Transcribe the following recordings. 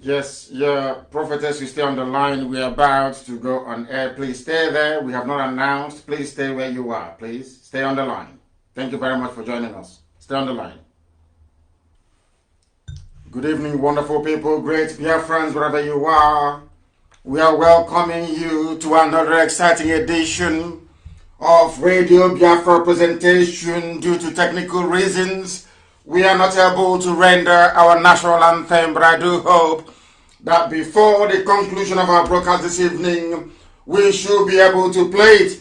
Yes, your prophetess, you stay on the line. We are about to go on air. Please stay there. We have not announced. Please stay where you are. Please stay on the line. Thank you very much for joining us. Stay on the line. Good evening, wonderful people, great Biafrans, wherever you are. We are welcoming you to another exciting edition of Radio Biafra presentation. Due to technical reasons, we are not able to render our national anthem, but I do hope that before the conclusion of our broadcast this evening, we should be able to play it.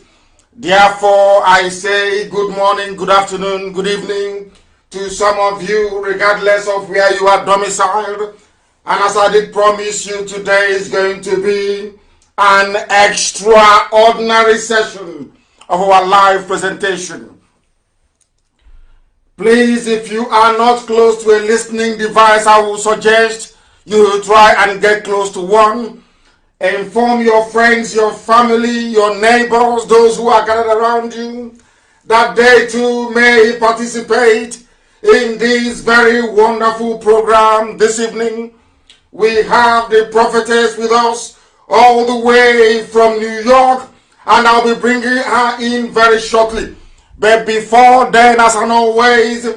Therefore, I say good morning, good afternoon, good evening to some of you, regardless of where you are domiciled. And as I did promise you, today is going to be an extraordinary session of our live presentation. Please, if you are not close to a listening device, I will suggest you try and get close to one. Inform your friends, your family, your neighbors, those who are gathered around you, that they too may participate in this very wonderful program this evening. We have the prophetess with us all the way from New York, and I'll be bringing her in very shortly. But before then, as always,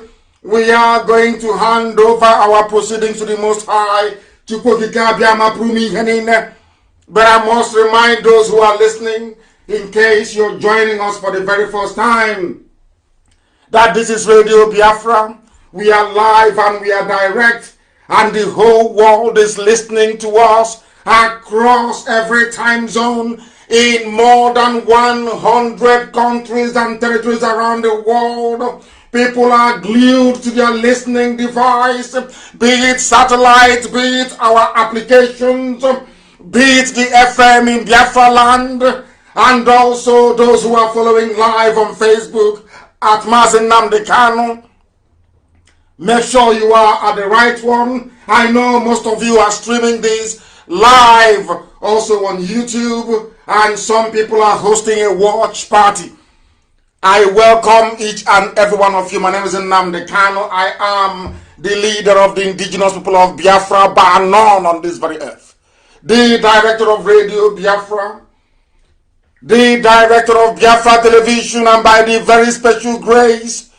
we are going to hand over our proceedings to the Most High. But I must remind those who are listening, in case you're joining us for the very first time, that this is Radio Biafra. We are live and we are direct, and the whole world is listening to us across every time zone in more than 100 countries and territories around the world. People are glued to their listening device, be it satellite, be it our applications, be it the FM in Biafra land, and also those who are following live on Facebook at Mazen Namdekano. Make sure you are at the right one. I know most of you are streaming this live also on YouTube, and some people are hosting a watch party. I welcome each and every one of you. My name is Nnamdi Kanu. I am the leader of the indigenous people of Biafra, bar none on this very earth. The director of Radio Biafra, the director of Biafra Television, and by the very special grace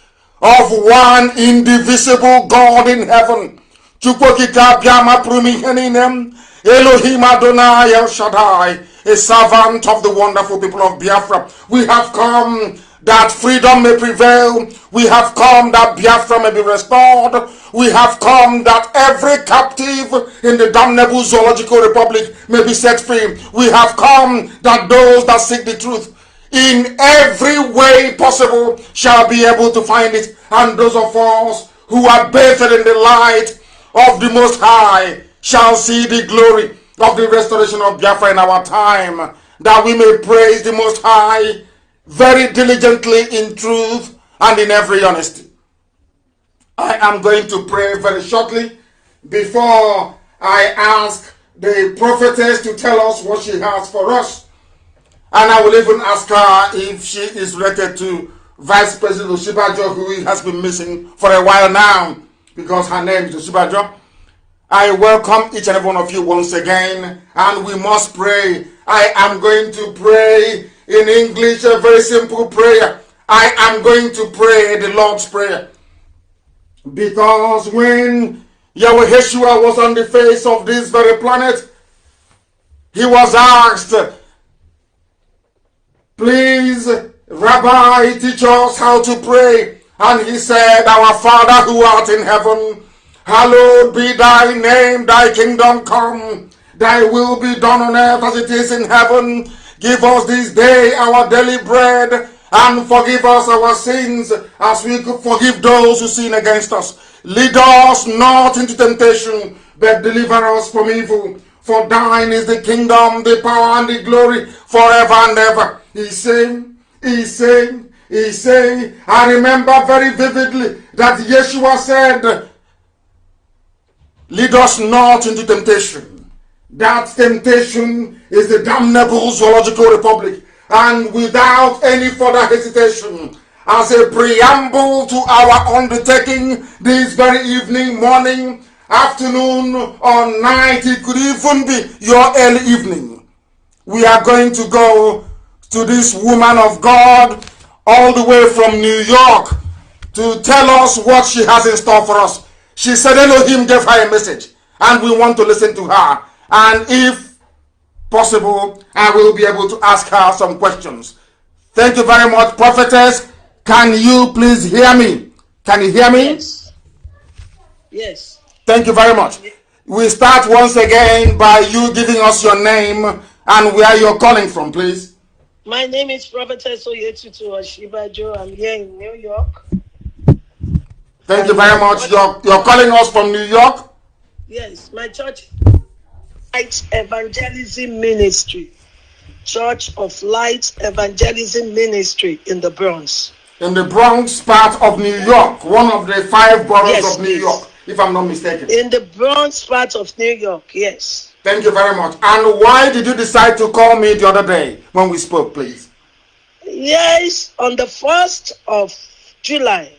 of one indivisible God in heaven, Chukwokika Biama Prumihενinem, Elohim Adonai El Shaddai, a servant of the wonderful people of Biafra. We have come that freedom may prevail. We have come that Biafra may be restored. We have come that every captive in the damnable zoological republic may be set free. We have come that those that seek the truth in every way possible shall be able to find it. And those of us who are bathed in the light of the Most High shall see the glory of the restoration of Biafra in our time, that we may praise the Most High very diligently in truth and in every honesty. I am going to pray very shortly before I ask the prophetess to tell us what she has for us. And I will even ask her if she is related to Vice President Oshibajo, who has been missing for a while now, because her name is Oshibajo. I welcome each and every one of you once again, and we must pray. I am going to pray in English, a very simple prayer. I am going to pray the Lord's Prayer. Because when Yahweh Yeshua was on the face of this very planet, he was asked, please, Rabbi, teach us how to pray. And he said, Our Father who art in heaven, hallowed be thy name, thy kingdom come, thy will be done on earth as it is in heaven. Give us this day our daily bread, and forgive us our sins as we forgive those who sin against us. Lead us not into temptation, but deliver us from evil. For thine is the kingdom, the power, and the glory forever and ever. He's saying, I remember very vividly that Yeshua said, lead us not into temptation. That temptation is the damnable zoological republic. And without any further hesitation, as a preamble to our undertaking this very evening, morning, afternoon, or night, it could even be your early evening, we are going to go to this woman of God all the way from New York to tell us what she has in store for us. She said Elohim gave her a message, and we want to listen to her. And if possible, I will be able to ask her some questions. Thank you very much, prophetess. Can you please hear me? Can you hear me? Yes. Yes. Thank you very much. We start once again by you giving us your name and where you're calling from, please. My name is Prophetess Oyetutu Oshibajo. I'm here in New York. Thank you very much. You're calling us from New York? Yes, my church Light Evangelism Ministry. Church of Light Evangelism Ministry in the Bronx. In the Bronx part of New York, one of the 5 boroughs of New please. York, if I'm not mistaken. In the Bronx part of New York, yes. Thank you very much. And why did you decide to call me the other day when we spoke, please? Yes, on the 1st of July,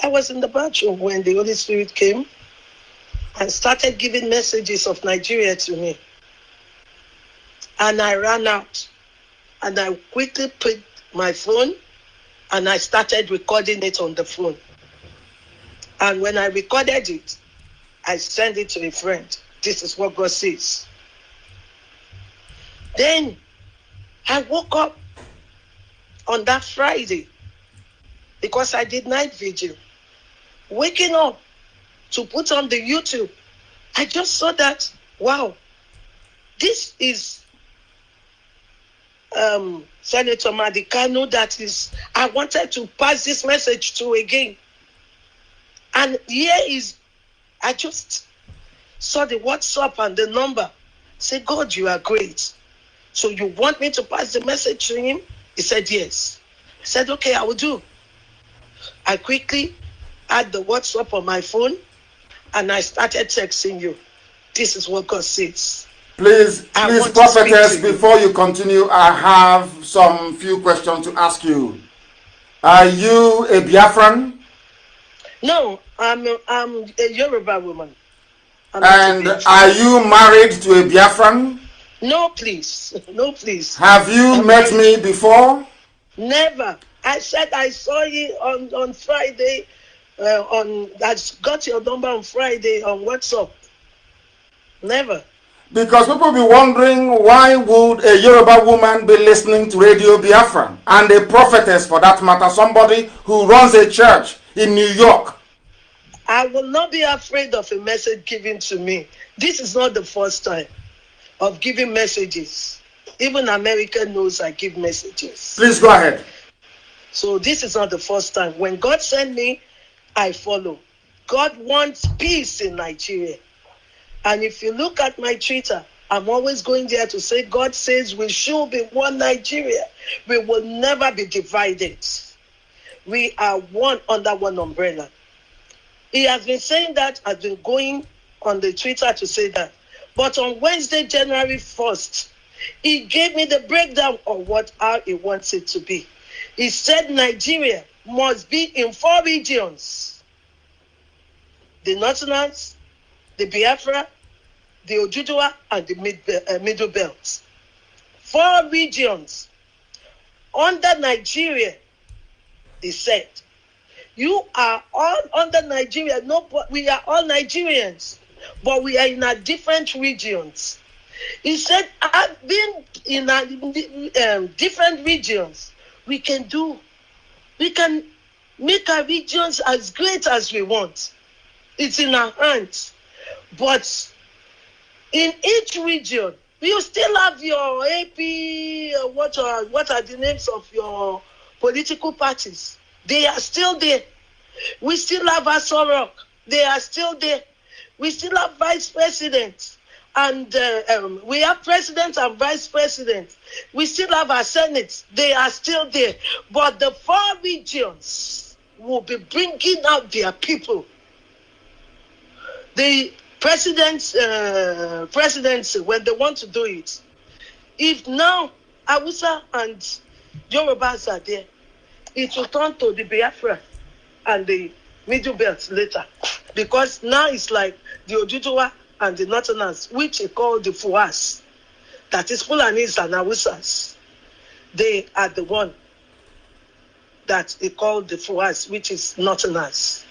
I was in the bathroom when the Holy Spirit came and started giving messages of Nigeria to me. And I ran out and I quickly picked my phone and I started recording it on the phone. And when I recorded it, I sent it to a friend. This is what God says. Then I woke up on that Friday because I did night vigil. Waking up to put on the YouTube, I just saw that, wow, this is Senator Madikano that is, I wanted to pass this message to again. And here is, I just saw the WhatsApp and the number. Say, God, you are great. So you want me to pass the message to him? He said, yes. I said, okay, I will do. I quickly had the WhatsApp on my phone and I started texting you. This is what God says. Please, prophetess, before you continue, I have some few questions to ask you. Are you a Biafran? No, I'm a Yoruba woman. And are you married to a Biafran? No, please. No, please. Have you met me before? Never. I said I saw you on Friday. I got your number on Friday on WhatsApp. Never. Because people be wondering, why would a Yoruba woman be listening to Radio Biafra, and a prophetess for that matter, somebody who runs a church in New York? I will not be afraid of a message given to me. This is not the first time of giving messages. Even America knows I give messages. Please go ahead. So this is not the first time. When God sent me, I follow. God wants peace in Nigeria. And if you look at my Twitter, I'm always going there to say, God says we should be one Nigeria. We will never be divided. We are one under one umbrella. He has been saying that, I've been going on the Twitter to say that. But on Wednesday, January 1st, he gave me the breakdown of how he wants it to be. He said Nigeria must be in 4 regions. The Northerners, the Biafra, the Ojudua, and the Middle Belt. 4 regions. Under Nigeria, he said, you are all under Nigeria. No, we are all Nigerians, but we are in a different regions. He said, I've been in different regions. We can make our regions as great as we want. It's in our hands. But in each region, you still have your AP, what are the names of your political parties? They are still there. We still have Asorok. They are still there. We still have vice presidents. And we have president and vice president. We still have our senate. They are still there. But the 4 regions will be bringing out their people. The presidents, when they want to do it, if now Hausa and Yorubas are there, it will turn to the Biafra and the Middle Belt later. Because now it's like the Ojibwa and the Northerners, which are called the Fuas, that is Fulanis and Hausas. They are the one that they call the Fuas, which is Northerners.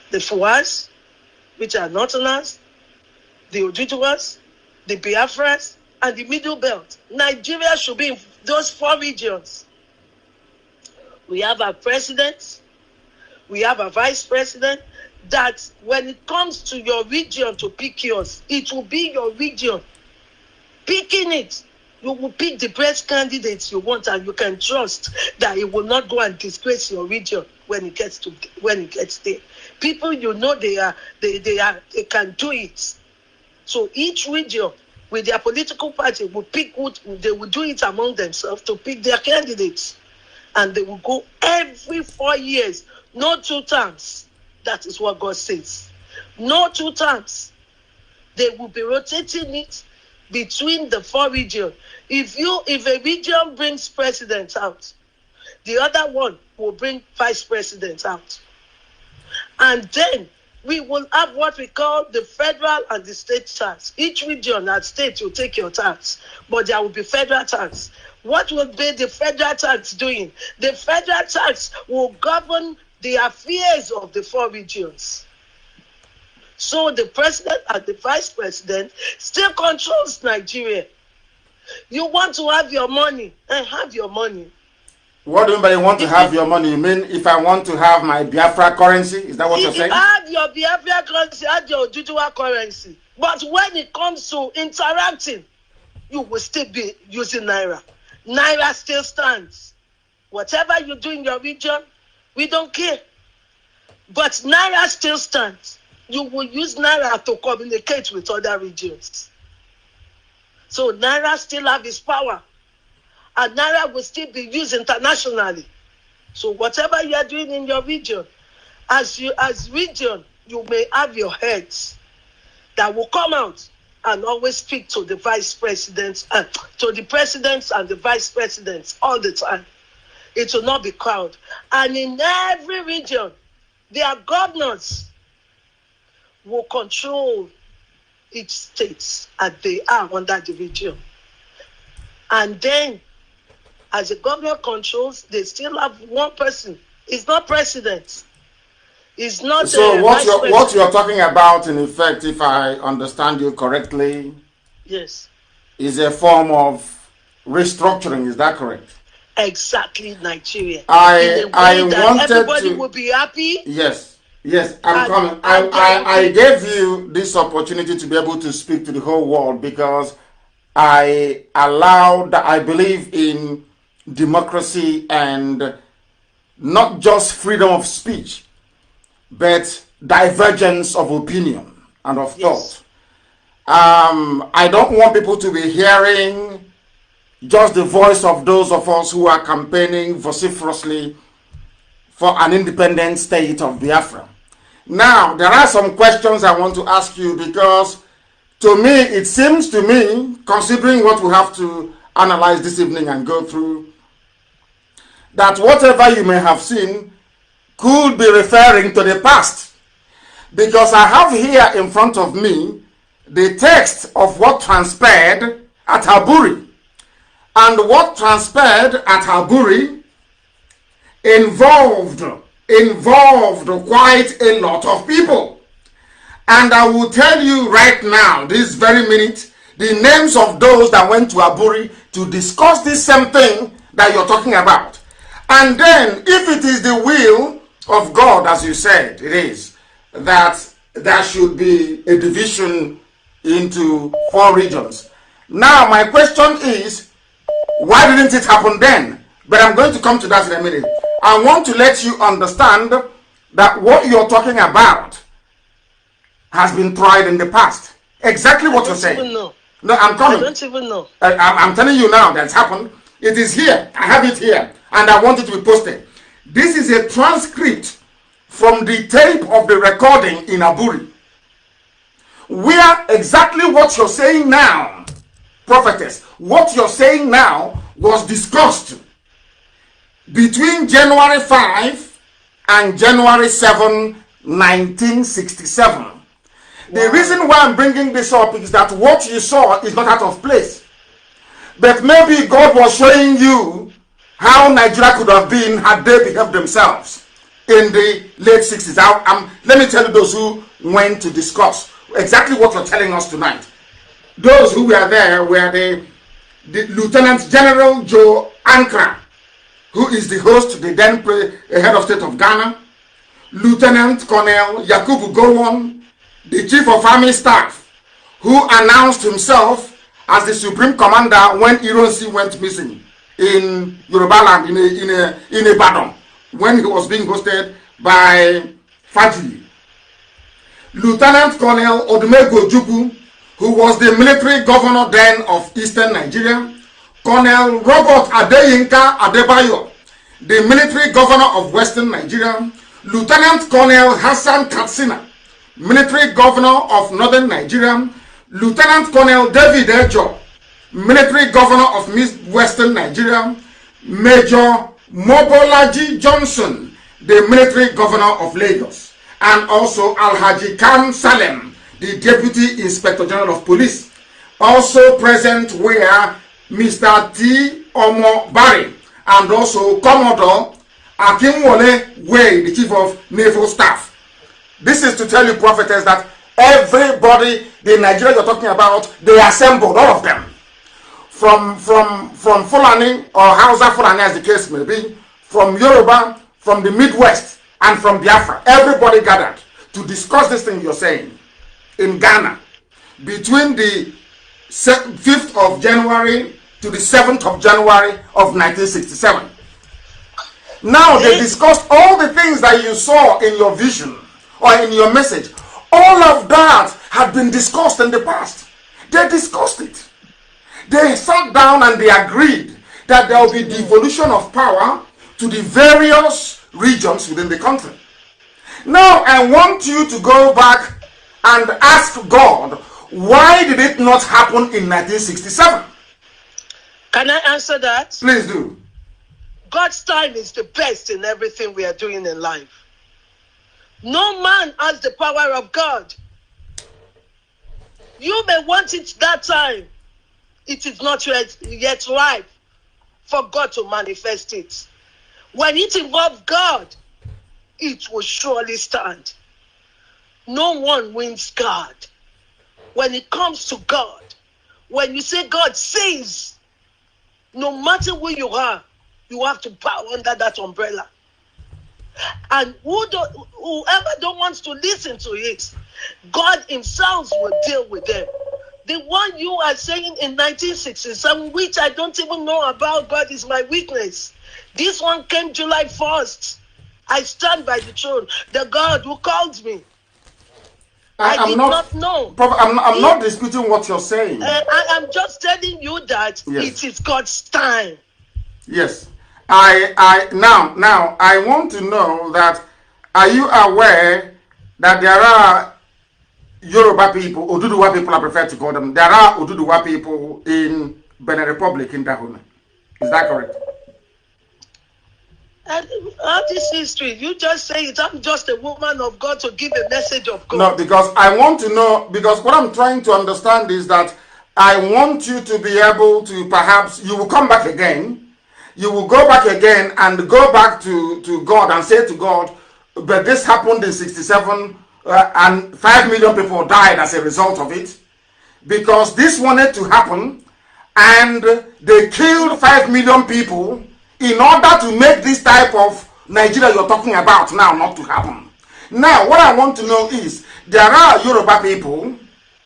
The Fuas, which are Northerners, the Ojibwas, the Biafras, and the Middle Belt. Nigeria should be in those 4 regions. We have our president, we have a vice president, that when it comes to your region to pick yours, it will be your region picking it. You will pick the best candidates you want, and you can trust that it will not go and disgrace your region when it gets there. People, you know, they can do it. So each region with their political party will pick they will do it among themselves to pick their candidates, and they will go every 4 years, no 2 terms. That is what God says. No 2 terms. They will be rotating it between the 4 regions. If a region brings president out, the other one will bring vice president out. And then we will have what we call the federal and the state tax. Each region and state will take your tax, but there will be federal tax. What will be the federal tax doing? The federal tax will govern the affairs of the 4 regions. So the president and the vice president still controls Nigeria. You want to have your money, and have your money. What do you mean by you want to have your money? You mean if I want to have my Biafra currency? Is that what you're saying? Have your Biafra currency, have your Ojibwa currency. But when it comes to interacting, you will still be using Naira. Naira still stands. Whatever you do in your region, we don't care. But Naira still stands. You will use Naira to communicate with other regions. So Naira still have its power. And Naira will still be used internationally. So whatever you are doing in your region, as region, you may have your heads that will come out and always speak to the vice presidents, to the presidents and the vice presidents all the time. It will not be crowd. And in every region, their governors will control each state as they are under the region. And then, as the governor controls, they still have one person. It's not president. It's not. So what you're talking about, in effect, if I understand you correctly, yes, is a form of restructuring. Is that correct? Exactly, Nigeria. I wanted everybody to. will be happy. Yes, I'm coming. I gave you this opportunity to be able to speak to the whole world because I believe in democracy and not just freedom of speech, but divergence of opinion and of thought. I don't want people to be hearing just the voice of those of us who are campaigning vociferously for an independent state of Biafra. Now, there are some questions I want to ask you because to me, it seems to me, considering what we have to analyze this evening and go through, that whatever you may have seen could be referring to the past. Because I have here in front of me the text of what transpired at Haburi. And what transpired at Haburi involved quite a lot of people. And I will tell you right now, this very minute, the names of those that went to Haburi to discuss this same thing that you're talking about. And then, if it is the will of God, as you said, it is, that there should be a division into 4 regions. Now, my question is, why didn't it happen then? But I'm going to come to that in a minute. I want to let you understand that what you're talking about has been tried in the past. Exactly what you're saying. Even know. No, I'm coming. I don't even know. I'm telling you now that's happened. It is here. I have it here. And I want it to be posted. This is a transcript from the tape of the recording in Aburi, where exactly what you're saying now, prophetess, what you're saying now was discussed between January 5 and January 7, 1967. Wow. The reason why I'm bringing this up is that what you saw is not out of place. But maybe God was showing you how Nigeria could have been had they behaved themselves in the late 60s. Let me tell you those who went to discuss exactly what you're telling us tonight. Those who were there were the Lieutenant General Joe Ankara, who is the host, the then head of state of Ghana, Lieutenant Colonel Yakubu Gowon, the Chief of Army Staff, who announced himself as the Supreme Commander when Ironsi went missing in Yoruba land, in Ibadan, when he was being hosted by Fajri. Lieutenant Colonel Odumego Ojukwu, who was the military governor then of Eastern Nigeria. Colonel Robert Adeyinka Adebayo, the military governor of Western Nigeria. Lieutenant Colonel Hassan Katsina, military governor of Northern Nigeria. Lieutenant Colonel David Ejo, military governor of Western Nigeria. Major Mobolaji Johnson, the military governor of Lagos. And also Alhaji Khan Salem, the Deputy Inspector General of Police. Also present were Mr. T. Omo Barry and also Commodore Akinwole Way, the Chief of Naval Staff. This is to tell you, prophetess, that everybody, the Nigeria you're talking about, they assembled, all of them. From Fulani or Hausa Fulani, as the case may be, from Yoruba, from the Midwest, and from Biafra. Everybody gathered to discuss this thing you're saying in Ghana between the 5th of January to the 7th of January of 1967. Now they discussed all the things that you saw in your vision or in your message. All of that had been discussed in the past. They discussed it. They sat down and they agreed that there will be devolution of power to the various regions within the country. Now I want you to go back and ask God, why did it not happen in 1967? Can I answer that? Please do. God's time is the best in everything we are doing in life. No man has the power of God. You may want it that time. It is not yet ripe for God to manifest it. When it involves God, it will surely stand. No one wins God. When it comes to God, when you say God says, no matter who you are, you have to bow under that umbrella. And whoever don't want to listen to it, God himself will deal with them. The one you are saying in 1967, which I don't even know about, God is my witness. This one came July 1st. I stand by the throne. The God who called me. I did not know. I'm not disputing what you're saying. I'm just telling you that It is God's time. Yes. Now I want to know that, are you aware that there are Yoruba people, Oduduwa people I prefer to call them, there are Oduduwa people in Benin Republic, in Dahomey. Is that correct? All this history, you just say it. I'm just a woman of God to give a message of God. No, because I want to know, because what I'm trying to understand is that I want you to be able to, perhaps, you will come back again, you will go back again and go back to God and say to God, but this happened in 67 and 5 million people died as a result of it, because this wanted to happen and they killed 5 million people in order to make this type of Nigeria you're talking about now not to happen. Now, what I want to know is, there are Yoruba people,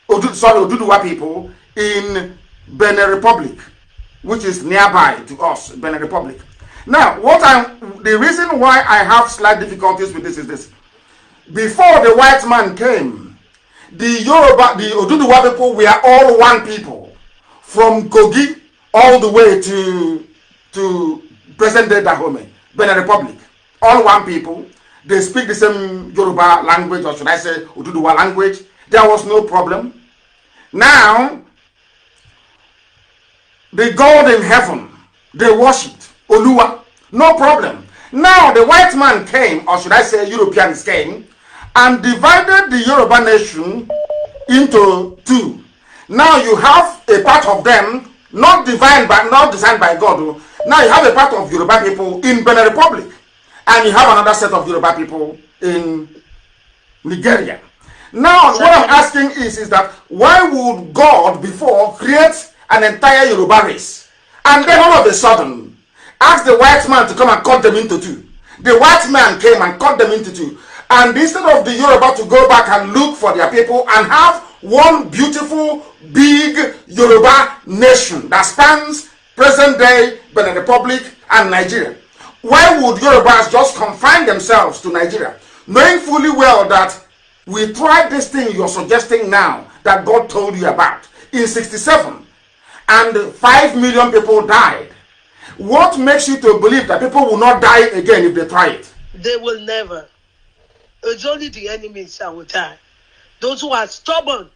Oduduwa people in Benin Republic, which is nearby to us, Benin Republic. Now, the reason why I have slight difficulties with this is this. Before the white man came, the Oduduwa people were all one people, from Kogi all the way to present-day Dahomey, Benin Republic. All one people. They speak the same Yoruba language, or should I say Oduduwa language. There was no problem. Now, the God in heaven, they worshipped Oluwa. No problem. Now, the white man came, or should I say Europeans came, and divided the Yoruba nation into two. Now you have a part of them not designed by God. Now you have a part of Yoruba people in Benin Republic, and you have another set of Yoruba people in Nigeria. Now what I'm asking is that why would God before create an entire Yoruba race, and then all of a sudden ask the white man to come and cut them into two? The white man came and cut them into two, and instead of the Yoruba to go back and look for their people and have one beautiful big Yoruba nation that spans present day Benin Republic and Nigeria, why would Yorubas just confine themselves to Nigeria, knowing fully well that we tried this thing you're suggesting now that God told you about in 67, and 5 million people died? What makes you to believe that people will not die again if they try it? They will never. It's only the enemies that will die. Those who are stubborn,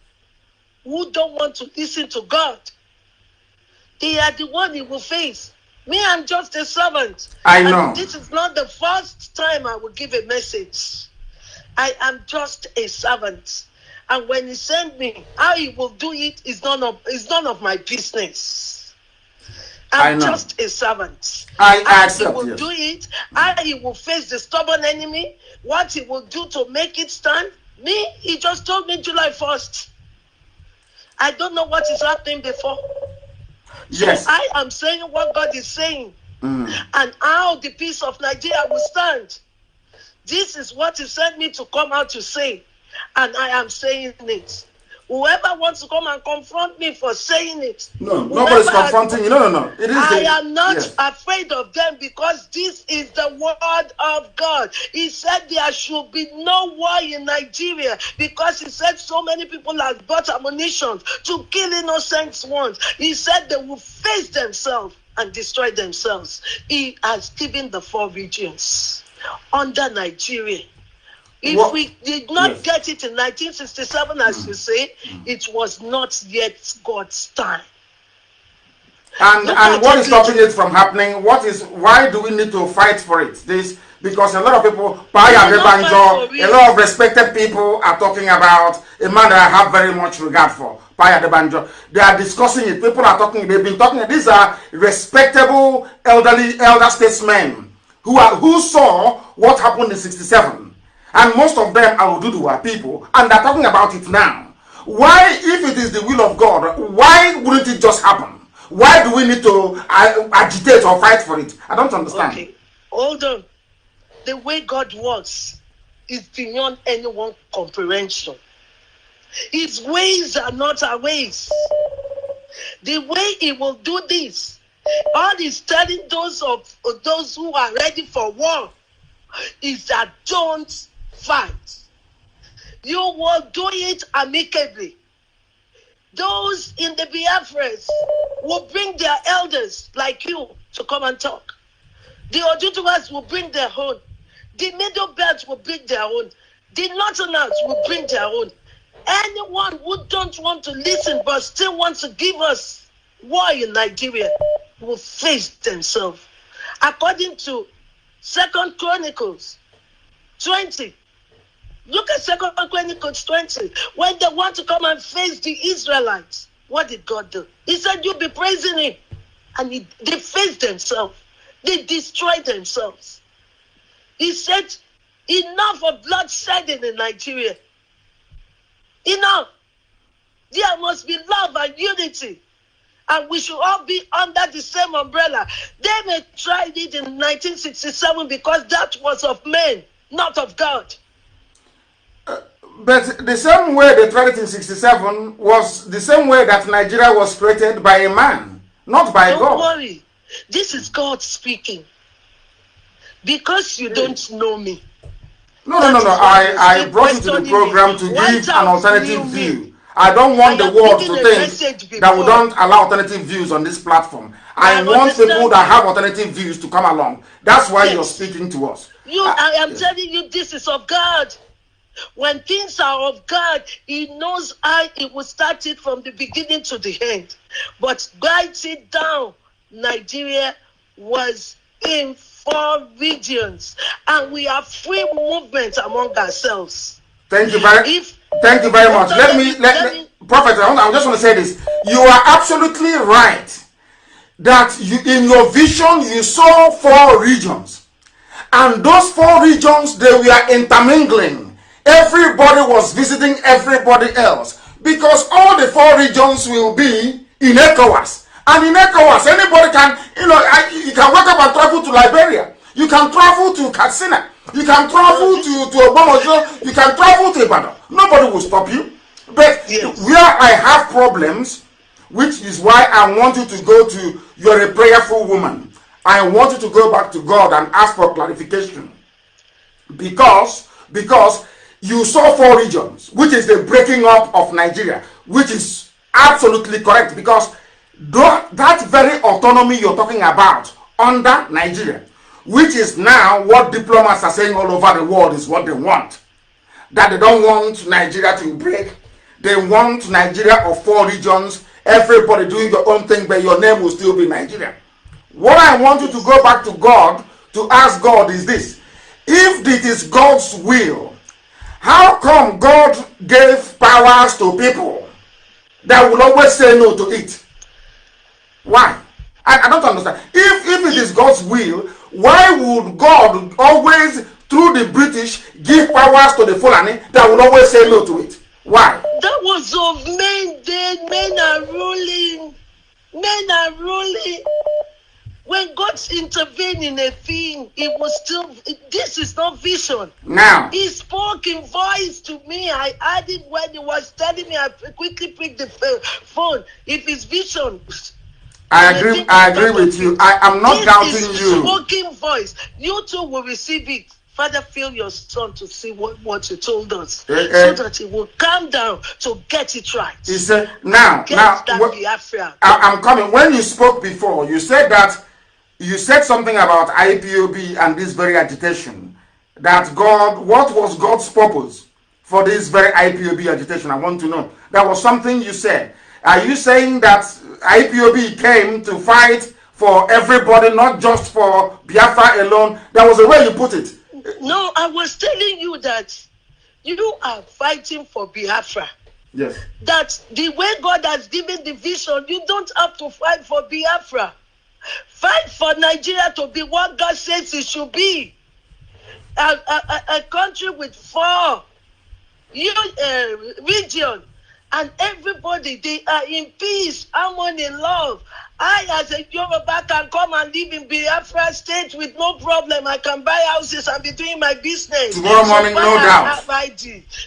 who don't want to listen to God, they are the one he will face. Me, I'm just a servant. I know. And this is not the first time I will give a message. I am just a servant. And when he sent me, how he will do it is none of my business. I'm just a servant. I accept. He will do it. How he will face the stubborn enemy. What he will do to make it stand. Me, he just told me July 1st. I don't know what is happening before. Yes. So I am saying what God is saying. And how the peace of Nigeria will stand. This is what he sent me to come out to say. And I am saying it. Whoever wants to come and confront me for saying it. No, nobody's confronting you. No. I am not afraid of them, because this is the word of God. He said there should be no war in Nigeria, because he said so many people have bought ammunition to kill innocent ones. He said they will face themselves and destroy themselves. He has given the 4 regions under Nigeria. If we did not get it in 1967, as you say, it was not yet God's time. And what is stopping it from happening? Why do we need to fight for it? Because a lot of people, a lot of respected people are talking about a man that I have very much regard for, Paya Debanjo. They are discussing it. People are talking. They've been talking. These are respectable elder statesmen who saw what happened in 67. And most of them are Oduduwa people, and they're talking about it now. Why, if it is the will of God, why wouldn't it just happen? Why do we need to agitate or fight for it? I don't understand. Okay, hold on. The way God works is beyond anyone's comprehension. His ways are not our ways. The way he will do this, all he's telling those who are ready for war is that don't fight. You will do it amicably. Those in the Biafras will bring their elders like you to come and talk. The Oduduwas will bring their own. The Middle Belt will bring their own. The Northerners will bring their own. Anyone who don't want to listen but still wants to give us war in Nigeria will face themselves. According to 2 Chronicles 20, look at 2 Chronicles 20. When they want to come and face the Israelites, what did God do? He said, you'll be praising him. And they faced themselves. They destroyed themselves. He said, enough of bloodshedding in Nigeria. Enough. There must be love and unity. and we should all be under the same umbrella. They may tried it in 1967 because that was of men, not of God. But the same way they tried it in 67 was the same way that Nigeria was created by a man, not by God. Don't worry. This is God speaking. Because you don't know me. No. I brought you to the program to give an alternative view. I don't want the world to think that we don't allow alternative views on this platform. I want people that have alternative views to come along. That's why you're speaking to us. I am telling you, this is of God. When things are of God, He knows how He will start it from the beginning to the end. But write it down. Nigeria was in 4 regions, and we have free movement among ourselves. Thank you very much. Let me Prophet, I just want to say this. You are absolutely right that in your vision you saw 4 regions, and those 4 regions, they were intermingling. Everybody was visiting everybody else because all the 4 regions will be in ECOWAS. And in ECOWAS, anybody can, you can wake up and travel to Liberia. You can travel to Katsina. You can travel to Obamojo. You can travel to Ibadan. Nobody will stop you. But where I have problems, which is why I want you to go to, you're a prayerful woman. I want you to go back to God and ask for clarification. Because you saw 4 regions, which is the breaking up of Nigeria, which is absolutely correct, because that very autonomy you're talking about under Nigeria, which is now what diplomats are saying all over the world is what they want. That they don't want Nigeria to break. They want Nigeria of 4 regions, everybody doing your own thing, but your name will still be Nigeria. What I want you to go back to God to ask God is this: if it is God's will, how come God gave powers to people that will always say no to it? Why? I don't understand. If it is God's will, why would God always, through the British, give powers to the Fulani that will always say no to it? Why? That was of men then. Men are ruling. Men are ruling. When God intervened in a thing, it was still, this is not vision. Now, He spoke in voice to me. I heard it when He was telling me. I quickly picked the phone. If it's vision, I agree with you. I am not doubting you. Spoken voice. You too will receive it. Father, fill your son to see what you told us, so that he will calm down to get it right. He said, now, I'm coming. When you spoke before, you said something about IPOB and this very agitation. That God, what was God's purpose for this very IPOB agitation? I want to know. That was something you said. Are you saying that IPOB came to fight for everybody, not just for Biafra alone? That was the way you put it. No, I was telling you that you are fighting for Biafra. Yes. That the way God has given the vision, you don't have to fight for Biafra. Fight for Nigeria to be what God says it should be. A country with 4 regions. And everybody, they are in peace, harmony, love. I, as a Yoruba, can come and live in Biafra state with no problem. I can buy houses and be doing my business. Tomorrow morning, no doubt.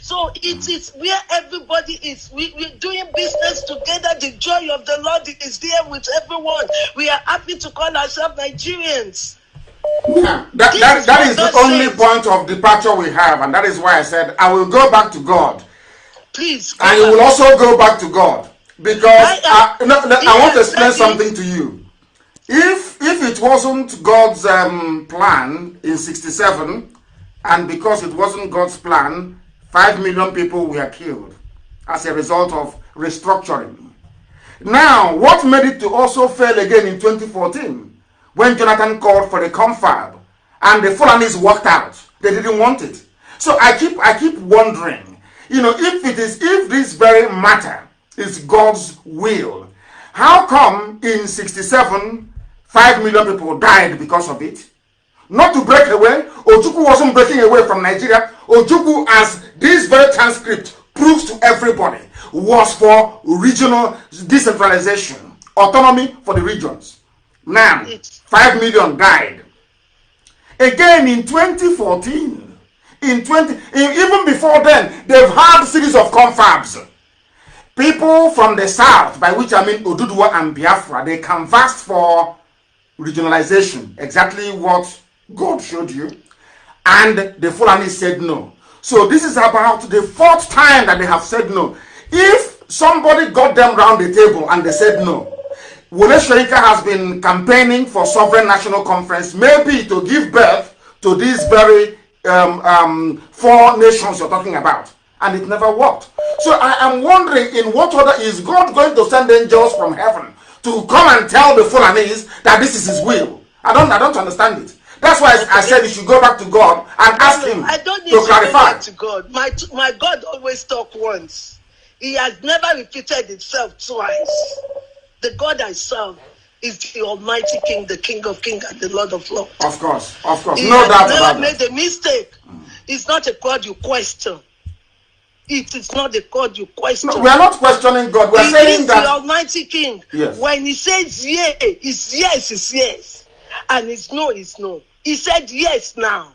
So it is where everybody is. We're doing business together. The joy of the Lord is there with everyone. We are happy to call ourselves Nigerians. Yeah, that is the only point of departure we have. And that is why I said, I will go back to God. Please. And you will also go back to God. Because I want to explain something to you. If it wasn't God's plan in 67, and because it wasn't God's plan, 5 million people were killed as a result of restructuring. Now, what made it to also fail again in 2014, when Jonathan called for the confab, and the Fulanis walked out. They didn't want it. So I keep wondering, if this very matter is God's will, how come in 67 5 million people died because of it? Not to break away. Ojukwu wasn't breaking away from Nigeria. Ojukwu, as this very transcript proves to everybody, was for regional decentralization autonomy for the regions. Now, 5 million died. Again in 2014, even before then, they've had a series of confabs. People from the south, by which I mean Oduduwa and Biafra, they canvassed for regionalization, exactly what God showed you, and the Fulani said no. So this is about the 4th time that they have said no. If somebody got them round the table and they said no, Wole Soyinka has been campaigning for sovereign national conference, maybe to give birth to these very 4 nations you're talking about, and it never worked. So I am wondering, in what order is God going to send angels from heaven to come and tell the Fulanis that this is his will? I don't understand it. That's why I said you should go back to God and ask him I don't need to clarify. Go back to God. My God always talk once. He has never repeated himself twice. The God I serve is the Almighty King, the King of Kings, and the Lord of Lords. Of course. He No doubt has about never made a mistake. It's not a God you question. It is not a God you question. No, we are not questioning God. We are saying that the Almighty King. Yes. When he says yea, it's yes, it's yes. And it's no, it's no. He said yes now.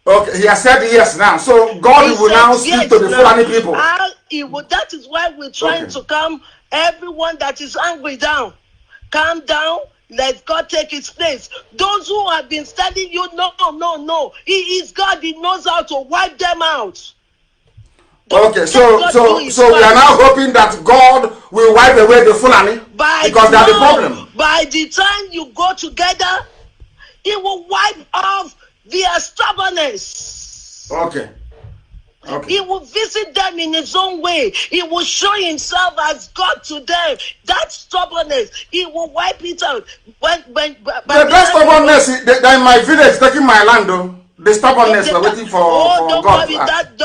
Okay, he has said yes now. So God will now speak to the Fulani people. That is why we're trying to calm everyone that is angry down. Calm down. Let God take his place. Those who have been telling you, no. He is God. He knows how to wipe them out. Okay, so we are now hoping that God will wipe away the Fulani because they are the problem. By the time you go together, he will wipe off their stubbornness. Okay. He will visit them in his own way. He will show himself as God to them. That stubbornness, he will wipe it out. That stubbornness, they're in my village taking my land, though. The stubbornness, we're waiting for God to act.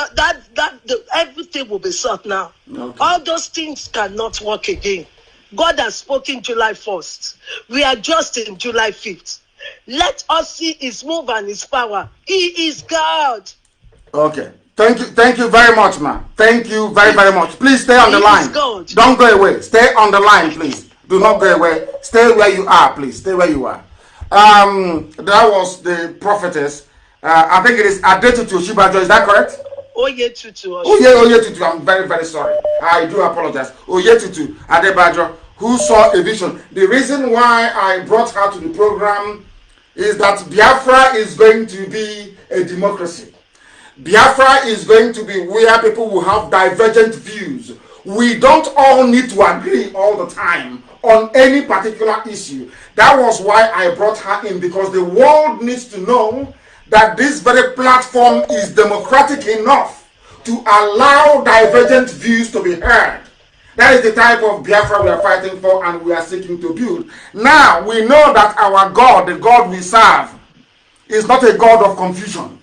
Everything will be solved now. Okay. All those things cannot work again. God has spoken July 1st. We are just in July 5th. Let us see his move and his power. He is God. Okay. Thank you very much, man. Thank you very much. Please stay on the line. Don't go away. Stay on the line, please. Do not go away. Stay where you are, please. Stay where you are. That was the prophetess. I think it is Adetutu Oshibajo. Is that correct? Oyetutu. Oyetutu. I'm very sorry. I do apologize. Oyetutu Adebajo, who saw a vision. The reason why I brought her to the program is that Biafra is going to be a democracy. Biafra is going to be where people will have divergent views. We don't all need to agree all the time on any particular issue. That was why I brought her in, because the world needs to know that this very platform is democratic enough to allow divergent views to be heard. That is the type of Biafra we are fighting for and we are seeking to build. Now, we know that our God, the God we serve, is not a God of confusion.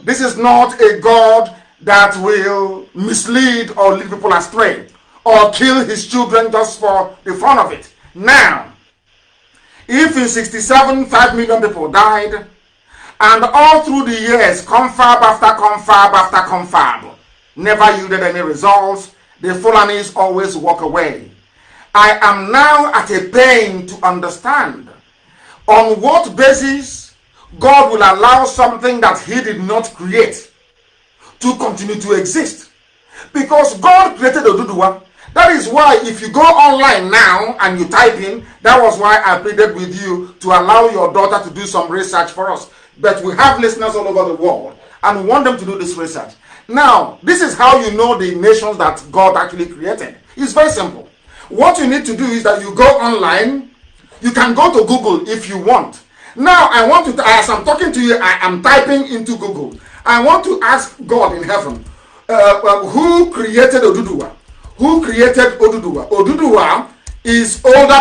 This is not a God that will mislead or lead people astray or kill his children just for the fun of it. Now, if in 67, 5 million people died, and all through the years, confab after confab, never yielded any results, the Fulanis always walk away. I am now at a pain to understand on what basis God will allow something that he did not create to continue to exist. Because God created Oduduwa. That is why if you go online now and you type in, that was why I pleaded with you to allow your daughter to do some research for us. But we have listeners all over the world and we want them to do this research. Now, this is how you know the nations that God actually created. It's very simple. What you need to do is that you go online. You can go to Google if you want. Now, I want to, as I'm talking to you, I am typing into Google. I want to ask God in heaven, who created Oduduwa? Who created Oduduwa? Oduduwa is older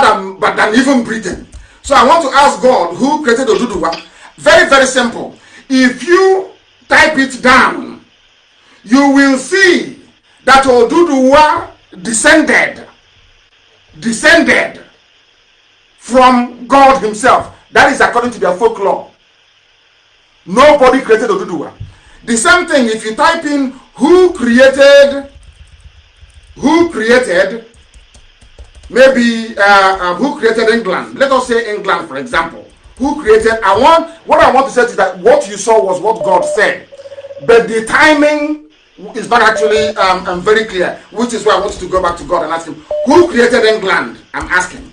than even Britain. So I want to ask God, who created Oduduwa? Very simple. If you type it down, you will see that Oduduwa descended from God himself. That is according to their folklore. Nobody created Oduduwa. The same thing, if you type in who created maybe who created England? Let us say England, for example. Who created? What I want to say is that what you saw was what God said, but the timing is not actually very clear. Which is why I want you to go back to God and ask Him, who created England? I'm asking.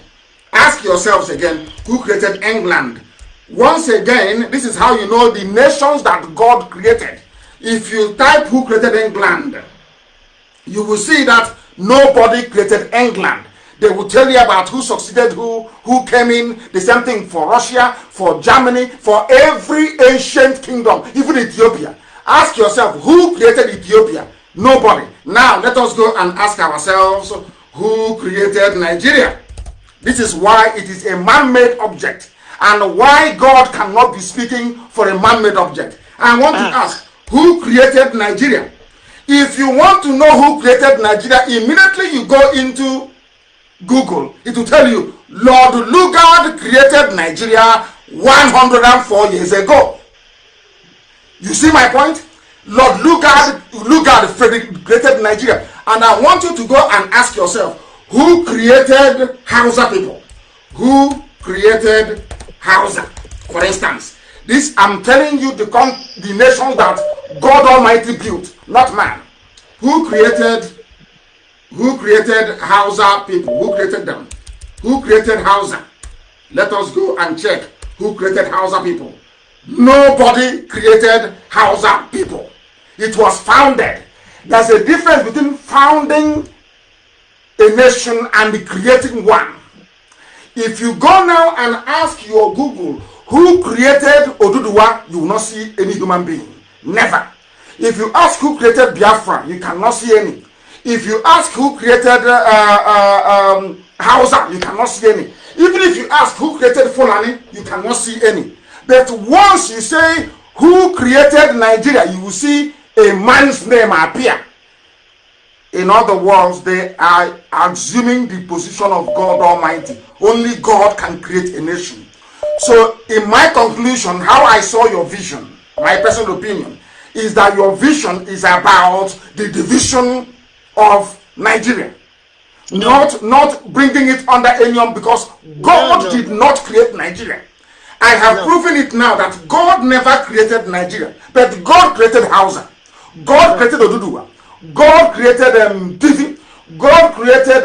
Ask yourselves again, who created England? Once again, this is how you know the nations that God created. If you type who created England, you will see that nobody created England. They will tell you about who succeeded who came in. The same thing for Russia, for Germany, for every ancient kingdom, even Ethiopia. Ask yourself, who created Ethiopia? Nobody. Now, let us go and ask ourselves, who created Nigeria? This is why it is a man-made object, and why God cannot be speaking for a man-made object. I want to ask, who created Nigeria? If you want to know who created Nigeria, immediately you go into Google. It will tell you, Lord Lugard created Nigeria 104 years ago. You see my point? Lord Lugard created Nigeria. And I want you to go and ask yourself, who created Hausa people? Who created Hausa? For instance, this I'm telling you the nation that God Almighty built, not man. Who created Hausa people? Who created them? Who created Hausa? Let us go and check who created Hausa people. Nobody created Hausa people. It was founded. There's a difference between founding a nation and creating one. If you go now and ask your Google who created Oduduwa, you will not see any human being. Never. If you ask who created Biafra, you cannot see any. If you ask who created Hausa, you cannot see any. Even if you ask who created Fulani, you cannot see any. But once you say who created Nigeria, you will see a man's name appear. In other words, they are assuming the position of God Almighty. Only God can create a nation. So in my conclusion, how I saw your vision, my personal opinion, is that your vision is about the division of Nigeria. No. Not bringing it under any, because God did not create Nigeria. I have proven it now that God never created Nigeria, but God created Hausa. God created Oduduwa. God created Divi. God created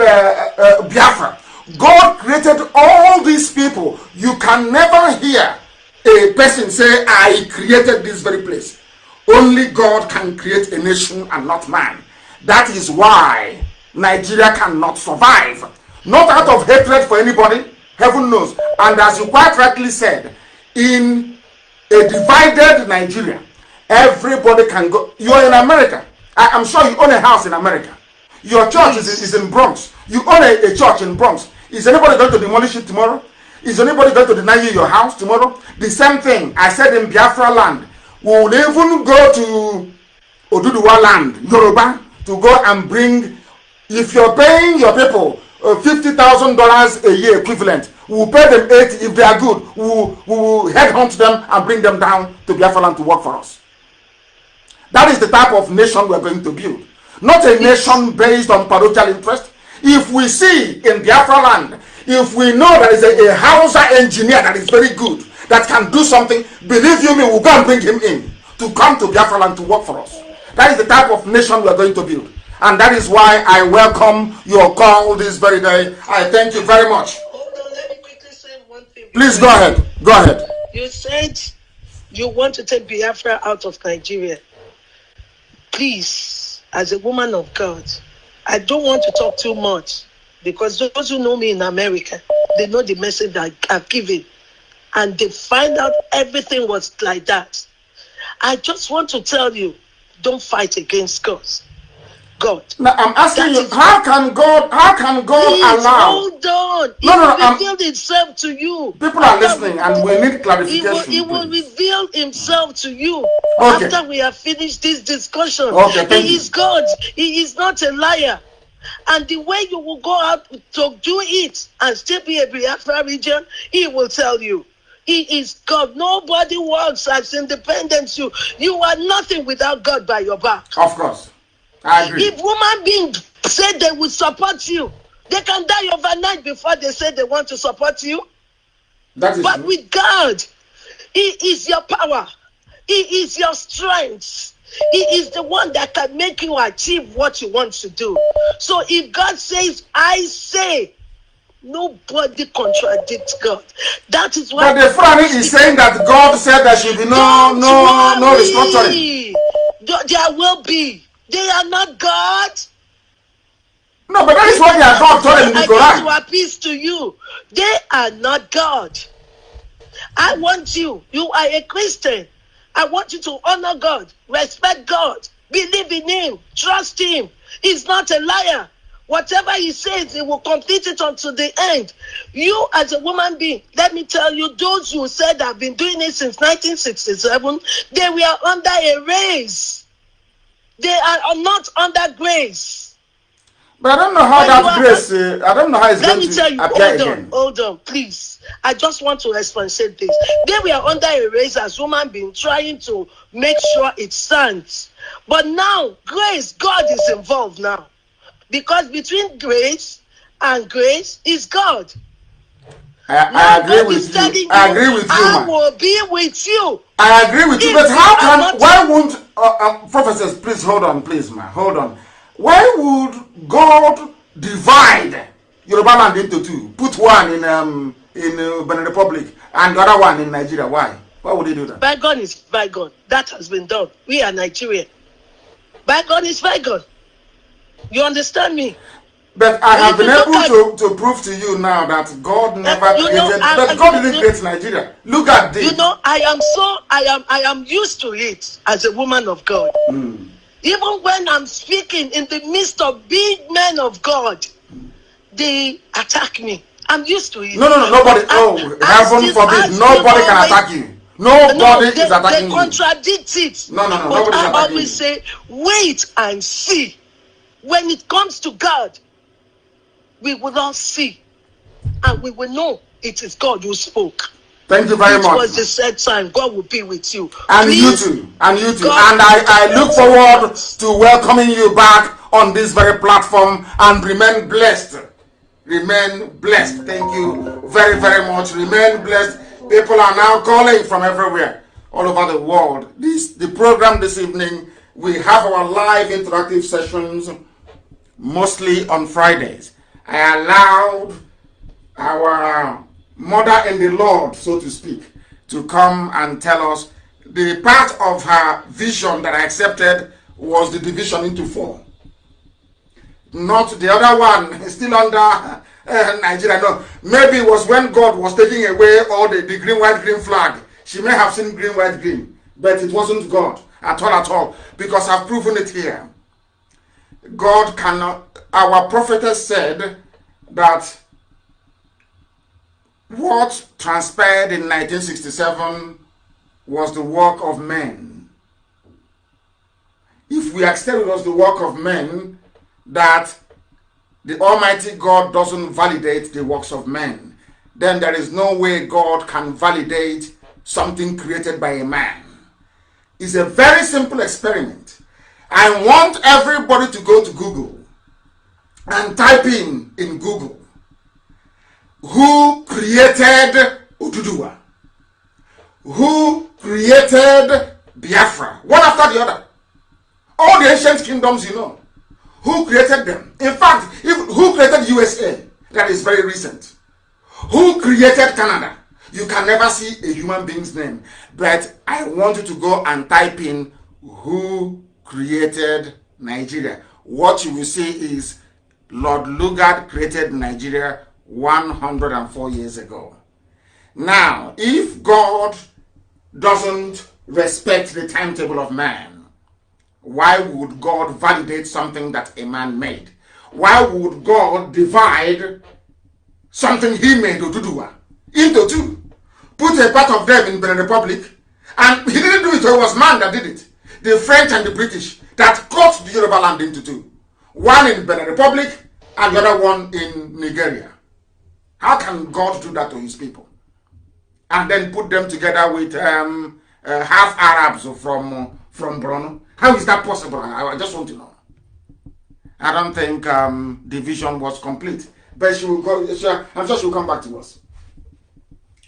Biafra. God created all these people. You can never hear a person say, I created this very place. Only God can create a nation and not man. That is why Nigeria cannot survive. Not out of hatred for anybody, heaven knows. And as you quite rightly said, in a divided Nigeria, everybody can go. You are in America. I'm sure you own a house in America. Your church is in Bronx. You own a church in Bronx. Is anybody going to demolish it tomorrow? Is anybody going to deny you your house tomorrow? The same thing I said in Biafra land. We will even go to Oduduwa land, Yoruba, to go and bring, if you're paying your people $50,000 a year equivalent, we will pay them 80. If they are good, we will headhunt them and bring them down to Biafra land to work for us. That is the type of nation we are going to build. Not a nation based on parochial interest. If we see in Biafra land, if we know there is a Hausa engineer that is very good, that can do something, believe you me, we'll go and bring him in to come to Biafra land to work for us. That is the type of nation we are going to build. And that is why I welcome your call this very day. I thank you very much. Hold on, let me quickly say one thing. Please go ahead. Go ahead. You said you want to take Biafra out of Nigeria. Please, as a woman of God, I don't want to talk too much, because those who know me in America, they know the message that I've given, and they find out everything was like that. I just want to tell you, don't fight against God. Now I'm asking you, how can God Please, allow? hold on. It No, will reveal itself to you. People are listening, and we need clarification. He will reveal himself to you Okay. after we have finished this discussion. Okay, thank He is God. He is not a liar. And the way you will go out to do it and still be a Biafra region, he will tell you. He is God. Nobody works as independent. You are nothing without God by your back. Of course. I agree. If human beings say they will support you, They can die overnight before they say they want to support you. That is but true. with God, He is your power. He is your strength. He is the one that can make you achieve what you want to do. So if God says, I say, nobody contradicts God. That is why. But the Fulani is saying that God said there should be no restructuring. There will be. They are not God. No, but that is what their God told them in the Quran. I Quran. came to appease to you. They are not God. I want you. You are a Christian. I want you to honor God, respect God, believe in Him, trust Him. He's not a liar. Whatever He says, He will complete it unto the end. You, as a woman being, let me tell you, those who said have been doing it since 1967, they were under a race. They are not under grace. But I don't know how that grace, I don't know how it's going to appear again. Hold on, please. I just want to explicate this. They were under a race as woman being trying to make sure it stands. But now, grace, God is involved now. Because between grace and grace is God. I agree with you. I agree with you, man. I will be with you. I agree with you. But how can, why won't, professors, please hold on, please, man, hold on. Why would God divide Yoruba land into two? Put one in Benin Republic and the other one in Nigeria. Why? Why would He do that? Bygone is bygone. That has been done. We are Nigerian. Bygone is bygone. You understand me? But I have been able to prove to you now that God never created. But God didn't create Nigeria. Look at this. You know, I am used to it as a woman of God. Even when I'm speaking in the midst of big men of God, they attack me. I'm used to it. No, nobody. Heaven forbid. Nobody can attack you. Nobody is attacking you. They contradict it. No. But I always say, wait and see. When it comes to God, we will all see. And we will know it is God who spoke. Thank you very much. It was the said time. God will be with you. And please, you too. And you too. And I look forward to welcoming you back on this very platform, and remain blessed. Remain blessed. Thank you very, very much. Remain blessed. People are now calling from everywhere, all over the world. The program this evening, we have our live interactive sessions mostly on Fridays. I allowed our mother in the Lord, so to speak, to come and tell us the part of her vision that I accepted was the division into four. Not the other one, still under Nigeria. No, maybe it was when God was taking away all the green, white, green flag. She may have seen green, white, green, but it wasn't God at all, because I've proven it here. God cannot. Our prophetess said that what transpired in 1967 was the work of men. If we accept it was the work of men, that the Almighty God doesn't validate the works of men, then there is no way God can validate something created by a man. It's a very simple experiment. I want everybody to go to Google and type in Google, who created Oduduwa? Who created Biafra? One after the other. All the ancient kingdoms, you know. Who created them? In fact, who created USA? That is very recent. Who created Canada? You can never see a human being's name. But I want you to go and type in who created Nigeria. What you will see is Lord Lugard created Nigeria 104 years ago. Now, if God doesn't respect the timetable of man, why would God validate something that a man made? Why would God divide something he made, Oduduwa, into two? Put a part of them in Benin Republic, and he didn't do it, it was man that did it. The French and the British that cut the Yoruba land into two. One in Benin Republic and the other one in Nigeria. How can God do that to his people? And then put them together with half Arabs from Borno? How is that possible? I just want to know. I don't think division was complete. but she will go. I'm sure she will come back to us.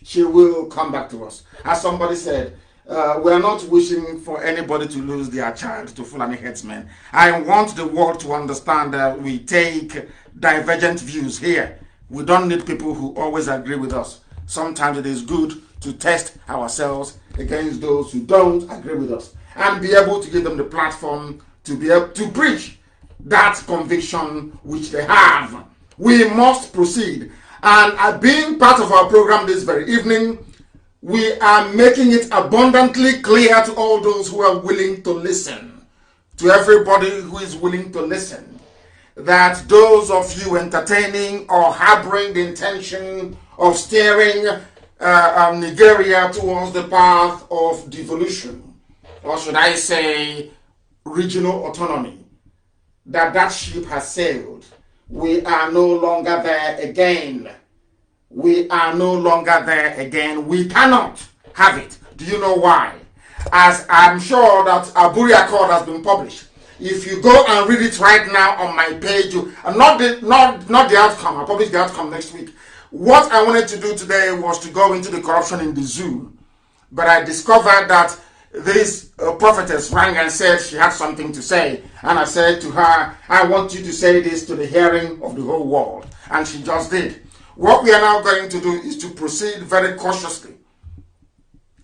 She will come back to us. As somebody said, we are not wishing for anybody to lose their child to Fulani headsmen. I want the world to understand that we take divergent views here. We don't need people who always agree with us. Sometimes it is good to test ourselves against those who don't agree with us and be able to give them the platform to be able to preach that conviction which they have. We must proceed. And being part of our program this very evening, we are making it abundantly clear to all those who are willing to listen, to everybody who is willing to listen, that those of you entertaining or harboring the intention of steering Nigeria towards the path of devolution, or should I say regional autonomy, that ship has sailed. We are no longer there again. We are no longer there again. We cannot have it. Do you know why? As I'm sure that Aburi Accord has been published. If you go and read it right now on my page, not the outcome. I'll publish the outcome next week. What I wanted to do today was to go into the corruption in the zoo. But I discovered that this prophetess rang and said she had something to say. And I said to her, I want you to say this to the hearing of the whole world. And she just did. What we are now going to do is to proceed very cautiously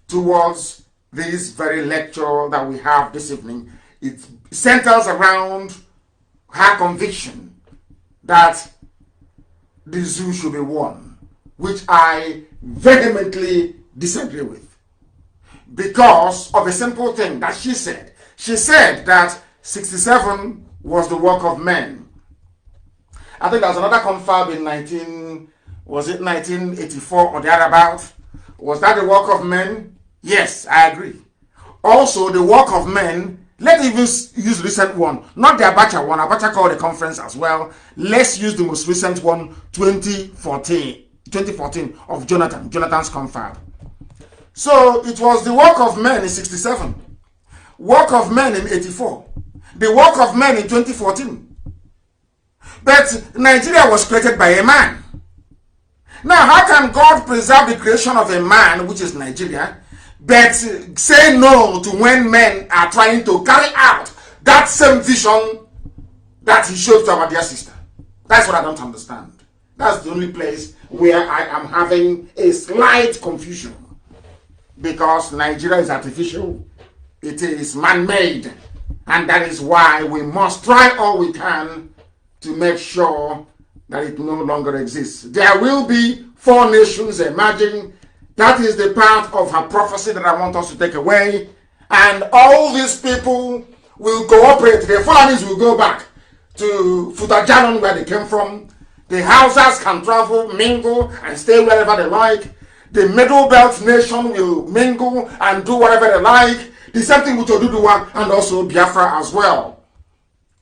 towards this very lecture that we have this evening. It centers around her conviction that the zoo should be won, which I vehemently disagree with. Because of a simple thing that she said. She said that 67 was the work of men. I think there was another confab in 1984 or thereabout? Was that the work of men? Yes, I agree. Also, the work of men, let's even use recent one, not the Abacha one. Abacha called the conference as well. Let's use the most recent one, 2014 of Jonathan's confab. So it was the work of men in 67, work of men in 84, the work of men in 2014. But Nigeria was created by a man. Now, how can God preserve the creation of a man, which is Nigeria, but say no to when men are trying to carry out that same vision that he showed to our dear sister? That's what I don't understand. That's the only place where I am having a slight confusion. Because Nigeria is artificial, it is man-made, and that is why we must try all we can to make sure that it no longer exists. There will be 4 nations emerging. That is the part of her prophecy that I want us to take away. And all these people will cooperate. The Fulanis will go back to Futajalon, where they came from. The Hausas can travel, mingle, and stay wherever they like. The Middle Belt nation will mingle and do whatever they like. The same thing with Oduduwa and also Biafra as well.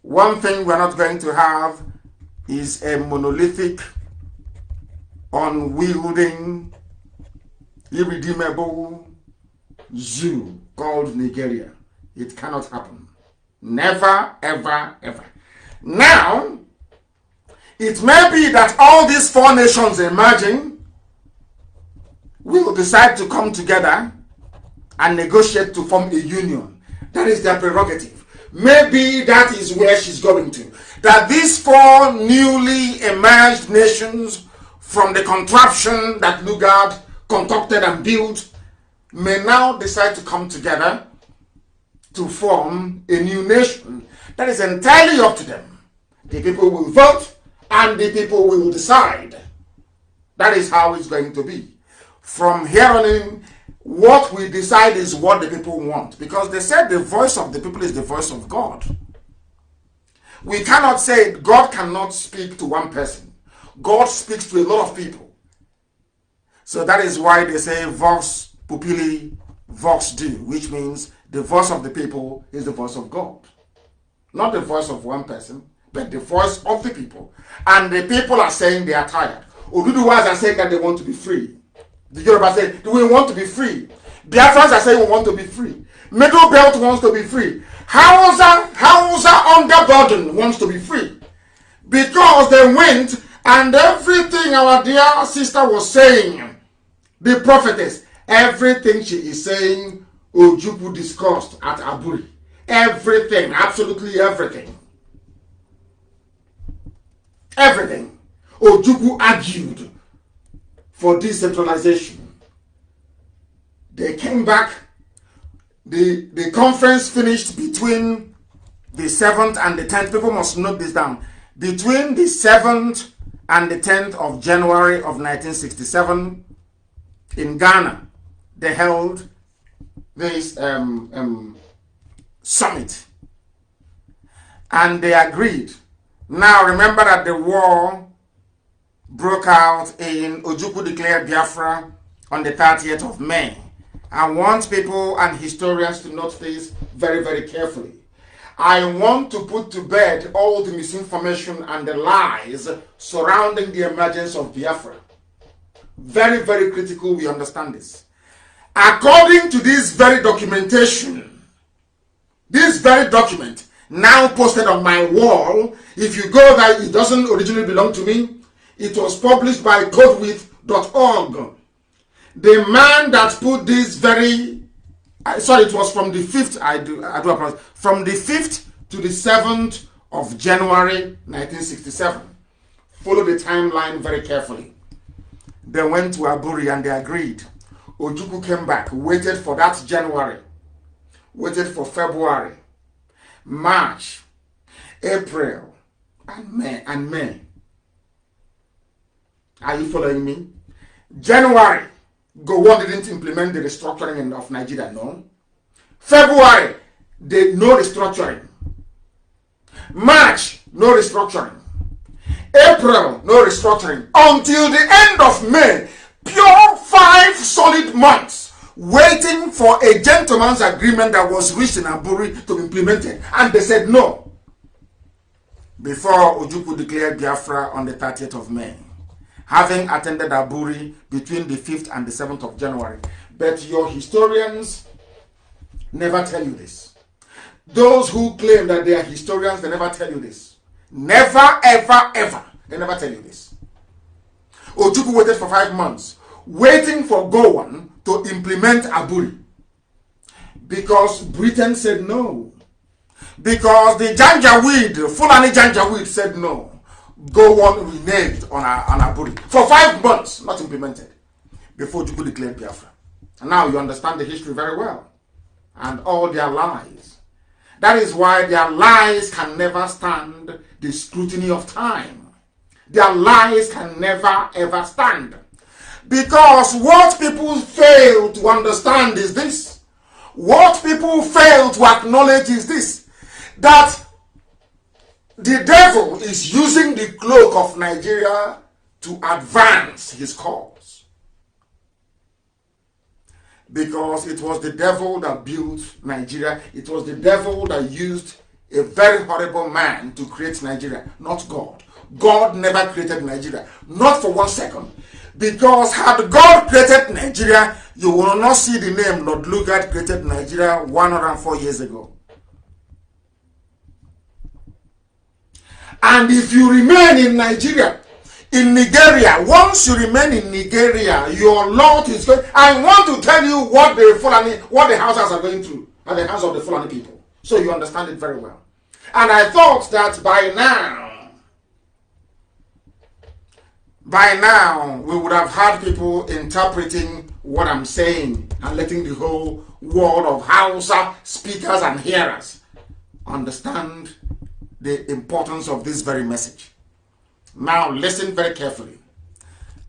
One thing we're not going to have is a monolithic, unwielding, irredeemable zoo called Nigeria. It cannot happen. Never, ever, ever. Now, it may be that all these 4 nations emerging will decide to come together and negotiate to form a union. That is their prerogative. Maybe that is where she's going to. That these 4 newly emerged nations from the contraption that Lugard concocted and built may now decide to come together to form a new nation. That is entirely up to them. The people will vote and the people will decide. That is how it's going to be. From here on in, what we decide is what the people want. Because they said the voice of the people is the voice of God. We cannot say God cannot speak to one person. God speaks to a lot of people. So that is why they say vox populi, vox Dei, which means the voice of the people is the voice of God. Not the voice of one person, but the voice of the people. And the people are saying they are tired. Oduduwas are saying that they want to be free. The Yoruba say, we want to be free. Biafrans are saying we want to be free. Middle Belt wants to be free. Hausa under burden wants to be free. Because they went And everything our dear sister was saying, the prophetess, everything she is saying, Ojukwu discussed at Aburi. Everything, absolutely everything. Everything. Ojukwu argued for decentralization. They came back. The conference finished between the 7th and the 10th. People must note this down. Between the 7th and the 10th of January of 1967 in Ghana, they held this summit. And they agreed. Now remember that the war broke out in Ojukwu declared Biafra on the 30th of May. I want people and historians to note this very, very carefully. I want to put to bed all the misinformation and the lies surrounding the emergence of Biafra. Very, very critical we understand this. According to this very documentation, this very document now posted on my wall, if you go there, it doesn't originally belong to me. It was published by codewith.org. The man that put this very, sorry, it was from the 5th, I do apologize, from the 5th to the 7th of January 1967. Follow the timeline very carefully. They went to Aburi and they agreed. Ojukwu came back, waited for that January, waited for February, March, April, and May. Are you following me? January, Gowon didn't implement the restructuring of Nigeria, no. February, no restructuring. March, no restructuring. April, no restructuring. Until the end of May, pure 5 solid months, waiting for a gentleman's agreement that was reached in Aburi to be implemented. And they said no. Before Ojukwu declared Biafra on the 30th of May. Having attended Aburi between the 5th and the 7th of January. But your historians never tell you this. Those who claim that they are historians, they never tell you this. Never, ever, ever. They never tell you this. Ojukwu waited for 5 months, waiting for Gowon to implement Aburi. Because Britain said no. Because the Janjaweed, Fulani Janjaweed said no. Gowon reneged on Aburi for 5 months, not implemented, before Ojukwu declared Biafra. And now you understand the history very well. And all their lies. That is why their lies can never stand the scrutiny of time. Their lies can never ever stand. Because what people fail to understand is this. What people fail to acknowledge is this. That the devil is using the cloak of Nigeria to advance his cause. Because it was the devil that built Nigeria. It was the devil that used a very horrible man to create Nigeria, not God. God never created Nigeria, not for 1 second. Because had God created Nigeria, you will not see the name Lord Lugard created Nigeria 104 years ago. And if you remain in Nigeria, in Nigeria, once you remain in Nigeria, your lot is going. I want to tell you what the Hausas are going through at the hands of the Fulani people, so you understand it very well. And I thought that by now, we would have had people interpreting what I'm saying and letting the whole world of Hausa speakers and hearers understand the importance of this very message. Now listen very carefully.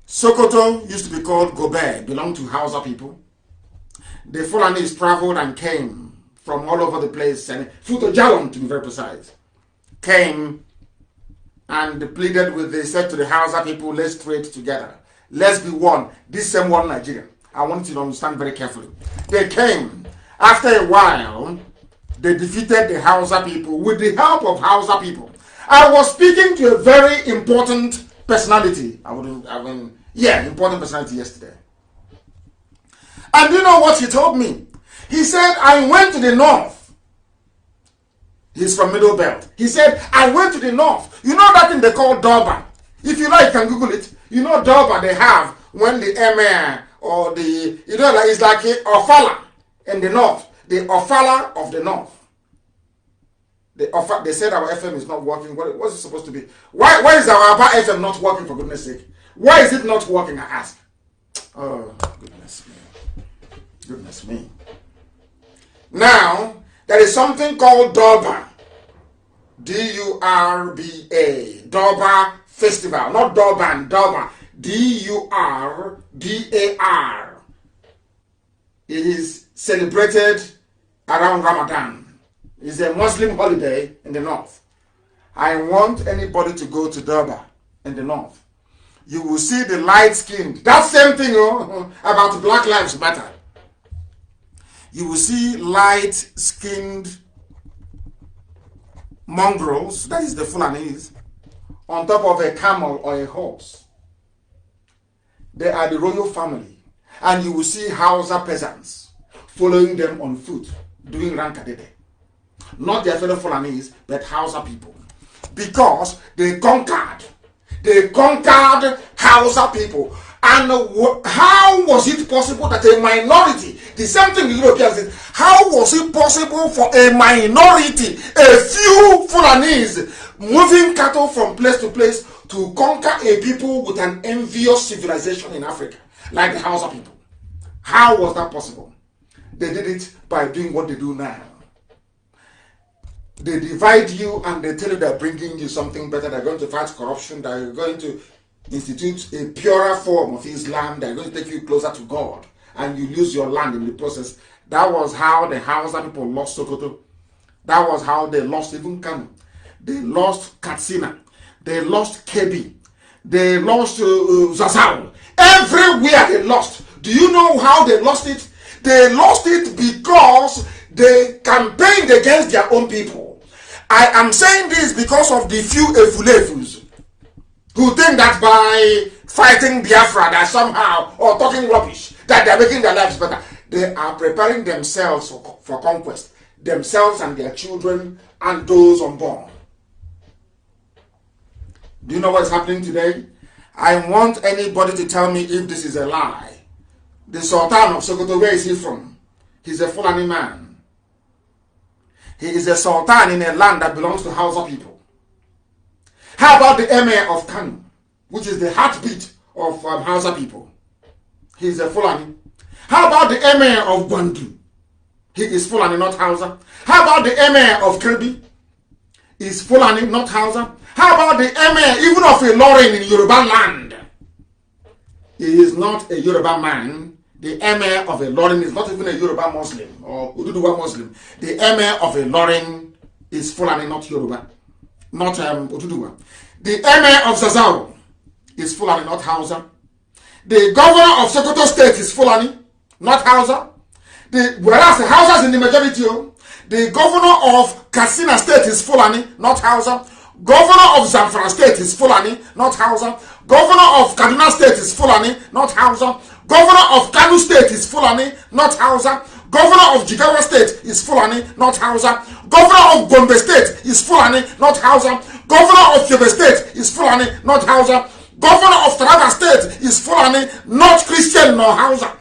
Sokoto used to be called Gobe, belonged to Hausa people. The Fulanis traveled and came from all over the place, and Futo Jalon to be very precise, came and pleaded with, they said to the Hausa people, let's trade together. Let's be one. This same one Nigeria. I want you to understand very carefully. They came. After a while, they defeated the Hausa people with the help of Hausa people. I was speaking to a very important personality. Important personality yesterday. And you know what he told me? He said, I went to the north. He's from Middle Belt. He said, I went to the north. You know that thing they call Durban? If you like, you can Google it. You know Durbar they have when the emir or the, you know, it's like a Ofala in the north. The Ofala of the north. They said our FM is not working. What's it supposed to be? Why is our Aba FM not working, for goodness sake? Why is it not working, I ask? Oh, goodness me. Goodness me. Now, there is something called Durbar. D-U-R-B-A. Durbar Festival. Not Durban, Durbar. D-U-R-B-A-R. It is celebrated around Ramadan. It's a Muslim holiday in the north. I want anybody to go to Durbar in the north. You will see the light-skinned. That same thing about Black Lives Matter. You will see light-skinned mongrels, that is the Fulanese, on top of a camel or a horse. They are the royal family. And you will see Hausa peasants following them on foot, doing rankadede. Not their fellow Fulanese, but Hausa people. Because they conquered Hausa people. And how was it possible that a minority, the same thing the Europeans did, how was it possible for a minority, a few Fulanese, moving cattle from place to place to conquer a people with an envious civilization in Africa, like the Hausa people? How was that possible? They did it by doing what they do now. They divide you and they tell you they're bringing you something better. They're going to fight corruption. They're going to institute a purer form of Islam. They're going to take you closer to God. And you lose your land in the process. That was how the Hausa people lost Sokoto. That was how they lost even Kano. They lost Katsina. They lost Kebi. They lost Zazzau. Everywhere they lost. Do you know how they lost it? They lost it because they campaigned against their own people. I am saying this because of the few efulefus who think that by fighting Biafra that somehow, or talking rubbish, that they are making their lives better. They are preparing themselves for conquest. Themselves and their children and those unborn. Do you know what is happening today? I want anybody to tell me if this is a lie. The Sultan of Sokoto, where is he from? He's a Fulani man. He is a sultan in a land that belongs to Hausa people. How about the emir of Kano, which is the heartbeat of Hausa people? He is a Fulani. How about the emir of Gwandu? He is Fulani, not Hausa. How about the emir of Kirby? He is Fulani, not Hausa. How about the emir even of Ilorin in Yoruba land? He is not a Yoruba man. The emir of Ilorin is not even a Yoruba Muslim or Ududuwa Muslim. The emir of Ilorin is Fulani, not Yoruba, not Ududuwa. The emir of Zazzau is Fulani, not Hausa. The governor of Sokoto State is Fulani, not Hausa. Whereas the Hausa is in the majority. The governor of Katsina State is Fulani, not Hausa. Governor of Zamfara State is Fulani, not Hausa. Governor of Kaduna State is Fulani, not Hausa. Governor of Kano State is Fulani, not Hausa. Governor of Jigawa State is Fulani, not Hausa. Governor of Gombe State is Fulani, not Hausa. Governor of Yobe State is Fulani, not Hausa. Governor of Taraba State is Fulani, not Christian nor Hausa.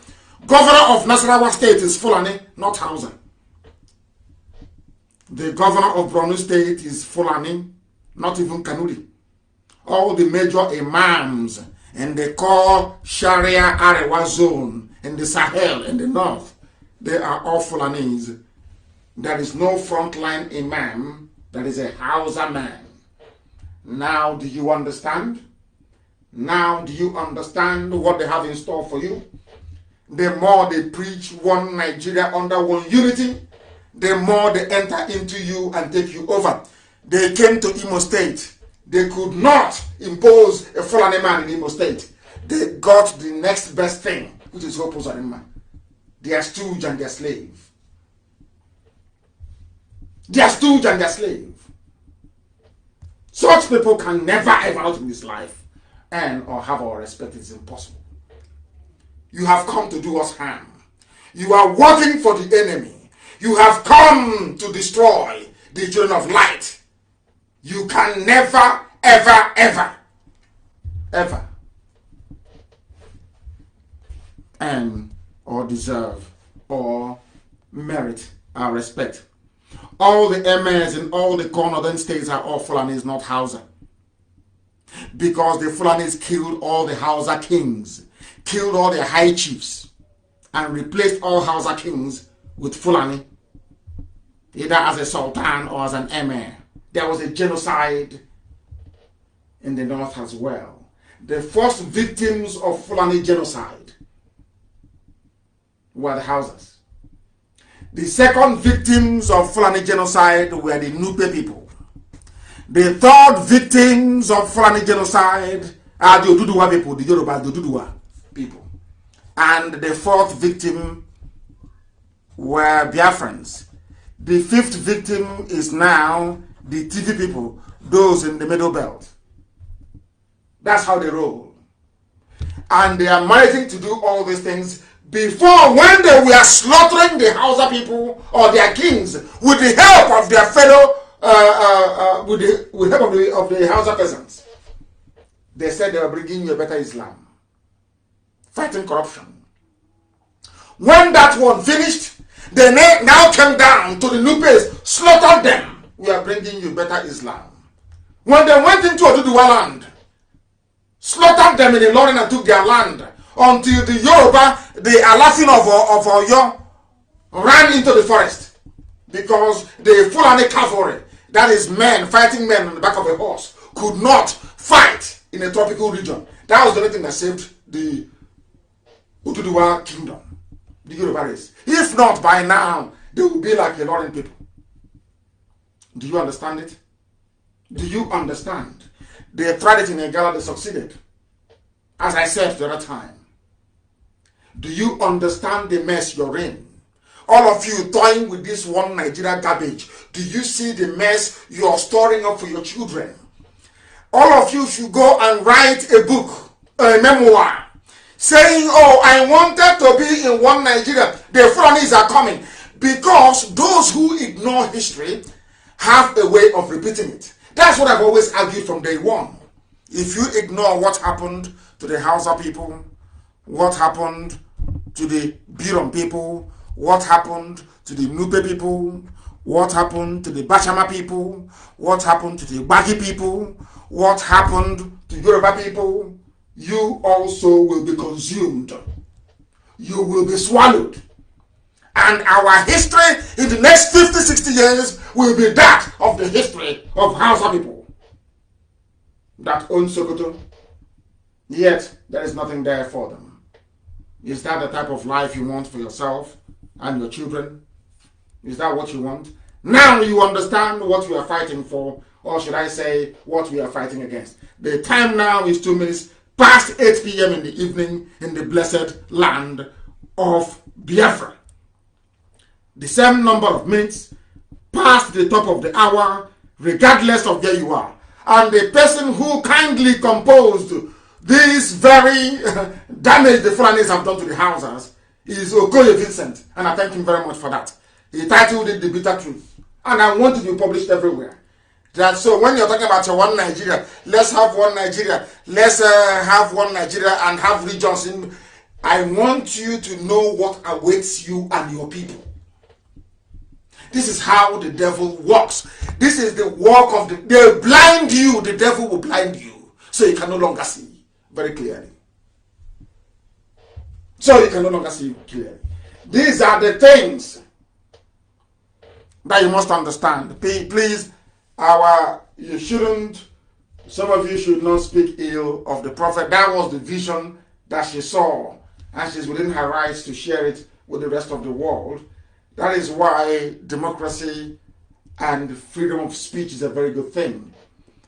Governor of Nasarawa State is Fulani, not Hausa. The governor of Borno State is Fulani, not even Kanuri. All the major imams in the core Sharia Arewa zone in the Sahel in the north, they are all Fulanese. There is no frontline imam that is a Hausa man. Now do you understand? Now do you understand what they have in store for you? The more they preach one Nigeria under one unity, the more they enter into you and take you over. They came to Imo State. They could not impose a Fulani man in Imo State. They got the next best thing, which is Hopo Zarima. Their stooge and their slave. Their stooge and their slave. Such people can never ever out in this life earn or have our respect. It's impossible. You have come to do us harm. You are working for the enemy. You have come to destroy the children of light. You can never, ever, ever ever earn or deserve or merit our respect. All the emirs in all the northern states are all Fulanis, not Hausa. Because the Fulanis killed all the Hausa kings, killed all the high chiefs, and replaced all Hausa kings with Fulani, either as a sultan or as an emir. There was a genocide in the north as well. The first victims of Fulani genocide were the Hausas. The second victims of Fulani genocide were the Nupe people. The third victims of Fulani genocide are the Oduduwa people, the Yoruba, the Oduduwa people. And the fourth victim were Biafrans. The fifth victim is now the TV people, those in the middle belt. That's how they roll. And they are managing to do all these things before, when they were slaughtering the Hausa people or their kings with the help of their fellow, with help of the Hausa peasants. They said they were bringing you a better Islam, fighting corruption. When that one finished, they now came down to the Nupes, slaughtered them. We are bringing you better Islam. When they went into Oduduwa land, slaughtered them in the Lorin and took their land, until the Yoruba, the Alafin of Oyo, ran into the forest. Because the Fulani cavalry, that is men, fighting men on the back of a horse, could not fight in a tropical region. That was the only thing that saved the Oduduwa kingdom, the Yoruba race. If not, by now, they would be like the Lorin people. Do you understand it? Do you understand? They tried it in Egala, they succeeded. As I said the other time. Do you understand the mess you're in? All of you toying with this one Nigeria garbage. Do you see the mess you're storing up for your children? All of you should go and write a book, a memoir, saying, oh, I wanted to be in one Nigeria. The Fulanis are coming. Because those who ignore history have a way of repeating it. That's what I've always argued from day one. If you ignore what happened to the Hausa people, what happened to the Birom people, what happened to the Nupe people, what happened to the Bashama people, what happened to the Bagi people, what happened to Yoruba people, you also will be consumed. You will be swallowed. And our history in the next 50, 60 years will be that of the history of Hausa people that own Sokoto. Yet, there is nothing there for them. Is that the type of life you want for yourself and your children? Is that what you want? Now you understand what we are fighting for, or should I say, what we are fighting against. The time now is 2 minutes past 8 p.m. in the evening in the blessed land of Biafra. The same number of minutes past the top of the hour, regardless of where you are. And the person who kindly composed this very damage the Fulanis have done to the houses is Okoye Vincent, and I thank him very much for that. He titled it The Bitter Truth, and I want it to be published everywhere. That so when you're talking about one Nigeria, let's have one Nigeria, let's have one Nigeria and have regions in. I want you to know what awaits you and your people. This is how the devil works. This is the work of they blind you, the devil will blind you, so you can no longer see very clearly. So you can no longer see clearly. These are the things that you must understand. Please, you shouldn't, some of you should not speak ill of the prophet. That was the vision that she saw, and she's within her rights to share it with the rest of the world. That is why democracy and freedom of speech is a very good thing.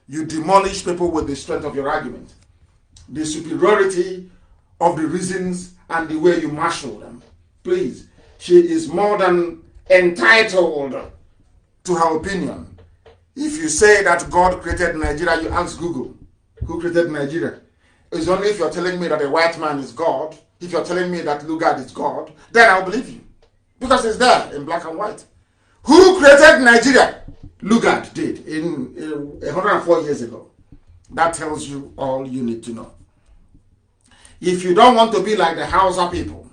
You demolish people with the strength of your argument, the superiority of the reasons and the way you marshal them. Please, she is more than entitled to her opinion. If you say that God created Nigeria, you ask Google, who created Nigeria? It's only if you're telling me that a white man is God, if you're telling me that Lugard is God, then I'll believe you. Because it's there in black and white. Who created Nigeria? Lugard did in 104 years ago. That tells you all you need to know. If you don't want to be like the Hausa people,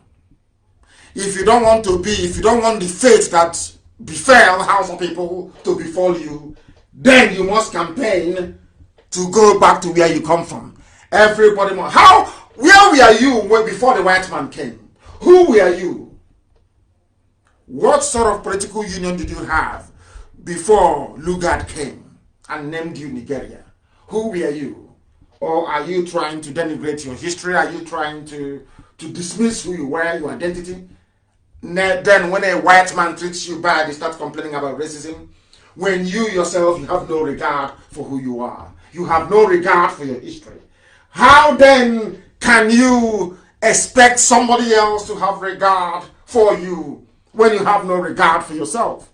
if you don't want the fate that befell Hausa people to befall you, then you must campaign to go back to where you come from. Everybody must. Where were you before the white man came? Who were you? What sort of political union did you have before Lugard came and named you Nigeria? Who were you? Or are you trying to denigrate your history? Are you trying to dismiss who you were, your identity? Then when a white man treats you bad, you start complaining about racism. When you yourself, you have no regard for who you are. You have no regard for your history. How then can you expect somebody else to have regard for you when you have no regard for yourself?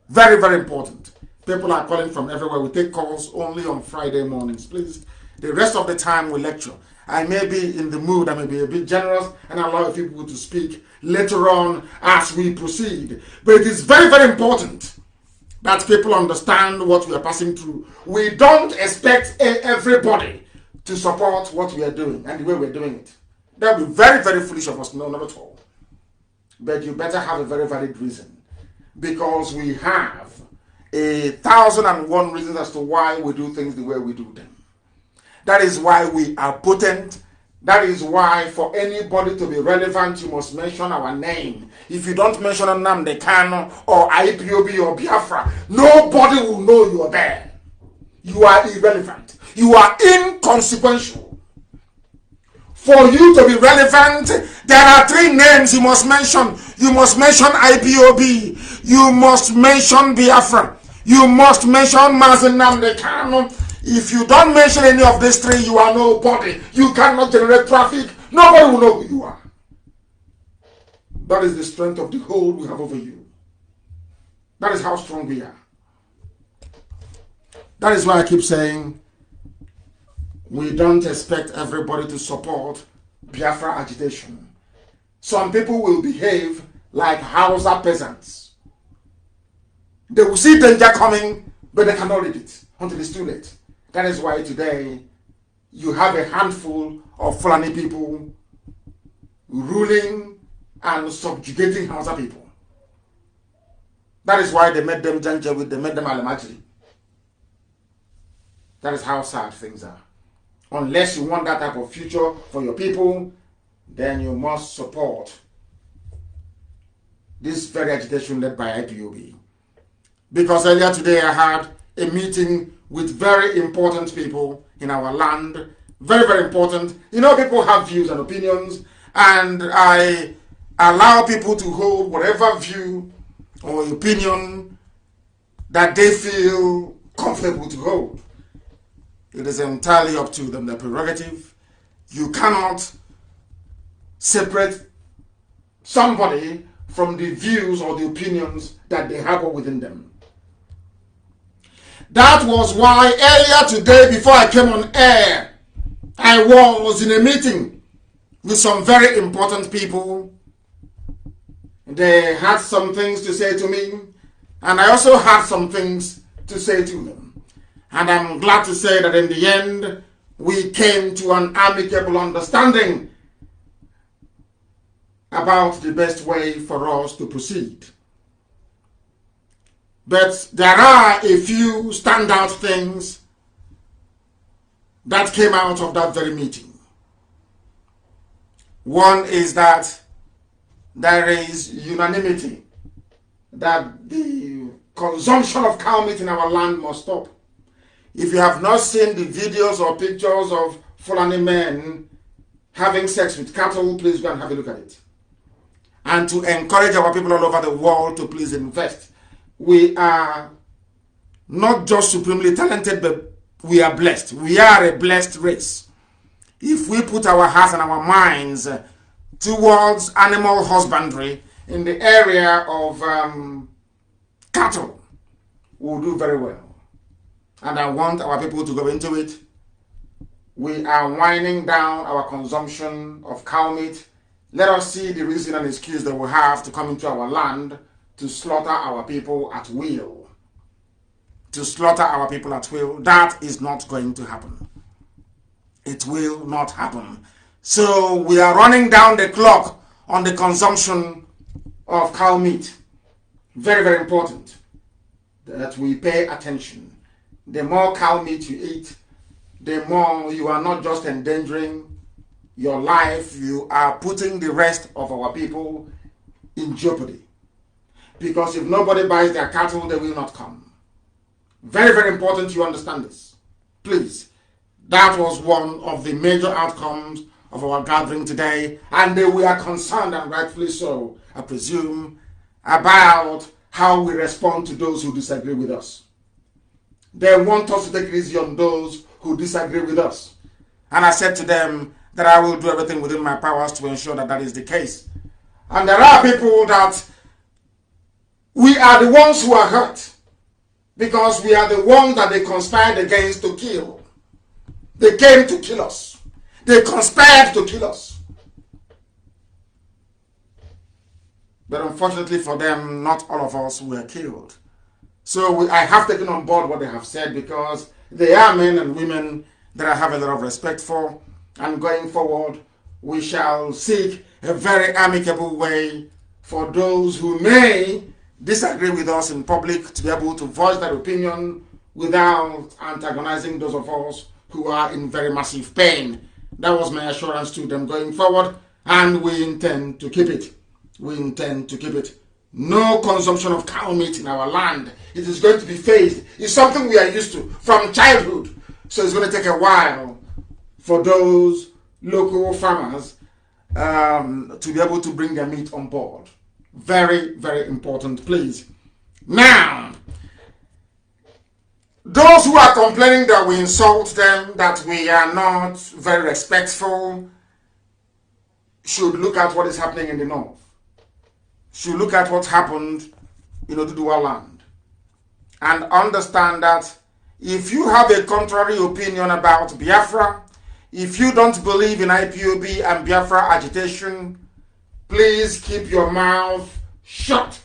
Very, very important. People are calling from everywhere. We take calls only on Friday mornings, please. The rest of the time we lecture. I may be in the mood, I may be a bit generous and allow people to speak later on as we proceed. But it is very, very important that people understand what we are passing through. We don't expect everybody to support what we are doing and the way we're doing it. That would be very, very foolish of us. No, not at all. But you better have a very valid reason, because we have 1,001 reasons as to why we do things the way we do them. That is why we are potent. That is why for anybody to be relevant, you must mention our name. If you don't mention Nnamdi Kanu or IPOB or Biafra, nobody will know you are there. You are irrelevant. You are inconsequential. For you to be relevant, there are 3 names you must mention. You must mention IPOB. You must mention Biafra. You must mention Mazi Nnamdi Kanu. If you don't mention any of these 3, you are nobody. You cannot generate traffic. Nobody will know who you are. That is the strength of the hold we have over you. That is how strong we are. That is why I keep saying we don't expect everybody to support Biafra agitation. Some people will behave like Hausa peasants. They will see danger coming, but they cannot read it until it's too late. That is why today you have a handful of Fulani people ruling and subjugating Hausa people. That is why they made them Janjaweed, they made them Alamajiri. That is how sad things are. Unless you want that type of future for your people, then you must support this very agitation led by IPOB. Because earlier today I had a meeting with very important people in our land. Very, very important. You know, people have views and opinions, and I allow people to hold whatever view or opinion that they feel comfortable to hold. It is entirely up to them, their prerogative. You cannot separate somebody from the views or the opinions that they harbor within them. That was why earlier today, before I came on air, I was in a meeting with some very important people. They had some things to say to me, and I also had some things to say to them. And I'm glad to say that in the end, we came to an amicable understanding about the best way for us to proceed. But there are a few standout things that came out of that very meeting. One is that there is unanimity that the consumption of cow meat in our land must stop. If you have not seen the videos or pictures of Fulani men having sex with cattle, please go and have a look at it. And to encourage our people all over the world to please invest. We are not just supremely talented, but we are blessed. We are a blessed race. If we put our hearts and our minds towards animal husbandry in the area of cattle, we'll do very well. And I want our people to go into it. We are winding down our consumption of cow meat. Let us see the reason and excuse that we have to come into our land to slaughter our people at will. to slaughter our people at will. That is not going to happen. It will not happen. So we are running down the clock on the consumption of cow meat. Very, very important that we pay attention. The more cow meat you eat, the more you are not just endangering your life, you are putting the rest of our people in jeopardy. Because if nobody buys their cattle, they will not come. Very, very important you understand this. Please. That was one of the major outcomes of our gathering today, and we are concerned, and rightfully so, I presume, about how we respond to those who disagree with us. They want us to take it easy on those who disagree with us. And I said to them that I will do everything within my powers to ensure that that is the case. And there are people that we are the ones who are hurt because we are the ones that they conspired against to kill. They came to kill us. They conspired to kill us. But unfortunately for them, not all of us were killed. So I have taken on board what they have said because they are men and women that I have a lot of respect for. And going forward, we shall seek a very amicable way for those who may disagree with us in public to be able to voice their opinion without antagonizing those of us who are in very massive pain. That was my assurance to them going forward, and we intend to keep it. We intend to keep it. No consumption of cow meat in our land. It is going to be phased. It's something we are used to from childhood. So it's going to take a while for those local farmers to be able to bring their meat on board. Very, very important, please. Now, those who are complaining that we insult them, that we are not very respectful, should look at what is happening in the north. Should look at what happened in Oduduwa land. And understand that if you have a contrary opinion about Biafra, if you don't believe in IPOB and Biafra agitation, please keep your mouth shut.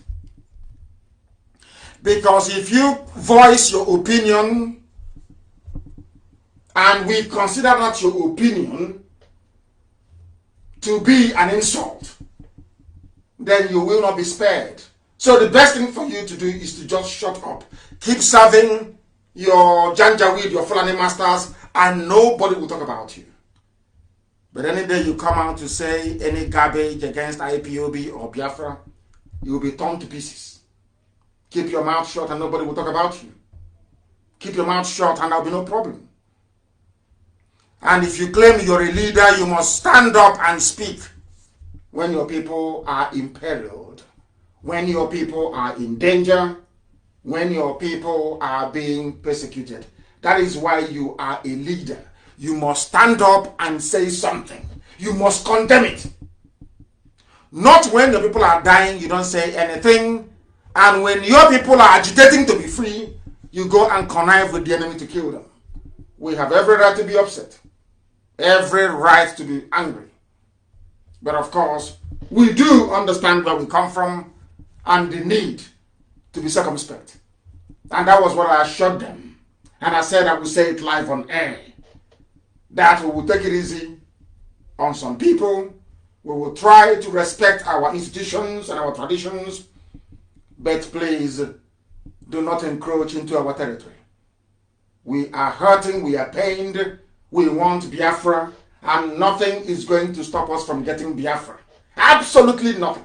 Because if you voice your opinion and we consider that your opinion to be an insult, then you will not be spared. So the best thing for you to do is to just shut up. Keep serving your Janjaweed, your Fulani masters, and nobody will talk about you. But any day you come out to say any garbage against IPOB or Biafra, you will be torn to pieces. Keep your mouth shut and nobody will talk about you. Keep your mouth shut and there will be no problem. And if you claim you're a leader, you must stand up and speak when your people are imperiled, when your people are in danger, when your people are being persecuted. That is why you are a leader. You must stand up and say something. You must condemn it. Not when the people are dying, you don't say anything. And when your people are agitating to be free, you go and connive with the enemy to kill them. We have every right to be upset. Every right to be angry. But of course, we do understand where we come from and the need to be circumspect. And that was what I assured them. And I said I will say it live on air. That we will take it easy on some people. We will try to respect our institutions and our traditions. But please, do not encroach into our territory. We are hurting, we are pained, we want Biafra, and nothing is going to stop us from getting Biafra. Absolutely nothing.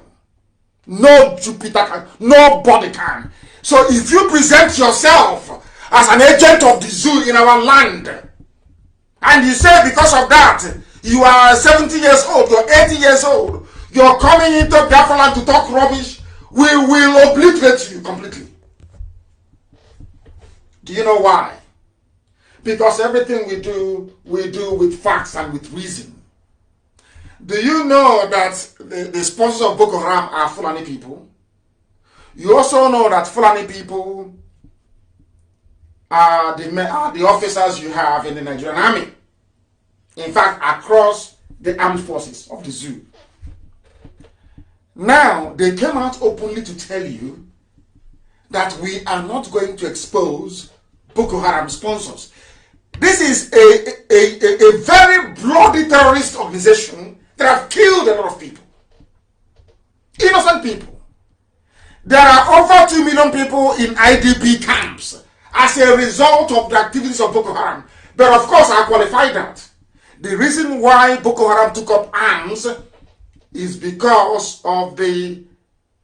No Jupiter can, nobody can. So if you present yourself as an agent of the zoo in our land, and you say because of that, you are 70 years old, you're 80 years old, you're coming into Biafra land to talk rubbish, we will obliterate you completely. Do you know why? Because everything we do with facts and with reason. Do you know that the sponsors of Boko Haram are Fulani people? You also know that Fulani people are the officers you have in the Nigerian army. In fact, across the armed forces of the zoo. Now, they came out openly to tell you that we are not going to expose Boko Haram sponsors. This is a very bloody terrorist organization that have killed a lot of people. Innocent people. There are over 2 million people in IDP camps as a result of the activities of Boko Haram. But of course, I qualify that. The reason why Boko Haram took up arms is because of the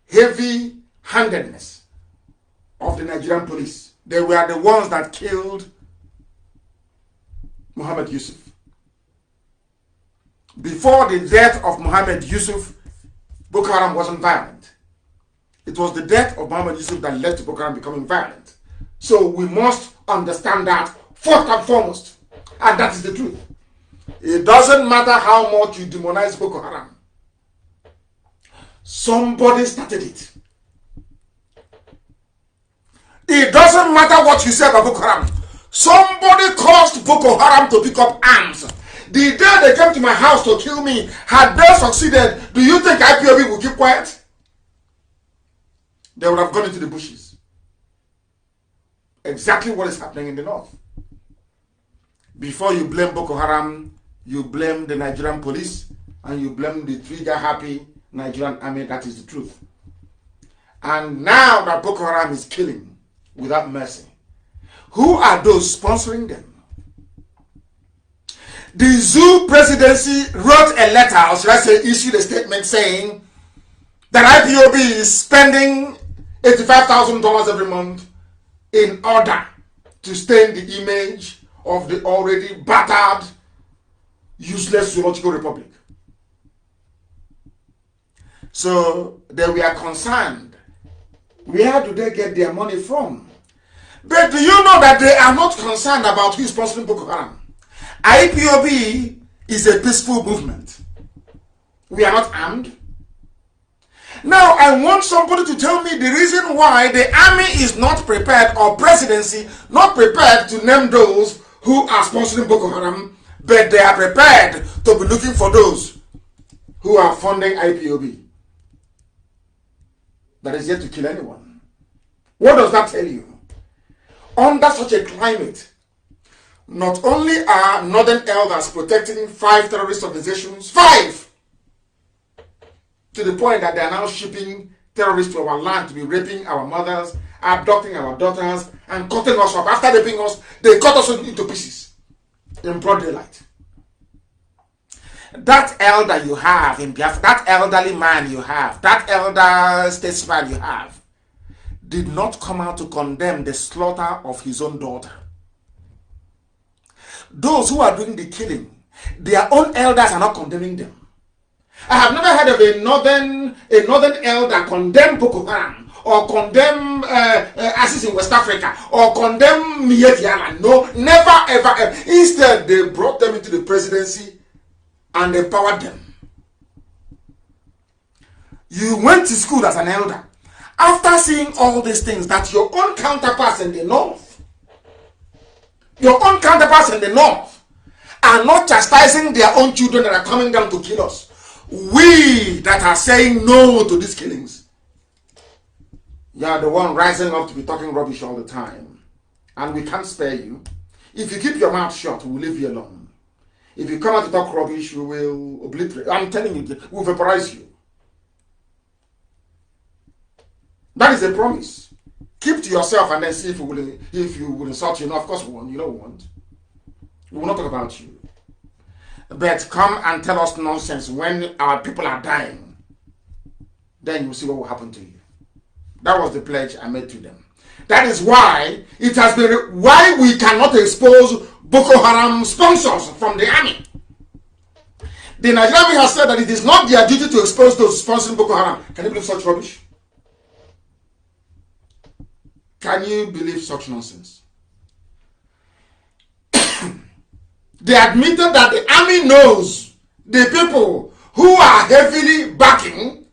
heavy-handedness of the Nigerian police. They were the ones that killed Mohammed Yusuf. Before the death of Mohammed Yusuf, Boko Haram wasn't violent. It was the death of Mohammed Yusuf that led to Boko Haram becoming violent. So we must understand that first and foremost. And that is the truth. It doesn't matter how much you demonize Boko Haram. Somebody started it. It doesn't matter what you say about Boko Haram. Somebody caused Boko Haram to pick up arms. The day they came to my house to kill me, had they succeeded, do you think IPOB would keep quiet? They would have gone into the bushes. Exactly what is happening in the north. Before you blame Boko Haram, you blame the Nigerian police and you blame the trigger-happy Nigerian army. That is the truth. And now that Boko Haram is killing without mercy, who are those sponsoring them? The Zoo presidency wrote a letter, or should I say issued a statement saying that IPOB is spending $85,000 every month in order to stain the image of the already battered, useless zoological republic. So they were concerned. Where do they get their money from? But do you know that they are not concerned about who is sponsoring Boko Haram? IPOB is a peaceful movement. We are not armed. Now I want somebody to tell me the reason why the army is not prepared, or presidency not prepared to name those who are sponsoring Boko Haram, but they are prepared to be looking for those who are funding IPOB that is yet to kill anyone. What does that tell you? Under such a climate, not only are Northern elders protecting 5 terrorist organizations, 5, to the point that they are now shipping terrorists to our land to be raping our mothers, abducting our daughters, and cutting us up. After raping us, they cut us into pieces in broad daylight. That elder you have in Biafra, that elderly man you have, that elder statesman you have, did not come out to condemn the slaughter of his own daughter. Those who are doing the killing, their own elders are not condemning them. I have never heard of a northern elder condemn Boko Haram, or condemn ISIS in West Africa, or condemn Mietiala. No, never ever. Instead, they brought them into the presidency and empowered them. You went to school as an elder. After seeing all these things that your own counterparts in the north, are not chastising their own children that are coming down to kill us. We that are saying no to these killings, you are the one rising up to be talking rubbish all the time. And we can't spare you. If you keep your mouth shut, we will leave you alone. If you come out to talk rubbish, we will obliterate. I'm telling you, we'll vaporize you. That is a promise. Keep to yourself and then see if you will insult you. No, of course we won't. You know we won't. We will not talk about you. But come and tell us nonsense when our people are dying. Then you will see what will happen to you. That was the pledge I made to them. That is why it has been why we cannot expose Boko Haram sponsors from the army. The Nigerian army has said that it is not their duty to expose those sponsoring Boko Haram. Can you believe such rubbish? Can you believe such nonsense? They admitted that the army knows the people who are heavily backing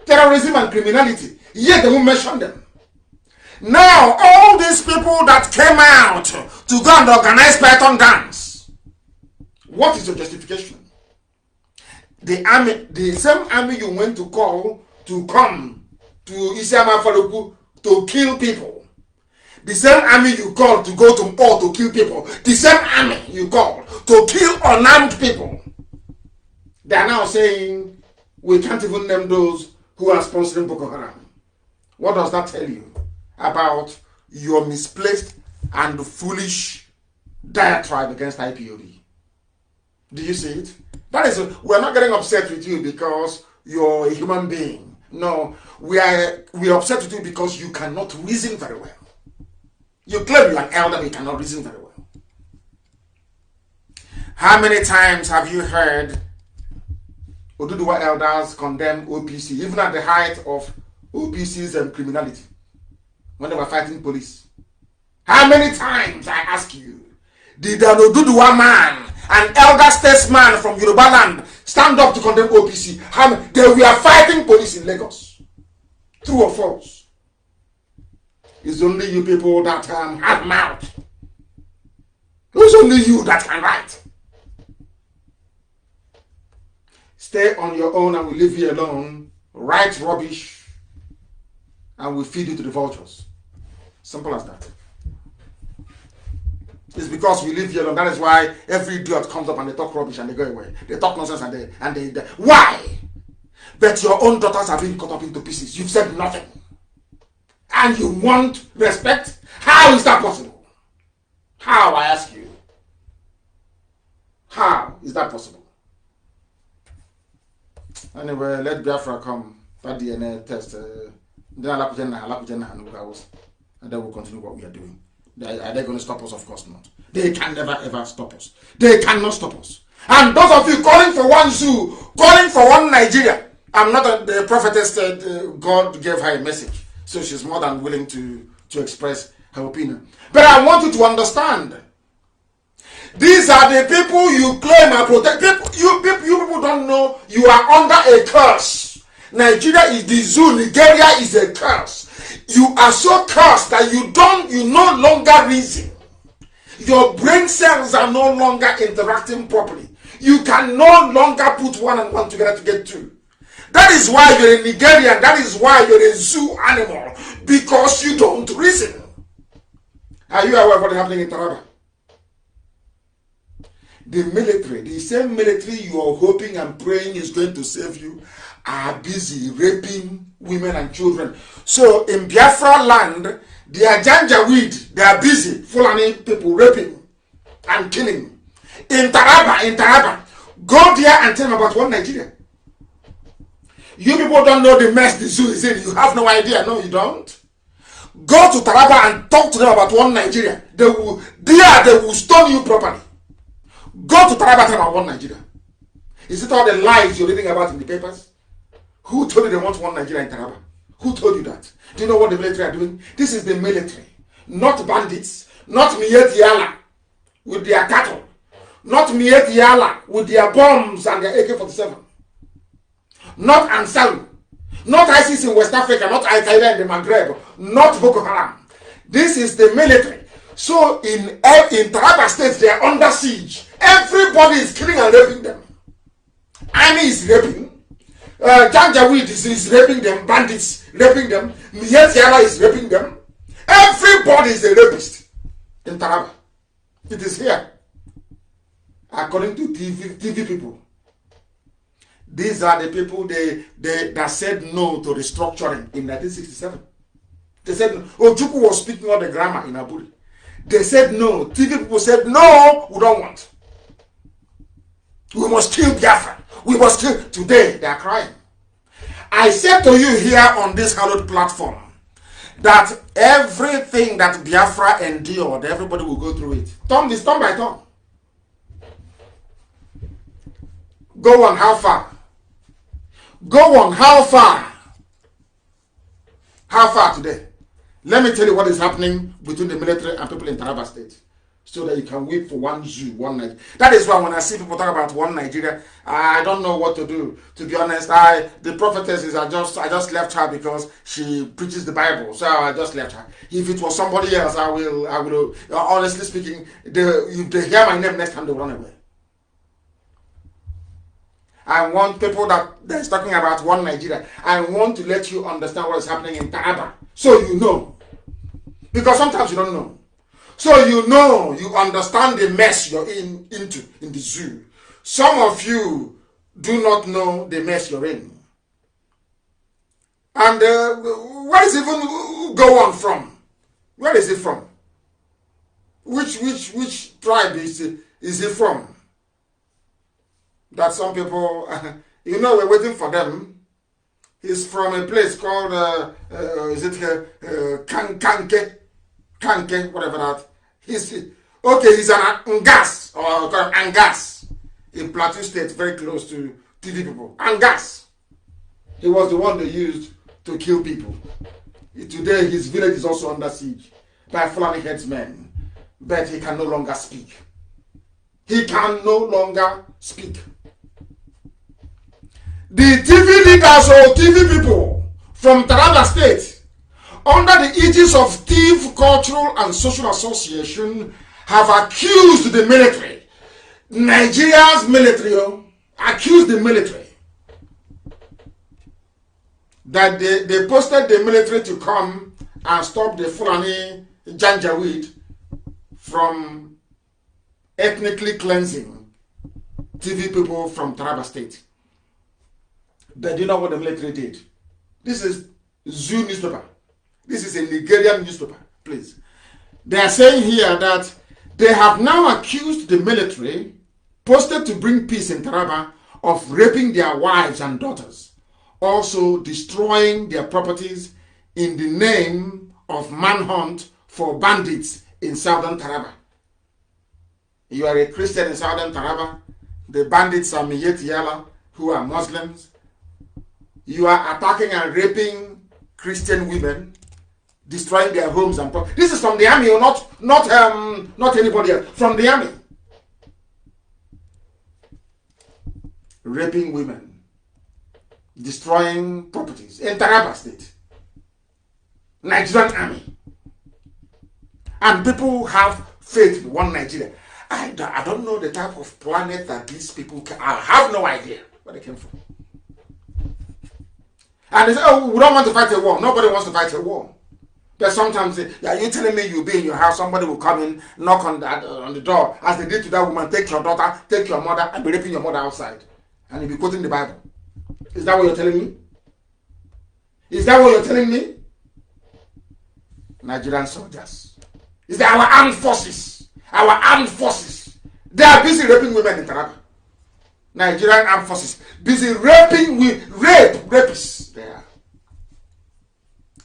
terrorism and criminality, yet they won't mention them. Now, all these people that came out to go and organize Python dance, what is your justification? The army, the same army you went to call to come to Isiama Faluku to kill people, the same army you call to go to war to kill people, the same army you call to kill unarmed people, they are now saying we can't even name those who are sponsoring Boko Haram. What does that tell you about your misplaced and foolish diatribe against IPOB? Do you see it? That is, we're not getting upset with you because you're a human being. No, we are upset with you because you cannot reason very well. You claim you're an elder, but you cannot reason very well. How many times have you heard Oduduwa elders condemn OPC, even at the height of OPC's criminality, when they were fighting police? How many times, I ask you, did an Oduduwa man, an elder statesman from Yoruba land, stand up to condemn OPC? They were fighting police in Lagos. True or false? It's only you people that have mouth. It's only you that can write. Stay on your own and we'll leave you alone. Write rubbish and we'll feed you to the vultures. Simple as that. It's because we live here alone. That is why every idiot comes up and they talk rubbish and they go away. They talk nonsense and they why? But your own daughters are being cut up into pieces. You've said nothing. And you want respect? How is that possible? How, I ask you? How is that possible? Anyway, let Biafra come. That DNA test. Then and then we'll continue what we are doing. Are they going to stop us? Of course not. They can never ever stop us. They cannot stop us. And those of you calling for one zoo, calling for one Nigeria, I'm not the prophetess said God gave her a message. So she's more than willing to express her opinion. But I want you to understand. These are the people you claim are protected. You people don't know you are under a curse. Nigeria is the zoo. Nigeria is a curse. You are so cursed that you no longer reason. Your brain cells are no longer interacting properly. You can no longer put one and one together to get two. That is why you're a Nigerian. That is why you're a zoo animal. Because you don't reason. Are you aware of what's happening in Taraba? The military, the same military you are hoping and praying is going to save you, are busy raping women and children. So in Biafra land, the Janjaweed, they are busy, Fulani people raping and killing. In Taraba, go there and tell them about one Nigeria. You people don't know the mess the zoo is in. You have no idea. No, you don't. Go to Taraba and talk to them about one Nigeria. They will stone you properly. Go to Taraba and tell them about one Nigeria. Is it all the lies you're reading about in the papers? Who told you they want one Nigeria in Taraba? Who told you that? Do you know what the military are doing? This is the military. Not bandits. Not Miet Yala with their cattle. Not Miet Yala with their bombs and their AK-47. Not Ansaru. Not ISIS in West Africa. Not Al-Qaeda in the Maghreb. Not Boko Haram. This is the military. So in Taraba State, they are under siege. Everybody is killing and raping them. Army is raping. Janjaweed is raping them. Bandits raping them. Miet Yala is raping them. Everybody is a rapist in Taraba. It is here. According to TV people. These are the people that said no to restructuring in 1967. They said no. Ojukwu was speaking all the grammar in Aburi. They said no. TV people said no, we don't want. We must kill Biafra. We must kill. Today they are crying. I said to you here on this hallowed platform that everything that Biafra endured, everybody will go through it. Turn by turn. Go on, how far? Go on, how far? How far today? Let me tell you what is happening between the military and people in Taraba State, so that you can wait for one zoo, one Nigeria. That is why when I see people talk about one Nigeria, I don't know what to do. To be honest, the prophetess is I just left her because she preaches the Bible, so I just left her. If it was somebody else, I will. Honestly speaking, if they hear my name next time, they will run away. I want people that is talking about one Nigeria. I want to let you understand what is happening in Taraba. So you know. Because sometimes you don't know. So you know, you understand the mess you're into in the zoo. Some of you do not know the mess you're in. And where is it even go on from? Where is it from? Which tribe is it from? That some people, we're waiting for them. He's from a place called, Kanke, whatever that. He's an Angas, or Angas, in Plateau State, very close to TV people. Angas. He was the one they used to kill people. Today, his village is also under siege by Fulani headsmen, but he can no longer speak. He can no longer speak. The TV leaders or TV people from Taraba State, under the aegis of Thief Cultural and Social Association, have accused the military, Nigeria's military, accused the military that they posted the military to come and stop the Fulani Janjaweed from ethnically cleansing TV people from Taraba State. But do you know what the military did? This is Zoo newspaper. This is a Nigerian newspaper, please. They are saying here that they have now accused the military, posted to bring peace in Taraba, of raping their wives and daughters, also destroying their properties in the name of manhunt for bandits in southern Taraba. You are a Christian in southern Taraba. The bandits are Miyeti Yala, who are Muslims. You are attacking and raping Christian women, destroying their homes and property. This is from the army, or not anybody else. From the army. Raping women, destroying properties in Taraba State. Nigerian army. And people have faith in one Nigeria. I don't know the type of planet that these people can. I have no idea where they came from. And they say, oh, we don't want to fight a war. Nobody wants to fight a war. But sometimes, you're telling me you'll be in your house, somebody will come in, knock on the door, as they did to that woman, take your daughter, take your mother, and be raping your mother outside. And you'll be quoting the Bible. Is that what you're telling me? Is that what you're telling me? Nigerian soldiers. Is that our armed forces? Our armed forces. They are busy raping women in Taraba. Nigerian armed forces. Busy raping rapists. They are.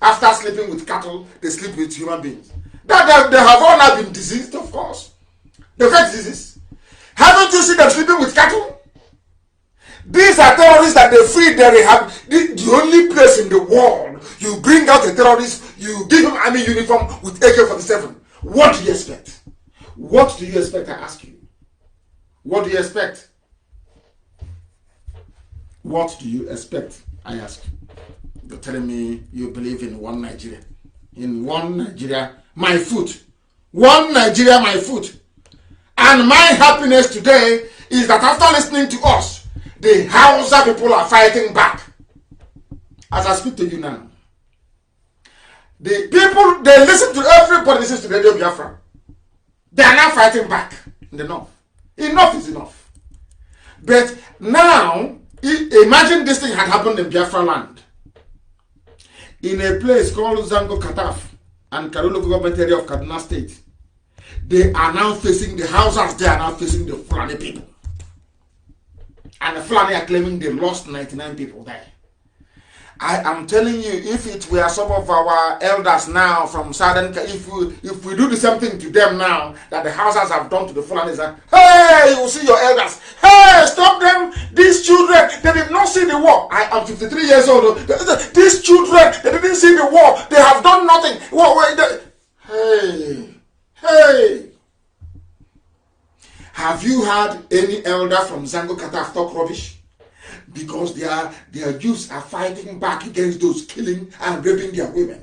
After sleeping with cattle, they sleep with human beings. That they have all now been diseased, of course. They've got diseases. Haven't you seen them sleeping with cattle? These are terrorists that they free. They have the only place in the world you bring out a terrorist, you give him army uniform with AK-47. What do you expect? What do you expect? I ask you. What do you expect? What do you expect? I ask you. You're telling me you believe in one Nigeria. In one Nigeria, my foot. One Nigeria, my foot. And my happiness today is that after listening to us, the Hausa people are fighting back. As I speak to you now. The people, they listen to everybody listens to Radio Biafra. They are now fighting back in the north. Enough is enough. But now, imagine this thing had happened in Biafra land. In a place called Zango Kataf and Karolo government area of Kaduna State. They are now facing the Hausas, they are now facing the Fulani people. And the Fulani are claiming they lost 99 people there. I am telling you, if it were some of our elders now from Southern, if we do the same thing to them now that the Hausas have done to the Fulanis, hey, you see your elders, hey, stop them, these children, they did not see the war. I am 53 years old. These children, they didn't see the war, they have done nothing. Hey. Have you had any elder from Zango Kataf talk rubbish? Because their youths are fighting back against those killing and raping their women.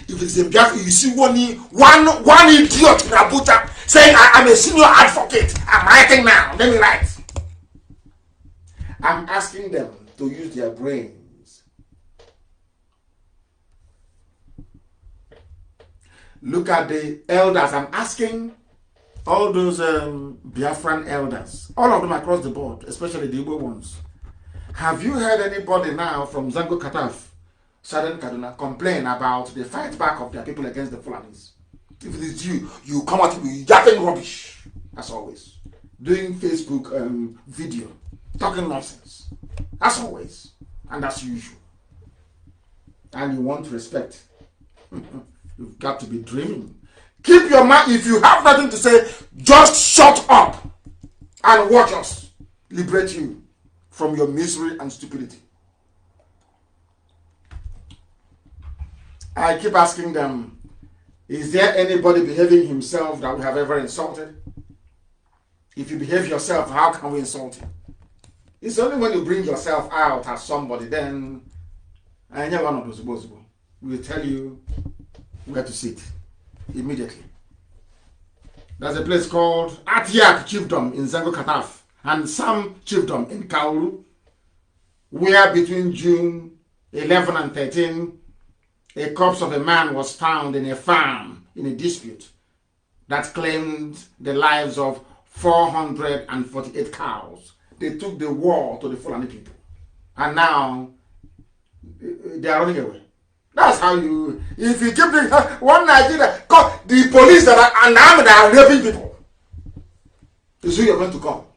If it's in Biafra, you see one idiot in Abuja saying, I'm a senior advocate, I'm writing now, let me write. I'm asking them to use their brains. Look at the elders. I'm asking all those Biafran elders, all of them across the board, especially the Igbo ones. Have you heard anybody now from Zango Kataf, Southern Kaduna, complain about the fight back of their people against the Fulanis? If it is you, you come out with yapping rubbish, as always. Doing Facebook video, talking nonsense, as always, and as usual. And you want respect. You've got to be dreaming. Keep your mouth. If you have nothing to say, just shut up and watch us liberate you from your misery and stupidity. I keep asking them, is there anybody behaving himself that we have ever insulted? If you behave yourself, how can we insult you? It's only when you bring yourself out as somebody, then we'll tell you where to sit immediately. There's a place called Atiak Chiefdom in Zango Kataf and Sam Chiefdom in Kauru, where between June 11 and 13, a corpse of a man was found in a farm in a dispute that claimed the lives of 448 cows. They took the war to the Fulani people. And now they are running away. That's how you, if you keep the one Nigeria, the police that are unarmed that are raping people, is who you're going to call.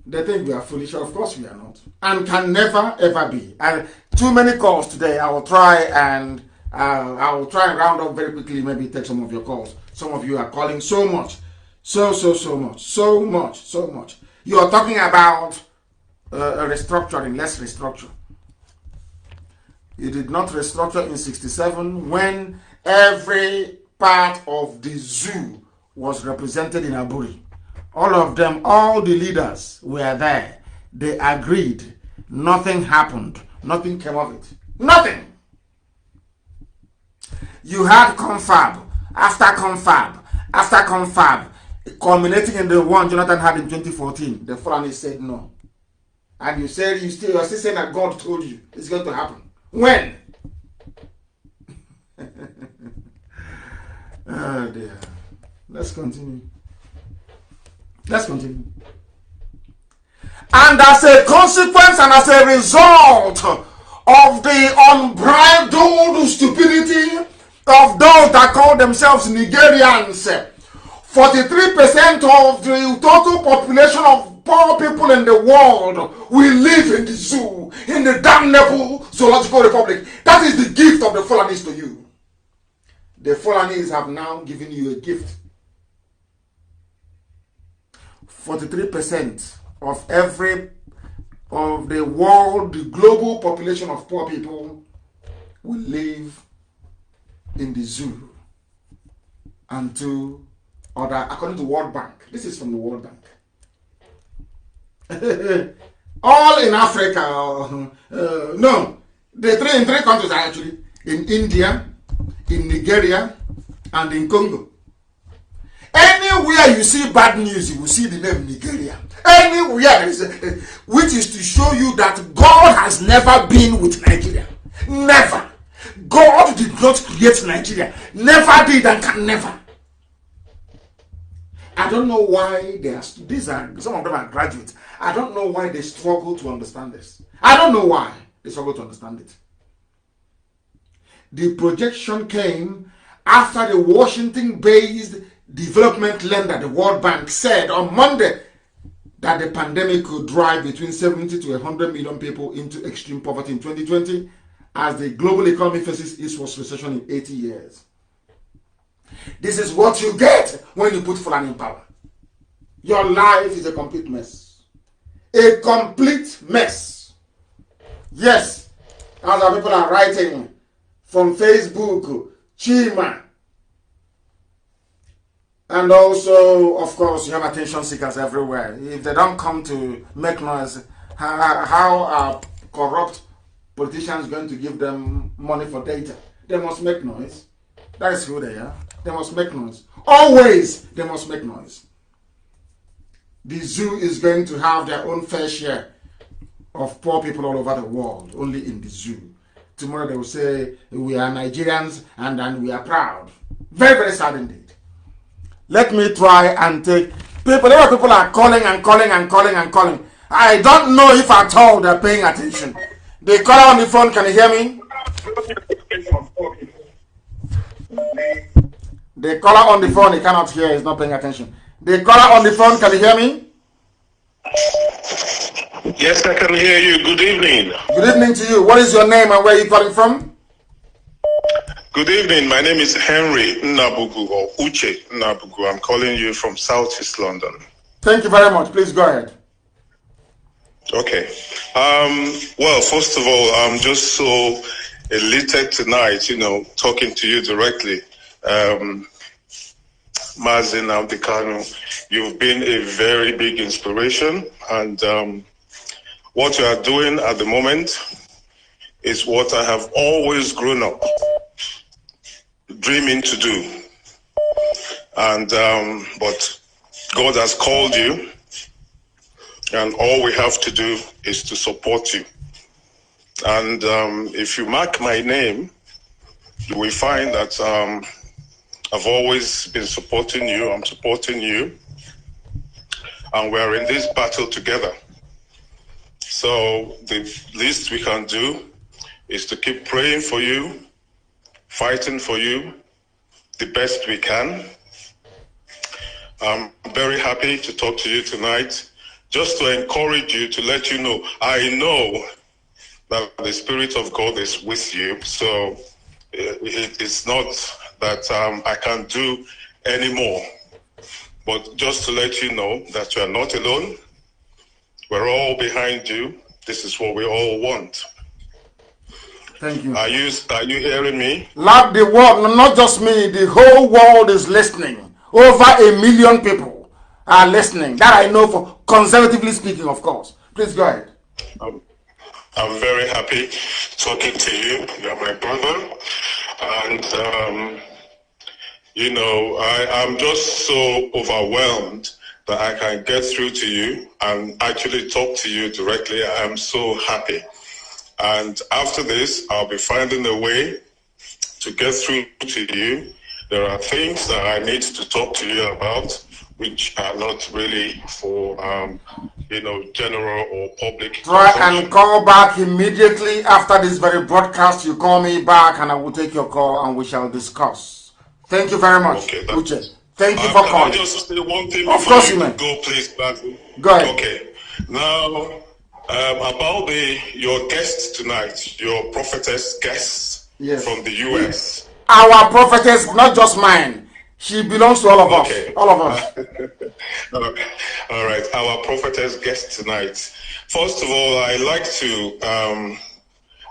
They think we are foolish. Of course we are not. And can never ever be. And too many calls today. I will try and round up very quickly, maybe take some of your calls. Some of you are calling so much. So much. You are talking about restructuring. Let's restructure. You did not restructure in 67 when every part of the zoo was represented in Aburi. All of them, all the leaders were there. They agreed. Nothing happened. Nothing came of it. Nothing. You had confab after confab after confab, culminating in the one Jonathan had in 2014. The Fulani said no. And you said you're still saying that God told you it's going to happen. When? Oh dear. Let's continue. And as a consequence and as a result of the unbridled stupidity of those that call themselves Nigerians, 43% of the total population of poor people in the world will live in the zoo, in the damnable zoological republic. That is the gift of the Fulanis to you. The Fulanis have now given you a gift. 43% of the world, the global population of poor people will live in the zoo until according to World Bank. This is from the World Bank. All in Africa. No, in three countries actually. In India, in Nigeria, and in Congo. Anywhere you see bad news, you will see the name Nigeria. Anywhere, which is to show you that God has never been with Nigeria. Never. God did not create Nigeria. Never did and can never. I don't know why some of them are graduates. I don't know why they struggle to understand this. I don't know why they struggle to understand it. The projection came after the Washington-based development lender, the World Bank, said on Monday that the pandemic could drive between 70 to 100 million people into extreme poverty in 2020 as the global economy faces its worst recession in 80 years. This is what you get when you put Fulani in power. Your life is a complete mess. A complete mess. Yes, as our people are writing from Facebook, Chima, and also, of course, you have attention seekers everywhere. If they don't come to make noise, how are corrupt politicians going to give them money for data? They must make noise. That is who they are. They must make noise. Always, they must make noise. The zoo is going to have their own fair share of poor people all over the world, only in the zoo. tomorrow they will say we are Nigerians and we are proud. Very, very sad indeed. Let me try and take people. A lot of people are calling and calling and calling and calling. I don't know if at all they're paying attention. The caller on the phone, can you hear me? The caller on the phone, he cannot hear, he's not paying attention. The caller on the phone, can you hear me? Yes, I can hear you. Good evening. Good evening to you. What is your name and where are you calling from? Good evening. My name is Henry Nabugu, or Uche Nabugu. I'm calling you from Southeast London. Thank you very much. Please go ahead. Okay. Well, first of all, I'm just so elated tonight, talking to you directly. Mazin Abdikanu, you've been a very big inspiration, and what you are doing at the moment is what I have always grown up dreaming to do. And but God has called you, and all we have to do is to support you. And if you mark my name, you will find that I've always been supporting you. I'm supporting you, and we're in this battle together. So the least we can do is to keep praying for you, fighting for you the best we can. I'm very happy to talk to you tonight, just to encourage you, to let you know, I know that the Spirit of God is with you. So it's not that I can't do anymore, but just to let you know that you are not alone. We're all behind you. This is what we all want. Thank you. Are you hearing me? Loud the world, not just me, the whole world is listening. Over 1 million people are listening. That I know, for conservatively speaking, of course. Please go ahead. I'm very happy talking to you. You're my brother. And, I'm just so overwhelmed that I can get through to you and actually talk to you directly. I'm so happy. And after this, I'll be finding a way to get through to you. There are things that I need to talk to you about, which are not really for, general or public. Try and call back immediately after this very broadcast. You call me back and I will take your call and we shall discuss. Thank you very much, Okay, Uche. Thank you for calling. Can I just say one thing Of before course you you may. go, please, Basil? Go ahead. Okay. Now, about your guest tonight, your prophetess guest from the U.S. Our prophetess, not just mine. She belongs to all of us. All of us. All right. Our prophetess guest tonight. First of all,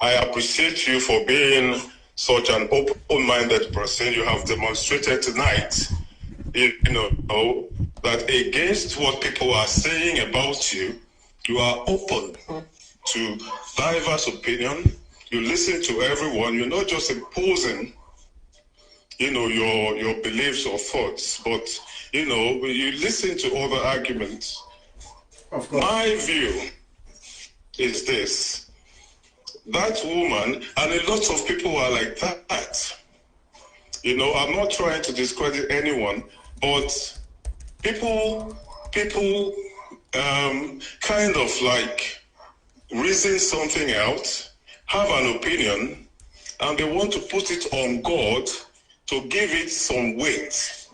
I appreciate you for being such an open-minded person. You have demonstrated tonight, that against what people are saying about you, you are open to diverse opinion. You listen to everyone. You're not just imposing, your beliefs or thoughts, but, you listen to other arguments. Of course. My view is this. That woman, and a lot of people are like that. I'm not trying to discredit anyone, but people kind of like reason something out, have an opinion, and they want to put it on God to give it some weight.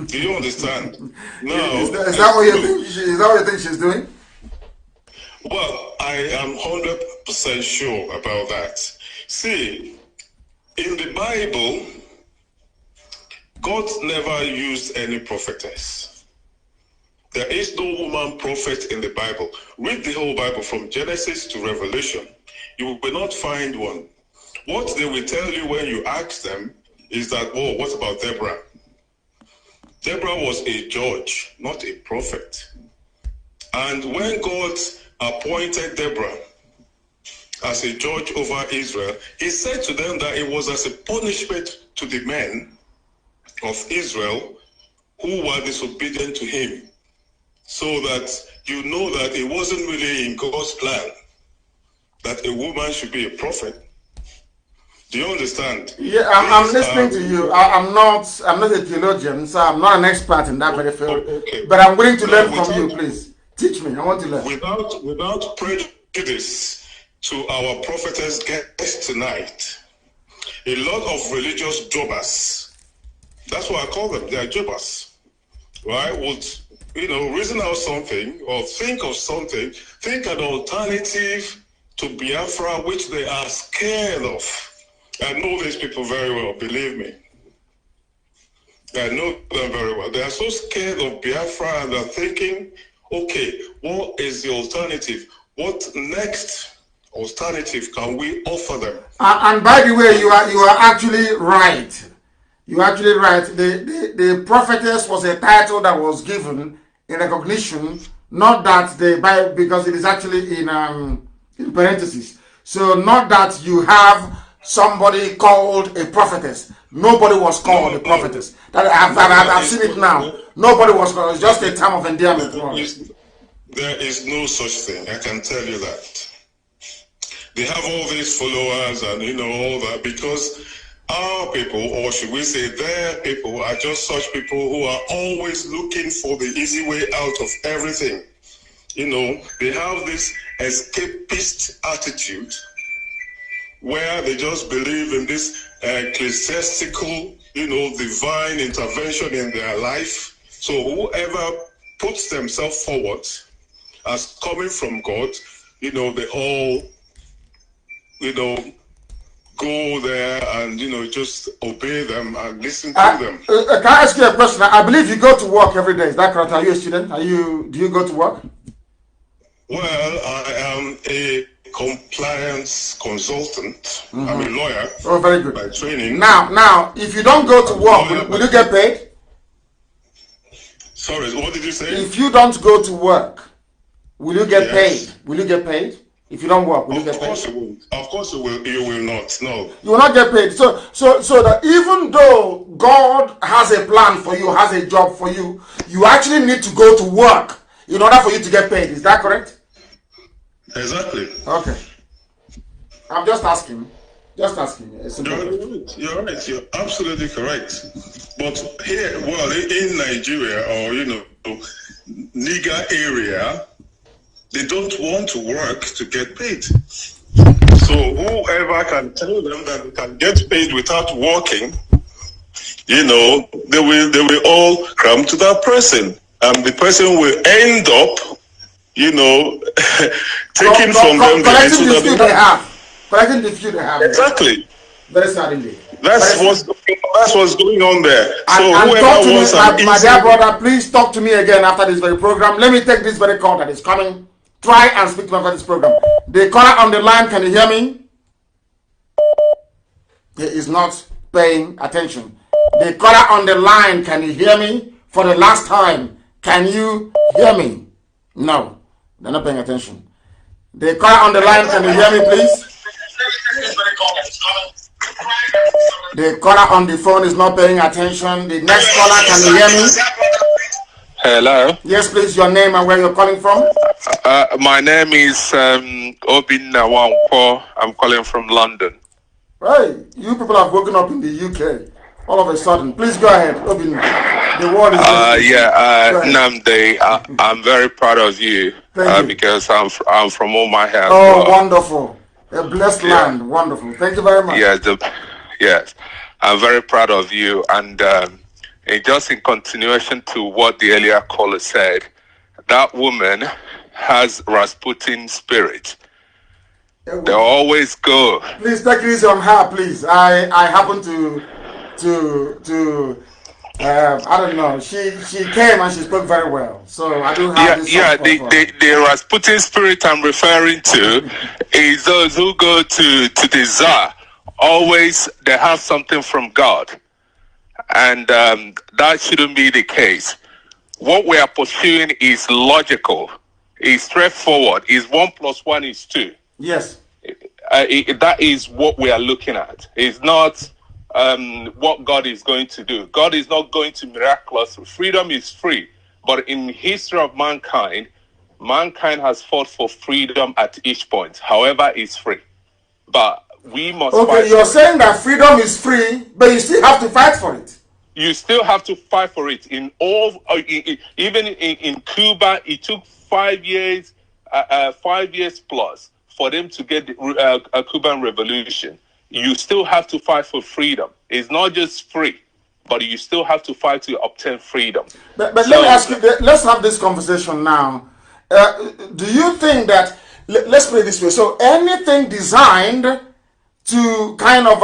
Do you understand? No. Is that what you think she's doing? Well, I am 100% sure about that. See, in the Bible, God never used any prophetess. There is no woman prophet in the Bible. Read the whole Bible from Genesis to Revelation. You will not find one. What they will tell you when you ask them is that, oh, what about Deborah? Deborah was a judge, not a prophet. And when God appointed Deborah as a judge over Israel, he said to them that it was as a punishment to the men of Israel who were disobedient to him, so that you know that it wasn't really in God's plan that a woman should be a prophet. Do you understand? Yeah, I'm listening to you. I'm not a theologian, so I'm not an expert in that very field. Okay. But I'm willing to Now, learn from you, please. Teach me. I want to learn. Without prejudice to our prophetess guest tonight, a lot of religious jobbers, that's what I call them, they are jobbers, right? Would, reason out something or think of something, think an alternative to Biafra, which they are scared of. I know these people very well, believe me. I know them very well. They are so scared of Biafra and they're thinking, okay, what is the alternative? What next alternative can we offer them? And by the way, you are actually right. You're actually right. The prophetess was a title that was given in recognition, not that because it is actually in parentheses. So not that you have somebody called a prophetess. Nobody was called a prophetess. That I've seen it now. Nobody was called. It's just a term of endearment. There is no such thing. I can tell you that. They have all these followers and all that because our people, or should we say their people, are just such people who are always looking for the easy way out of everything. They have this escapist attitude where they just believe in this ecclesiastical, divine intervention in their life. So whoever puts themselves forward as coming from God, they all, go there and just obey them and listen to them. Can I ask you a question? I believe you go to work every day. Is that correct? Are you a student? Do you go to work? Well, I am a compliance consultant. I'm a lawyer. Oh, very good. By training. Now, if you don't go to work, will you get paid? Sorry, what did you say? If you don't go to work, will you get paid? Will you get paid? If you don't work, will you get paid? Of course you will. You will not. No. You will not get paid. So that even though God has a plan for you, has a job for you, you actually need to go to work in order for you to get paid. Is that correct? Exactly. Okay. I'm just asking. You're right. You're absolutely correct. But here, well, in Nigeria or Niger area, they don't want to work to get paid. So whoever can tell them that they can get paid without working, they will all come to that person, and the person will end up, taking from them the collecting little the few they have. Collecting the few they have. Exactly. Very sad indeed. That's what's going on there. So and whoever wants my dear brother, please talk to me again after this very program. Let me take this very call that is coming. Try and speak to me after this program. The caller on the line, can you hear me? He is not paying attention. The caller on the line, can you hear me? For the last time, can you hear me? No, they're not paying attention. The caller on the line, can you hear me, please? The caller on the phone is not paying attention. The next caller, can you hear me? Hello. Yes, please, your name and where you're calling from. My name is Obinna Wankwo. I'm calling from London. Hey, you people have woken up in the UK all of a sudden. Please go ahead, Obinna. The world is Namde, I'm very proud of you. Thank you. Because I'm from Omaha. Oh, wonderful. A blessed land. Wonderful. Thank you very much. Yes. I'm very proud of you. And just in continuation to what the earlier caller said, that woman has Rasputin spirit. They always go. Please take it easy on her, please. I happen to I don't know. She came and she spoke very well. So I do have this. The Rasputin spirit I'm referring to is those who go to the Tsar. Always they have something from God. And that shouldn't be the case. What we are pursuing is logical, is straightforward, is 1 + 1 is 2. Yes. That is what we are looking at. It's not what God is going to do. God is not going to miraculously. Freedom is free. But in the history of mankind has fought for freedom at each point. However, it's free. But we must Okay, fight. you're saying that freedom is free, but you still have to fight for it. You still have to fight for it. In all, even in Cuba, it took 5 years, 5 years plus for them to get a Cuban revolution. You still have to fight for freedom. It's not just free, but you still have to fight to obtain freedom. But let me ask you, let's have this conversation now. Do you think that, let's put it this way, so anything designed to kind of,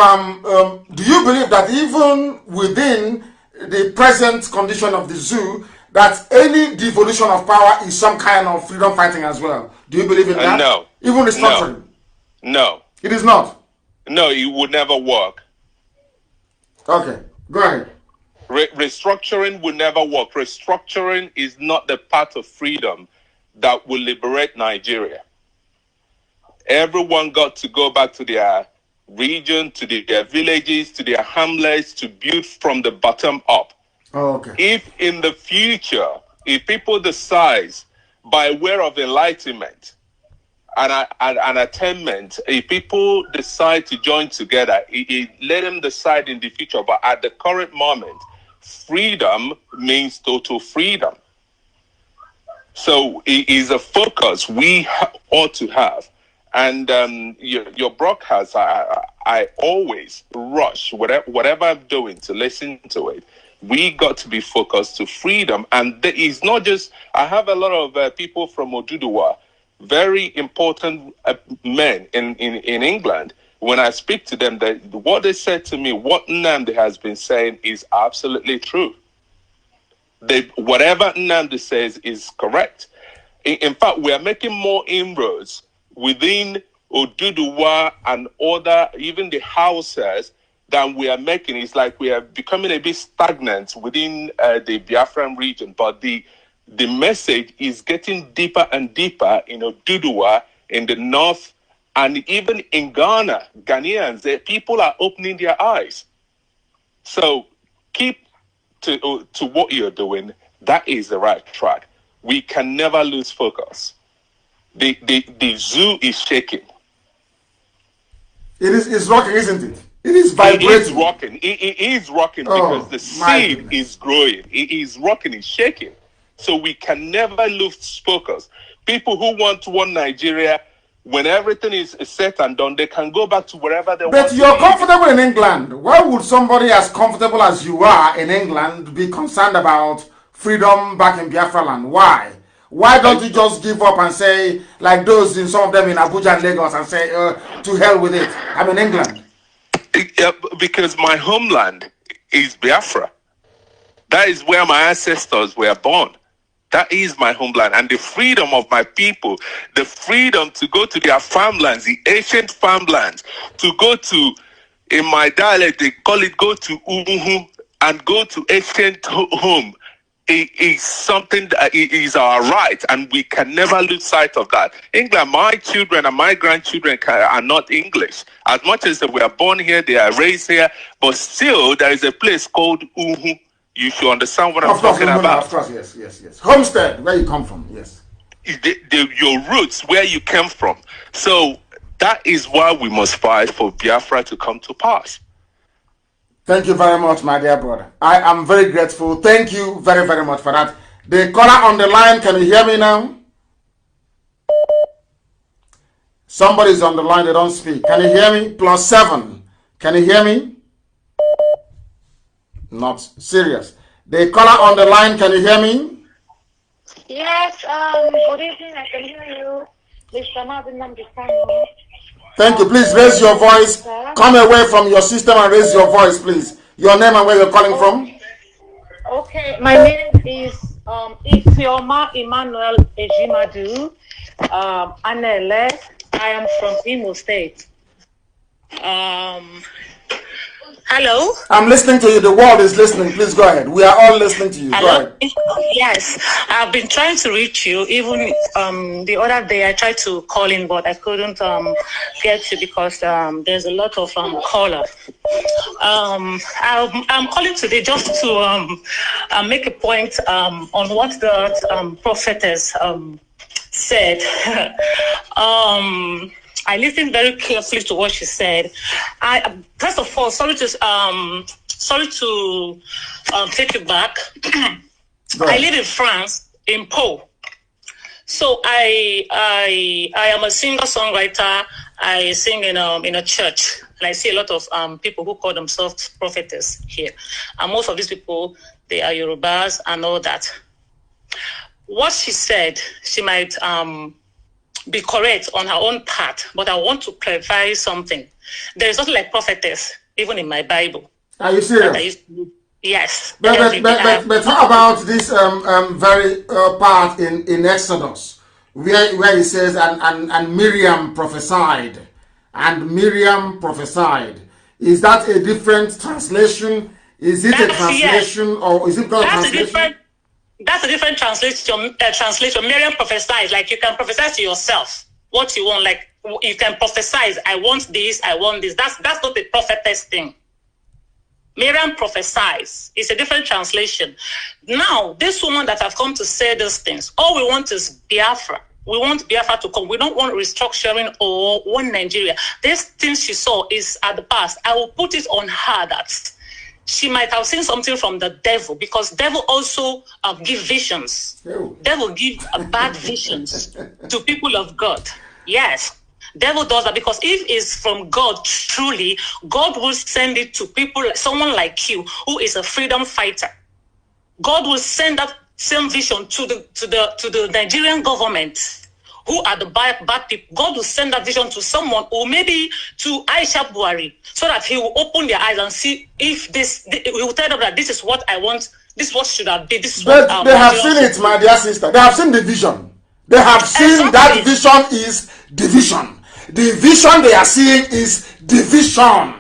do you believe that even within the present condition of the zoo, that any devolution of power is some kind of freedom fighting as well? Do you believe in that? No. Even restructuring? No. It is not? No, it would never work. Okay, go ahead. Restructuring will never work. Restructuring is not the path of freedom that will liberate Nigeria. Everyone got to go back to their region, to their villages, to their hamlets, to build from the bottom up. Oh, okay. If in the future, if people decide by way of enlightenment and attainment, if people decide to join together, let them decide in the future. But at the current moment, freedom means total freedom. So it is a focus we ought to have. And your broadcast, I always rush, whatever I'm doing, to listen to it. We got to be focused to freedom. And there is not just, I have a lot of people from Oduduwa, very important men in England. When I speak to them, what they said to me, what Nnamdi has been saying is absolutely true. Whatever Nnamdi says is correct. In fact, we are making more inroads within Oduduwa and other, even the houses, than we are making. It's like we are becoming a bit stagnant within the Biafran region. But the message is getting deeper and deeper in Oduduwa, in the north, and even in Ghana, Ghanaians, people are opening their eyes. So keep to what you're doing. That is the right track. We can never lose focus. The zoo is shaking. It's rocking, isn't it? It is vibrating. It is rocking. It is rocking because the seed is growing. It is rocking. It's shaking. So we can never lose focus. People who want one Nigeria, when everything is set and done, they can go back to wherever they want. But you're comfortable in England. Why would somebody as comfortable as you are in England be concerned about freedom back in Biafra land? Why? Why don't you just give up and say, like those in some of them in Abuja and Lagos, and say, to hell with it, I'm in England? Because my homeland is Biafra. That is where my ancestors were born. That is my homeland. And the freedom of my people, the freedom to go to their farmlands, the ancient farmlands, to go to, in my dialect, they call it go to Uhu and go to ancient home. It is something that is our right, and we can never lose sight of that. England, my children and my grandchildren are not English. As much as they were born here, they are raised here, but still there is a place called Uhu. You should understand what I'm talking about. Of course, yes. Homestead, where you come from, yes. Your roots, where you came from. So that is why we must fight for Biafra to come to pass. Thank you very much, my dear brother. I am very grateful. Thank you very, very much for that. The caller on the line, can you hear me now? Somebody's on the line, they don't speak. Can you hear me? +7. Can you hear me? Not serious. The caller on the line, can you hear me? Yes, good evening, I can hear you. Thank you. Please raise your voice. Come away from your system and raise your voice, please. Your name and where you're calling from? Okay, my name is Isioma Emmanuel Ejimadu Anele. I am from Imo State. Hello? I'm listening to you. The world is listening. Please go ahead. We are all listening to you. Hello? Go ahead. Yes, I've been trying to reach you. Even the other day I tried to call in, but I couldn't get you because there's a lot of callers. I'm calling today just to make a point on what the prophetess said. I listened very carefully to what she said. First of all, sorry to take you back. I live in France, in Pau. So I am a singer-songwriter. I sing in a church, and I see a lot of people who call themselves prophetess here. And most of these people, they are Yorubas and all that. What she said, she might be correct on her own part, but I want to clarify something. There is nothing like prophetess, even in my Bible. Are you serious? Yes. But how about this very part in Exodus, where it says, and Miriam prophesied, and Miriam prophesied. Is that a different translation? Is it a translation, yes. Or is it not a translation? That's a different translation. Miriam prophesies, like you can prophesy to yourself what you want. Like you can prophesize, I want this, I want this. That's not a prophetess thing. Miriam prophesies. It's a different translation. Now, this woman that have come to say these things, all we want is Biafra. We want Biafra to come. We don't want restructuring or one Nigeria. These things she saw is at the past. I will put it on her that she might have seen something from the devil, because devil also give visions. Oh. Devil give bad visions to people of God. Yes. Devil does that, because if it's from God truly, God will send it to people, someone like you who is a freedom fighter. God will send that same vision to the Nigerian government, who are the bad people. God will send that vision to someone, or maybe to Aisha Buhari, so that he will open their eyes and see if he will tell them that this is what I want, this is what should have been. This is but what they have seen it, my dear sister. They have seen the vision. They have seen that vision is division. The vision they are seeing is division.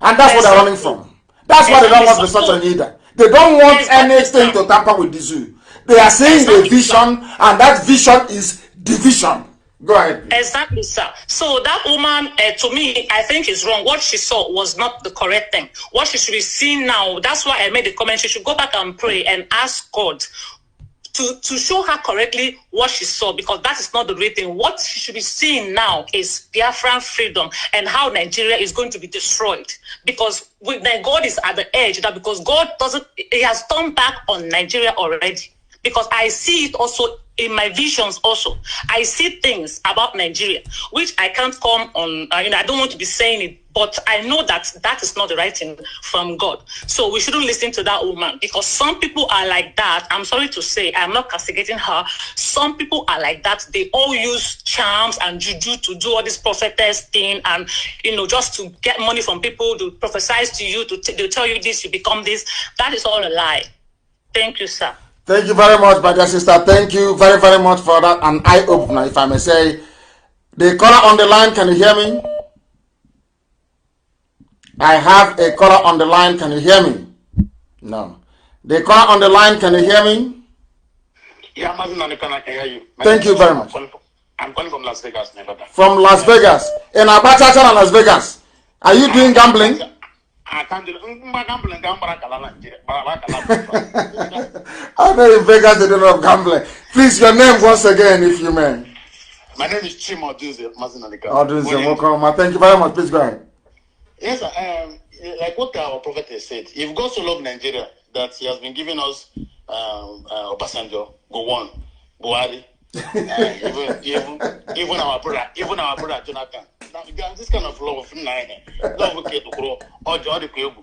And that's what they're running from. That's why they don't want restructuring either. They don't want anything to tamper with the zoo. They are seeing the vision, and that vision is division. Go ahead. Exactly, sir. So that woman, to me, I think is wrong. What she saw was not the correct thing. What she should be seeing now, that's why I made the comment, she should go back and pray and ask God to show her correctly what she saw, because that is not the real thing. What she should be seeing now is Biafran freedom and how Nigeria is going to be destroyed. Because God is at the edge, that because God he has turned back on Nigeria already. Because I see it also in my visions also. I see things about Nigeria, which I can't come on, I don't want to be saying it, but I know that that is not the right thing from God. So we shouldn't listen to that woman, because some people are like that. I'm sorry to say, I'm not castigating her. Some people are like that. They all use charms and juju to do all this prophetess thing, and, just to get money from people, to prophesize to you, they'll tell you this, you become this. That is all a lie. Thank you, sir. Thank you very much, my dear sister. Thank you very, very much for that. An eye-opener, if I may say. The caller on the line, can you hear me? I have a caller on the line. Can you hear me? No. The caller on the line, can you hear me? Yeah, I can hear you. Thank you very much. I'm calling from Las Vegas, Nevada. From Las Vegas. In Abacha and Las Vegas. Are you doing gambling? I can't do gambling. I know in Vegas they don't have gambling. Please, your name once again, if you may. My name is Chim Oduze Mazinalika. Oduze, welcome. Thank you very much. Please go ahead. Yes, like what our prophet has said, if God so loved Nigeria that he has been giving us Obasanjo, Gowon, Buhari, even our brother Jonathan. Now, this kind of love, okay to grow, or the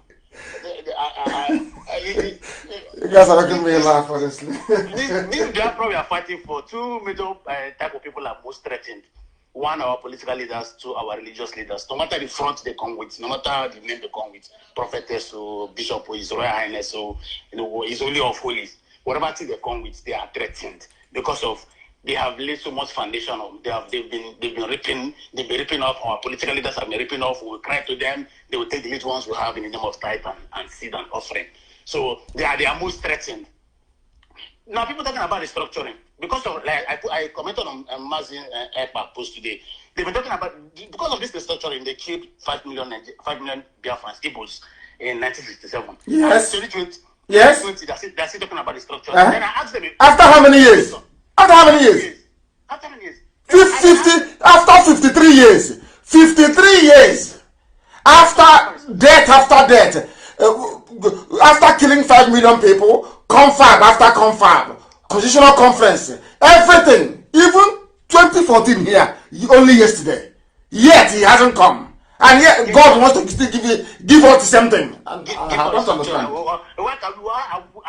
you guys are making me laugh, honestly. This Biafra we are fighting for, two major type of people are most threatened. One, our political leaders, two, our religious leaders. No matter the front they come with, no matter the name they come with, prophetess or bishop or his royal highness or his holy of holies, whatever thing they come with, they are threatened because of they have laid so much foundation on. They've been ripping off our political leaders have been ripping off. We will cry to them. They will take the little ones we have in the name of tithe and seed and offering. So they are most threatened. Now people talking about restructuring because of I commented on Mazin Ekpa post today. They've been talking about because of this restructuring they killed 5 million Biafrans, Igbos in 1967. Yes. 2020, yes. 2020, they're still talking about restructuring. Then I asked them after how many years? After how many years? After many years. After 53 years. 53 years. After death. After killing 5 million people, confab after confab, constitutional conference, everything, even 2014 here, only yesterday. Yet he hasn't come. And yet God wants to still give us something. I don't understand.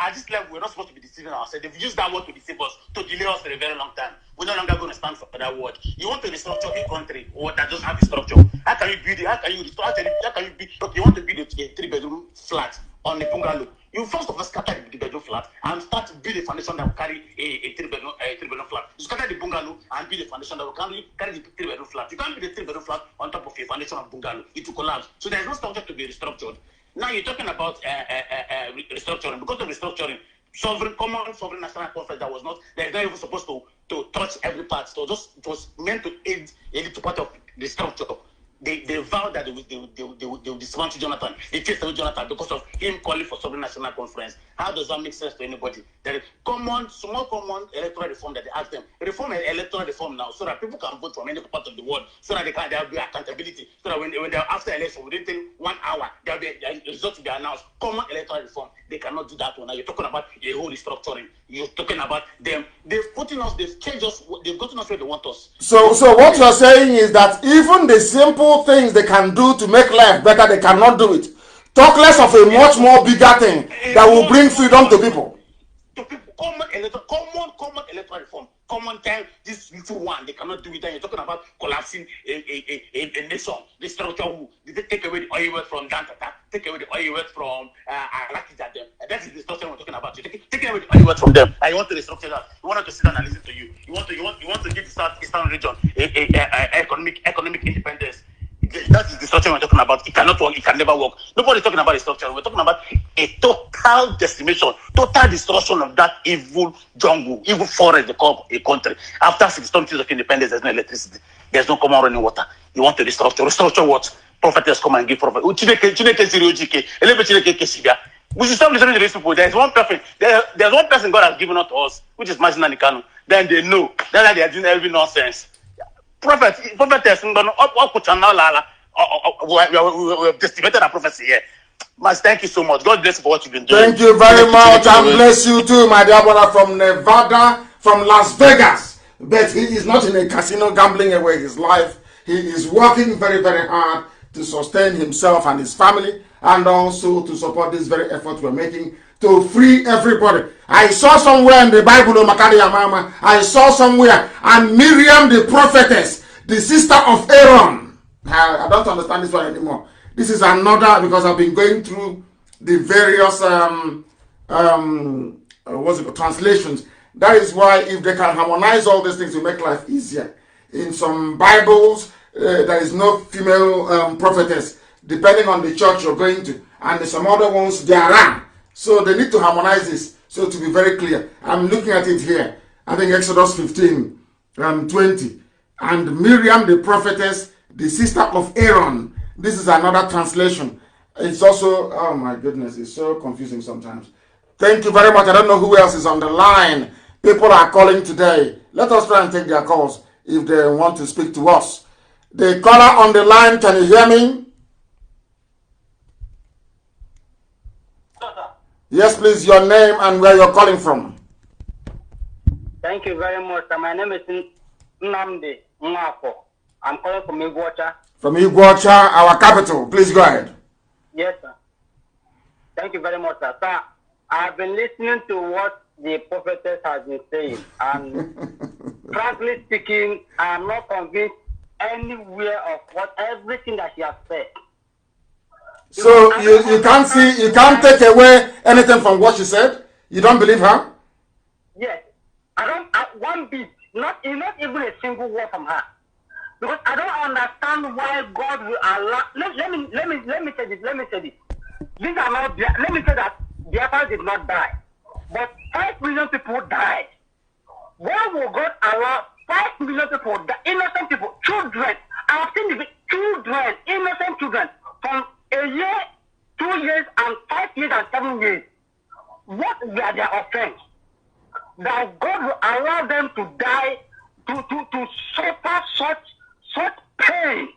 At this level, we're not supposed to be deceiving ourselves. They've used that word to deceive us, to delay us for a very long time. We're no longer going to stand for that word. You want to restructure a country or that doesn't have a structure. How can you build it? How can you restore? How can you build? Look, you want to build a 3-bedroom flat on a bungalow. You first of all scatter the bedroom flat and start to build a foundation that will carry a 3-bedroom flat. You scatter the bungalow and build a foundation that will carry the 3-bedroom flat. You can't build a 3-bedroom flat on top of a foundation of bungalow. It will collapse. So there's no structure to be restructured. Now you're talking about restructuring. Because of restructuring, common sovereign national conference that was not even supposed to touch every part. So it was meant to aid a little part of the structure. They vowed that they would dismantle Jonathan. They chased away Jonathan because of him calling for sovereign national conference. How does that make sense to anybody? There is small common electoral reform that they ask them. Reform an electoral reform now so that people can vote from any part of the world, so that there will be accountability, so that when they're after election, within 1 hour, there will be a result to be announced. Common electoral reform. They cannot do that one. Now you're talking about a whole restructuring. You're talking about them. They've changed us, they've gotten us where they want us. So what you're saying is that even the simple things they can do to make life better, they cannot do it. Talk less of a much more bigger thing that will bring freedom to people. To people, common electoral reform. Common time, this little one, they cannot do it. And you're talking about collapsing a nation. The structure they take away the oil wealth from Dantata, take away the oil wealth from Arakija them. And that is the structure we're talking about. You take away the oil wealth from them. And you want to restructure that. You want to sit down and listen to you. You want to give the Southeastern region economic independence. That is the structure we're talking about. It cannot work. It can never work. Nobody's talking about the structure. We're talking about a total decimation, total destruction of that evil jungle, evil forest they call a country. After 60 years of independence, there's no electricity. There's no common running water. You want to restructure. Restructure what? Prophetess come and give prophet. We should stop listening to these people. There's one person God has given out to us, which is Majina Nikanu. Then they know. Then they are doing every nonsense. Prophetess, we have distributed a prophecy here. Mas, thank you so much. God bless you for what you've been doing. Thank you very much, and bless you too, my dear brother from Nevada, from Las Vegas. But he is not in a casino gambling away his life. He is working very, very hard to sustain himself and his family, and also to support this very effort we're making to free everybody. I saw somewhere in the Bible, I saw somewhere, and Miriam the prophetess, the sister of Aaron. I don't understand this one anymore. This is another, because I've been going through the various translations. That is why if they can harmonize all these things to make life easier. In some Bibles, there is no female prophetess, depending on the church you're going to. And some other ones, there are. So they need to harmonize this. So to be very clear, I'm looking at it here. I think Exodus 15, 20. And Miriam the prophetess, the sister of Aaron. This is another translation. It's also, oh my goodness, it's so confusing sometimes. Thank you very much. I don't know who else is on the line. People are calling today. Let us try and take their calls if they want to speak to us. The caller on the line, can you hear me? Yes, please, your name and where you're calling from. Thank you very much. My name is Nnamdi Nwafo. I'm calling from Iguacha. From Iguacha, our capital. Please go ahead. Yes, sir. Thank you very much, sir. Sir, I've been listening to what the prophetess has been saying, and frankly speaking, I'm not convinced anywhere of everything that she has said. So you can't take away anything from what she said? You don't believe her? Yes. One bit, not even a single word from her. Because I don't understand why God will allow. Let me say this. These are not. Let me say that Biafra did not die, but 5 million people died. Why will God allow 5 million people, innocent people, children? I have seen the children, innocent children, from a year, 2 years, and 5 years and 7 years. What were their offense? That God will allow them to die suffer such pain.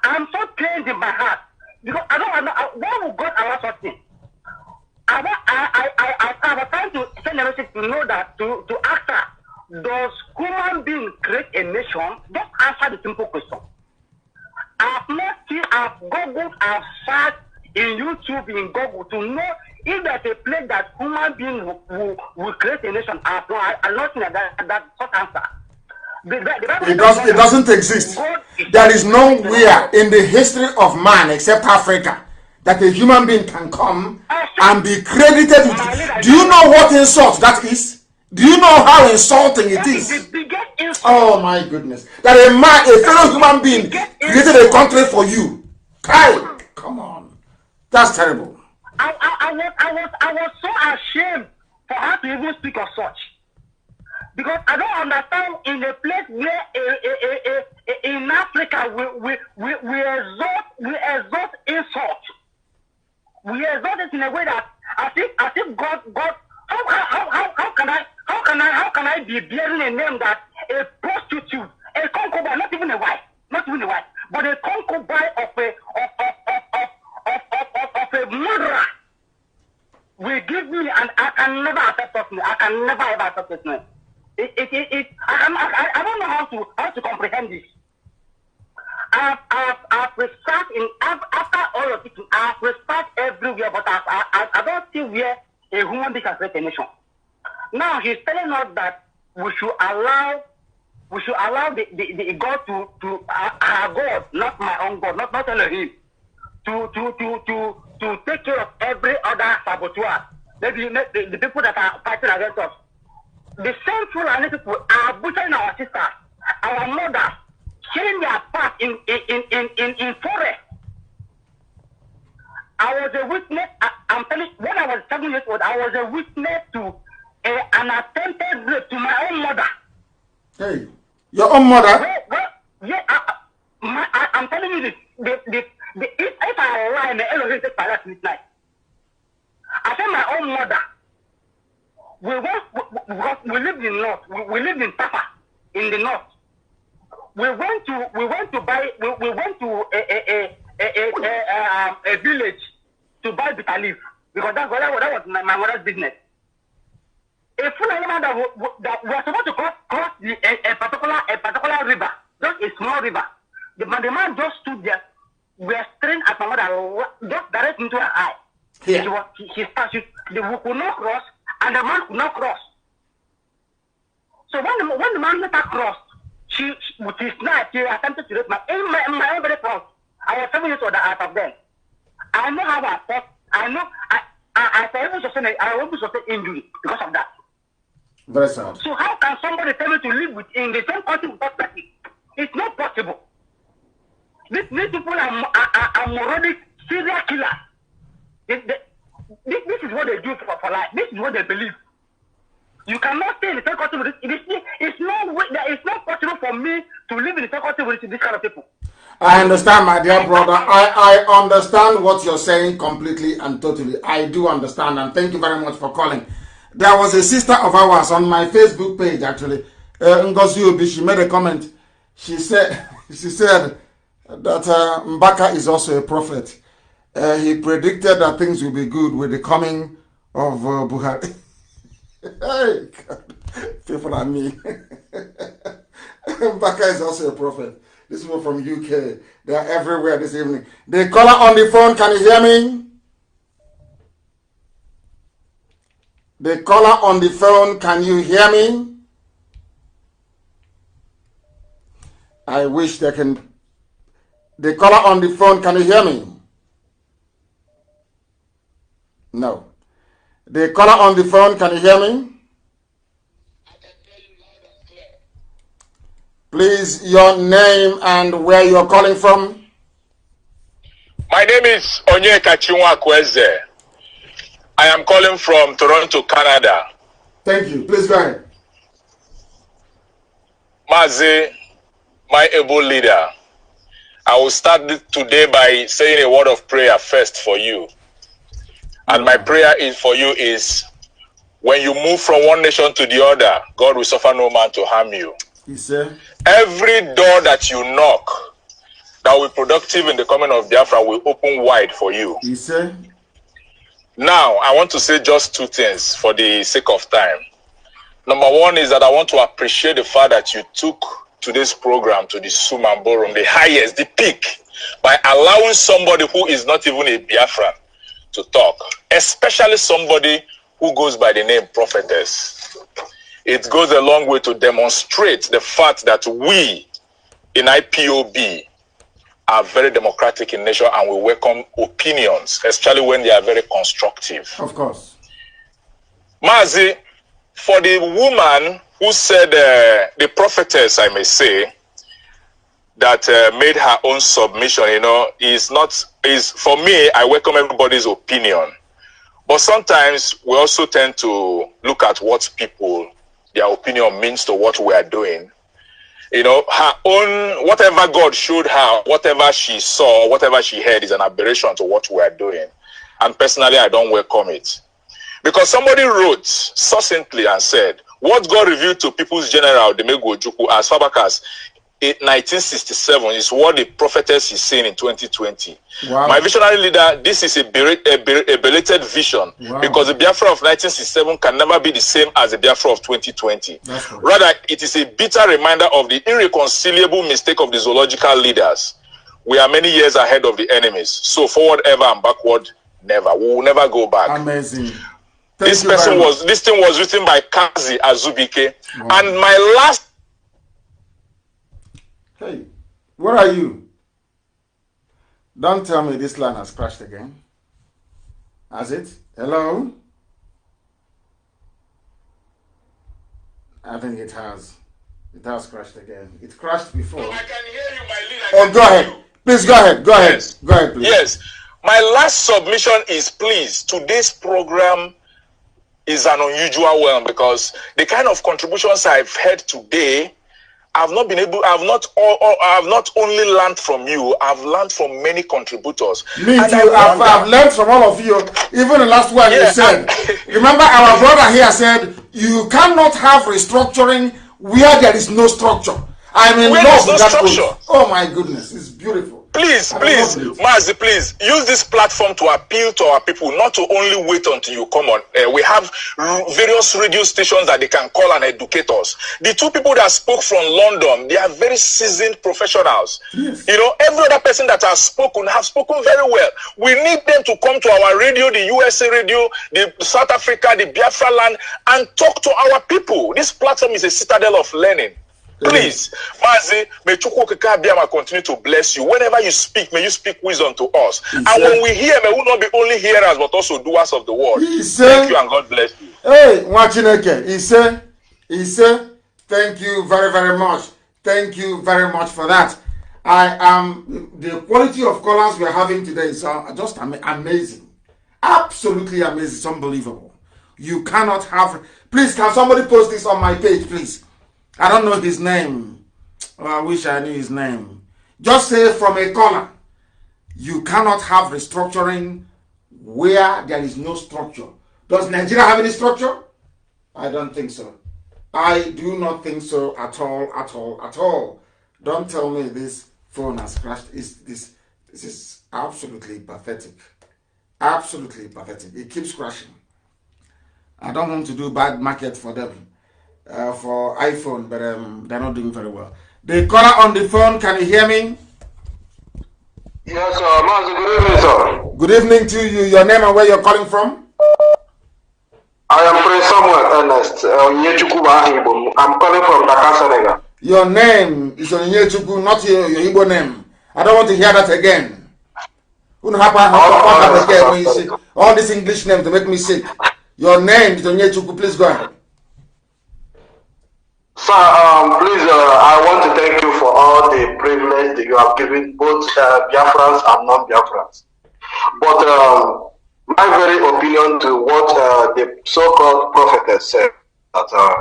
I'm so pained in my heart because I don't know why would God allow such thing. I was trying to send a message to know that to ask her, does human being create a nation? Just answer the simple question. I've not seen, I've Googled, I've searched in YouTube, in Google to know if there's a place that human beings will create a nation. I'm not seen that such answer. It doesn't exist. There is nowhere in the history of man except Africa that a human being can come and be credited with. Do you know what insult that is? Do you know how insulting it is? Oh my goodness. That a man, a fellow human being created a country for you. Kai, come on. That's terrible. I was so ashamed for her to even speak of such. Because I don't understand in a place where in Africa we exalt insult. We exalt it in a way that as if God how can I be bearing a name that a prostitute, a concubine, not even a wife, but a concubine of a murderer will give me, and I can never accept it. I can never ever accept it. I don't know how to comprehend this. I've researched after all of it. I've researched everywhere, but I don't see where a human being can create a nation. Now he's telling us that we should allow the God to our God, not my own God, not Elohim, to take care of every other saboteur. Maybe the people that are fighting against us. The same Fulani people are butchering our sisters, our mothers, killing their part in forest. I was a witness. I'm telling you, when I was 7 years old, I was a witness to an attempted rape to my own mother. Hey, your own mother? I'm telling you this. If I lie in the Elohim take my last midnight, I said my own mother. We lived in north. We lived in Tapa, in the north. We went to a village to buy bitter leaf because that was my mother's business. A full animal that was supposed to cross a particular river, just a small river. The man just stood there. We are staring at my mother, just direct into her eye. Yeah. We could not cross, and the man could not cross. So when the man let her cross, she with his knife, she attempted to rape my own very front. I was 7 years old out of them. I know how I fought. I know I almost sustained injury because of that. Very sad. So how can somebody tell me to live in the same country without that? It's not possible. These people are moronic serial killers. This is what they do for life. This is what they believe. You cannot stay in the same country with this. It's not possible for me to live in the same country with this kind of people. I understand, my dear brother. I understand what you're saying completely and totally. I do understand, and thank you very much for calling. There was a sister of ours on my Facebook page, actually, Ngozi Obi. She made a comment. She said that Mbaka is also a prophet. He predicted that things will be good with the coming of Buhari. Hey, God. People are me. Mbaka is also a prophet. This one from UK. They are everywhere this evening. The caller on the phone, can you hear me? The caller on the phone, can you hear me? I wish they can. The caller on the phone, can you hear me? No. The caller on the phone, can you hear me? Please, your name and where you're calling from. My name is Onyeka Chinwakweze. I am calling from Toronto, Canada. Thank you. Please go ahead. Mazi, my able leader, I will start today by saying a word of prayer first for you. And my prayer is for you is, when you move from one nation to the other, God will suffer no man to harm you. He said, every door that you knock that will be productive in the coming of Biafra will open wide for you. He said, now, I want to say just two things for the sake of time. Number one is that I want to appreciate the fact that you took today's program to the Sumambo room, the highest, the peak, by allowing somebody who is not even a Biafran to talk, especially somebody who goes by the name Prophetess. It goes a long way to demonstrate the fact that we in IPOB are very democratic in nature and we welcome opinions, especially when they are very constructive. Of course. Mazi, for the woman who said, the prophetess, I may say, that made her own submission, for me, I welcome everybody's opinion. But sometimes we also tend to look at what their opinion means to what we are doing. Her own, whatever God showed her, whatever she saw, whatever she heard is an aberration to what we are doing. And personally, I don't welcome it. Because somebody wrote succinctly and said, what God revealed to People's General, Demego Ojukwu, as far back as 1967 is what the prophetess is saying in 2020. Wow. My visionary leader, this is a belated vision. Wow. Because the Biafra of 1967 can never be the same as the Biafra of 2020. Rather, it is a bitter reminder of the irreconcilable mistake of the zoological leaders. We are many years ahead of the enemies. So forward ever and backward never. We will never go back. Amazing. This thing was written by Kazi Azubike. Wow. And my last... Hey, where are you? Don't tell me this line has crashed again. Has it? Hello? I think it has. It has crashed again. It crashed before. No, I can hear you, my leader. Oh, go ahead. Please go ahead. Go ahead. Yes. Go ahead, please. Yes. My last submission is, please, today's program is an unusual one because the kind of contributions I've heard today, I've not only learned from you, I've learned from many contributors. Me too. I've learned from all of you. Even the last one you said. Remember our brother here said, you cannot have restructuring where there is no structure. I'm in love with that structure. Oh my goodness, it's beautiful. Please, Mazi, please, use this platform to appeal to our people, not to only wait until you come on. We have various radio stations that they can call and educate us. The two people that spoke from London, they are very seasoned professionals. Yes. Every other person that has spoken have spoken very well. We need them to come to our radio, the USA radio, the South Africa, the Biafra land, and talk to our people. This platform is a citadel of learning. Please, Mazi, may Chukwukabiyama continue to bless you. Whenever you speak, may you speak wisdom to us. And when we hear, may we not be only hearers, but also doers of the word. Thank you and God bless you. Hey, Mwachineke, he said, thank you very, very much. Thank you very much for that. The quality of callers we are having today is just amazing. Absolutely amazing. It's unbelievable. You cannot have, please, can somebody post this on my page, please? I don't know his name. Oh, I wish I knew his name. Just say from a caller, you cannot have restructuring where there is no structure. Does Nigeria have any structure? I don't think so. I do not think so at all. Don't tell me this phone has crashed. This is absolutely pathetic. Absolutely pathetic. It keeps crashing. I don't want to do bad market for them. For iPhone, but they're not doing very well. The caller on the phone, can you hear me? Yes, sir. Master, good evening, sir. Good evening to you. Your name and where you're calling from? I am Prince Samuel Ernest. I'm calling from Dakar, Senegal. Your name is Onyechukwu, not your Igbo name. I don't want to hear that again. All these English names to make me sick. Your name is Onyechukwu. Please go ahead. Sir, please, I want to thank you for all the privilege that you have given both Biafrans and non-Biafrans. But my very opinion to what the so-called prophetess said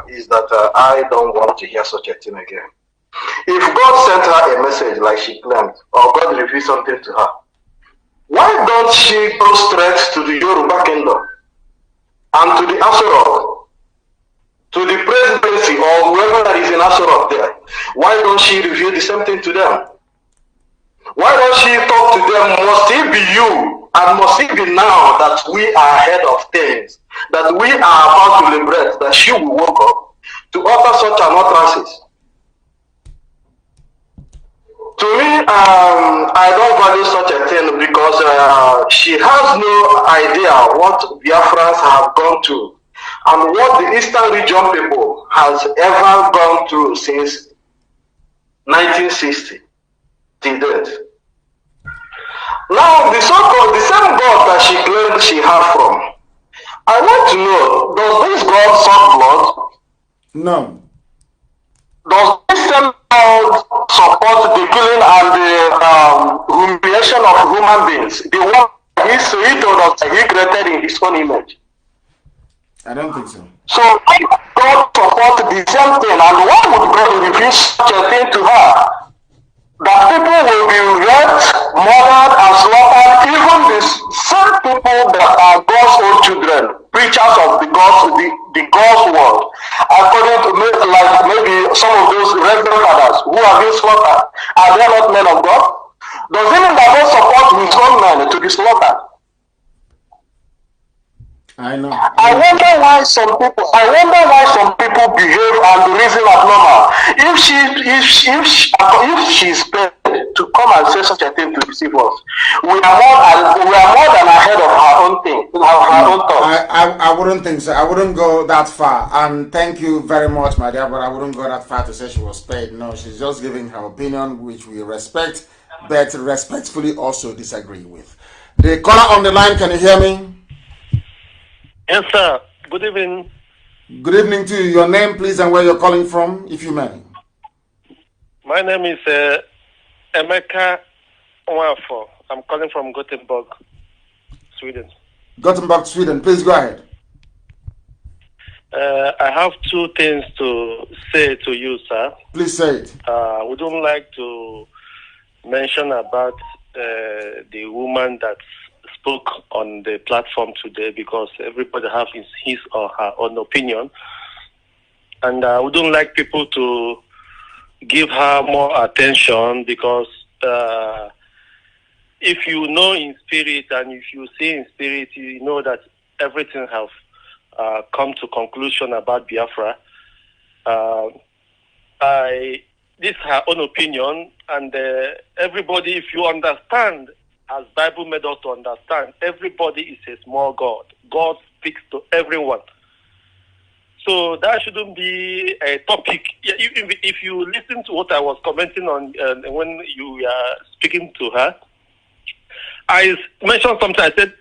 is that I don't want to hear such a thing again. If God sent her a message like she claimed, or God revealed something to her, why don't she go straight to the Yoruba kingdom and to the Asorok to the presidency or whoever that is in Aso Rock there, why don't she reveal the same thing to them? Why don't she talk to them? Must it be you? And must it be now that we are ahead of things, that we are about to liberate, that she will wake up to utter such an utterances? To me, I don't value such a thing because she has no idea what Biafrans have gone through and what the Eastern region people has ever gone through since 1960 till date. Now, the so-called, the same God that she claimed she had from, I want to know, does this God suck blood? No. Does this same God support the killing and the humiliation of human beings? The one he told us that he created in his own image. I don't think so. So why God support the same thing, and why would God reveal such a thing to her? That people will be raped, murdered, and slaughtered, even the same people that are God's own children, preachers of the God's word, according to like maybe some of those reverend fathers who have been slaughtered. Are they not men of God? Does it mean that God support his own men to be slaughtered? I know. I wonder why some people behave and reason abnormal. If she's paid to come and say such a thing to deceive us, we are more than ahead of her own thing, her own thoughts. I wouldn't think so. I wouldn't go that far. And thank you very much, my dear, but I wouldn't go that far to say she was paid. No, she's just giving her opinion, which we respect, but respectfully also disagree with. The caller on the line, can you hear me? Yes, sir. Good evening. Good evening to you. Your name, please, and where you're calling from, if you may. My name is Emeka Nwafo. I'm calling from Gothenburg, Sweden. Gothenburg, Sweden. Please go ahead. I have two things to say to you, sir. Please say it. We don't like to mention about the woman that spoke on the platform today because everybody has his or her own opinion. And we don't like people to give her more attention because if you know in spirit and if you see in spirit, you know that everything has come to conclusion about Biafra. This is her own opinion, and everybody, if you understand, as Bible made us to understand, everybody is a small God. God speaks to everyone. So that shouldn't be a topic. If you listen to what I was commenting on when you were speaking to her, I mentioned something. I said,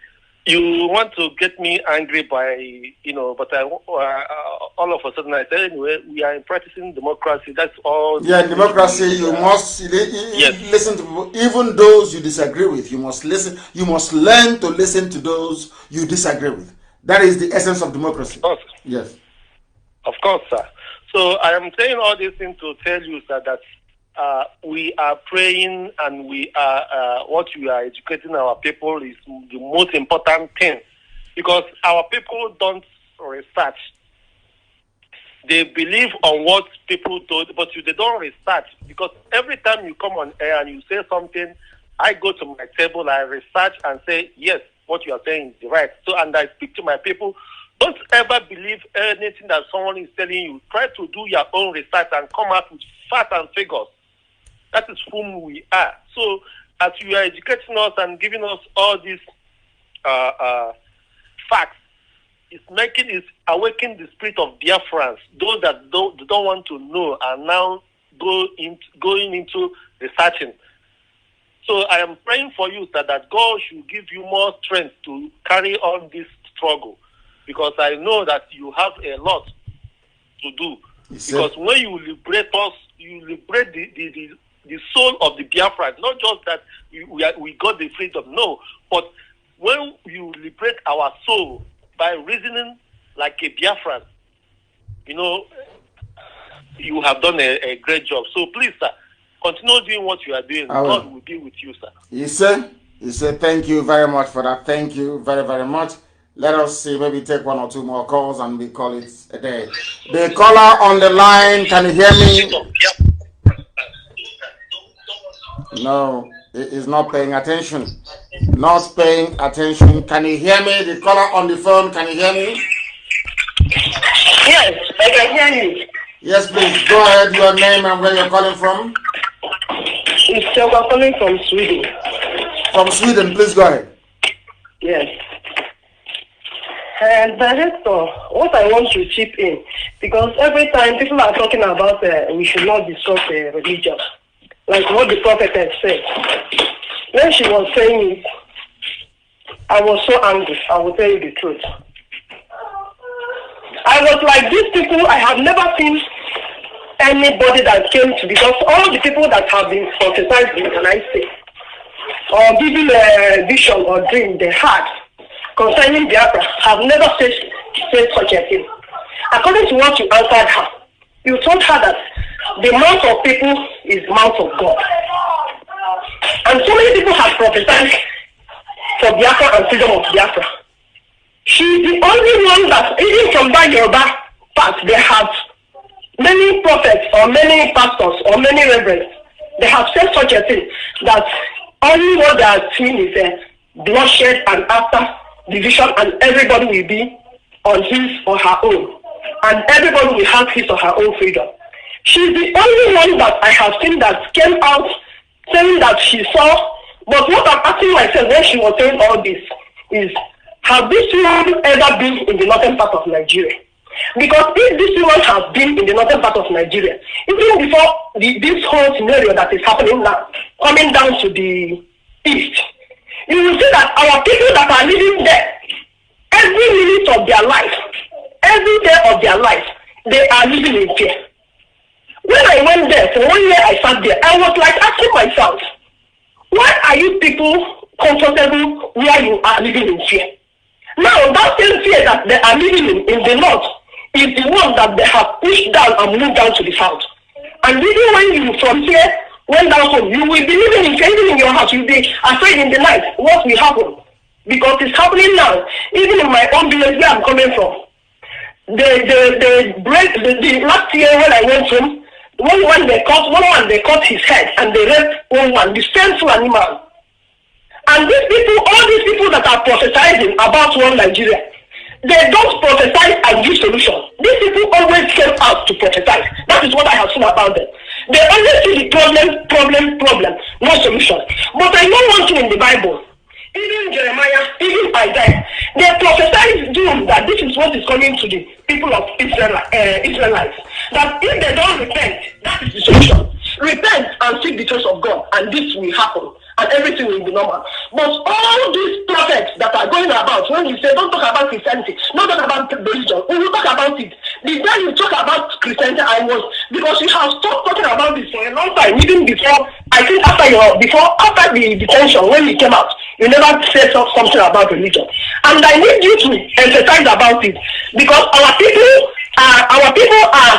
you want to get me angry by, but all of a sudden I said, anyway, we are practicing democracy. That's all. Yeah, democracy, you must listen to even those you disagree with. You must listen. You must learn to listen to those you disagree with. That is the essence of democracy. Of course. Yes. Of course, sir. So I am saying all these things to tell you, sir, that we are praying and we are what we are educating our people is the most important thing, because our people don't research. They believe on what people do, but they don't research, because every time you come on air and you say something, I go to my table, I research and say, yes, what you are saying is right. So, and I speak to my people. Don't ever believe anything that someone is telling you. Try to do your own research and come up with facts and figures. That is whom we are. So, as you are educating us and giving us all these facts, it's awakening the spirit of Biafrans. Those that don't want to know are now going into researching. So I am praying for you, sir, that God should give you more strength to carry on this struggle, because I know that you have a lot to do. Because when you liberate us, you liberate the soul of the Biafra. Not just that we got the freedom, no. But when you liberate our soul by reasoning like a Biafran, you have done a great job. So please, sir, continue doing what you are doing. God will be with you, sir. He said, thank you very much for that. Thank you very, very much. Let us see, maybe take one or two more calls and we call it a day. The caller on the line, can you hear me? No, he is not paying attention. Not paying attention. Can you hear me? The caller on the phone, can you hear me? Yes, I can hear you. Yes, please. Go ahead, your name and where you're calling from. It's Selma calling from Sweden. From Sweden, please go ahead. Yes. And Director, what I want to chip in, because every time people are talking about we should not discuss religion, like what the prophet had said. When she was saying it, I was so angry, I will tell you the truth. I was like, these people, I have never seen anybody that came to, because all the people that have been prophesied, can I say, or given a vision or dream they had concerning Biafra, have never said such a thing. According to what you answered her, you told her that the mouth of people is the mouth of God. And so many people have prophesied for Biafra and freedom of Biafra. She's the only one that, even from that Yoruba part, they have many prophets or many pastors or many reverends. They have said such a thing that only what they are seeing is bloodshed and after division, and everybody will be on his or her own, and everybody will have his or her own freedom. She's the only one that I have seen that came out saying that she saw. But what I'm asking myself when she was saying all this is, have this woman ever been in the northern part of Nigeria? Because if this woman has been in the northern part of Nigeria, even before this whole scenario that is happening now, coming down to the east, you will see that our people that are living there, every minute of their life, every day of their life, they are living in fear. When I went there, for 1 year I sat there, I was like asking myself, why are you people comfortable where you are living in fear? Now, that same fear that they are living in the north is the one that they have pushed down and moved down to the south. And even when you from here went down home, you will be living in fear, even in your house. You'll be afraid in the night what will happen. Because it's happening now. Even in my own village where I'm coming from. The last year when I went home, one they cut his head and they raped one, the same animal. And these people, all these people that are prophesying about one Nigeria, they don't prophesy and give solutions. These people always came out to prophesy. That is what I have seen about them. They only see the problem, no solution. But I know one thing in the Bible. Even Jeremiah, even Isaiah, they prophesy doom that this is what is coming to the people of Israelites. That if they don't repent, that is the solution. Repent and seek the face of God, and this will happen, and everything will be normal. But all these prophets that are going about, when you say don't talk about Christianity, don't talk about religion, we will talk about it. The day you talk about Christianity, because you have stopped talking about this for a long time, even before, I think after the detention, when you came out, you never said something about religion. And I need you to emphasize about it, because our people are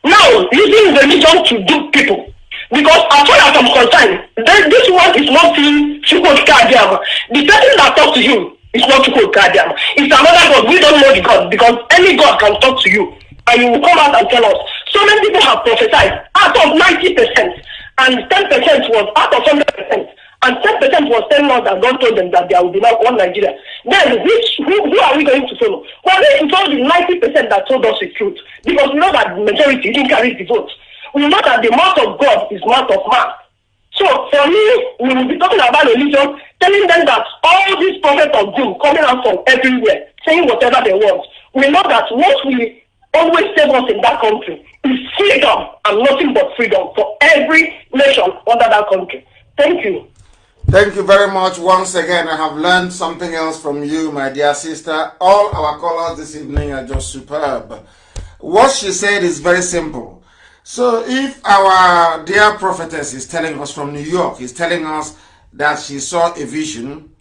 now using religion to do people. Because as far as I'm concerned, this one is not seeing Chukwu Kadiama. The person that talks to him is not Chukwu Kadiama. It's another God. We don't know the God, because any God can talk to you and you will come out and tell us. So many people have prophesied out of 90%, and 10% was out of 100%, and 10% was telling us that God told them that there will be now one Nigeria. Then who are we going to follow? Well, we told the 90% that told us the truth, because we know that the majority didn't carry the vote. We know that the mouth of God is mouth of man. So for me, we will be talking about religion, telling them that all these prophets of doom coming out from everywhere, saying whatever they want. We know that what we always save us in that country is freedom, and nothing but freedom for every nation under that country. Thank you. Thank you very much. Once again, I have learned something else from you, my dear sister. All our callers this evening are just superb. What she said is very simple. So if our dear prophetess is telling us from New York, is telling us that she saw a vision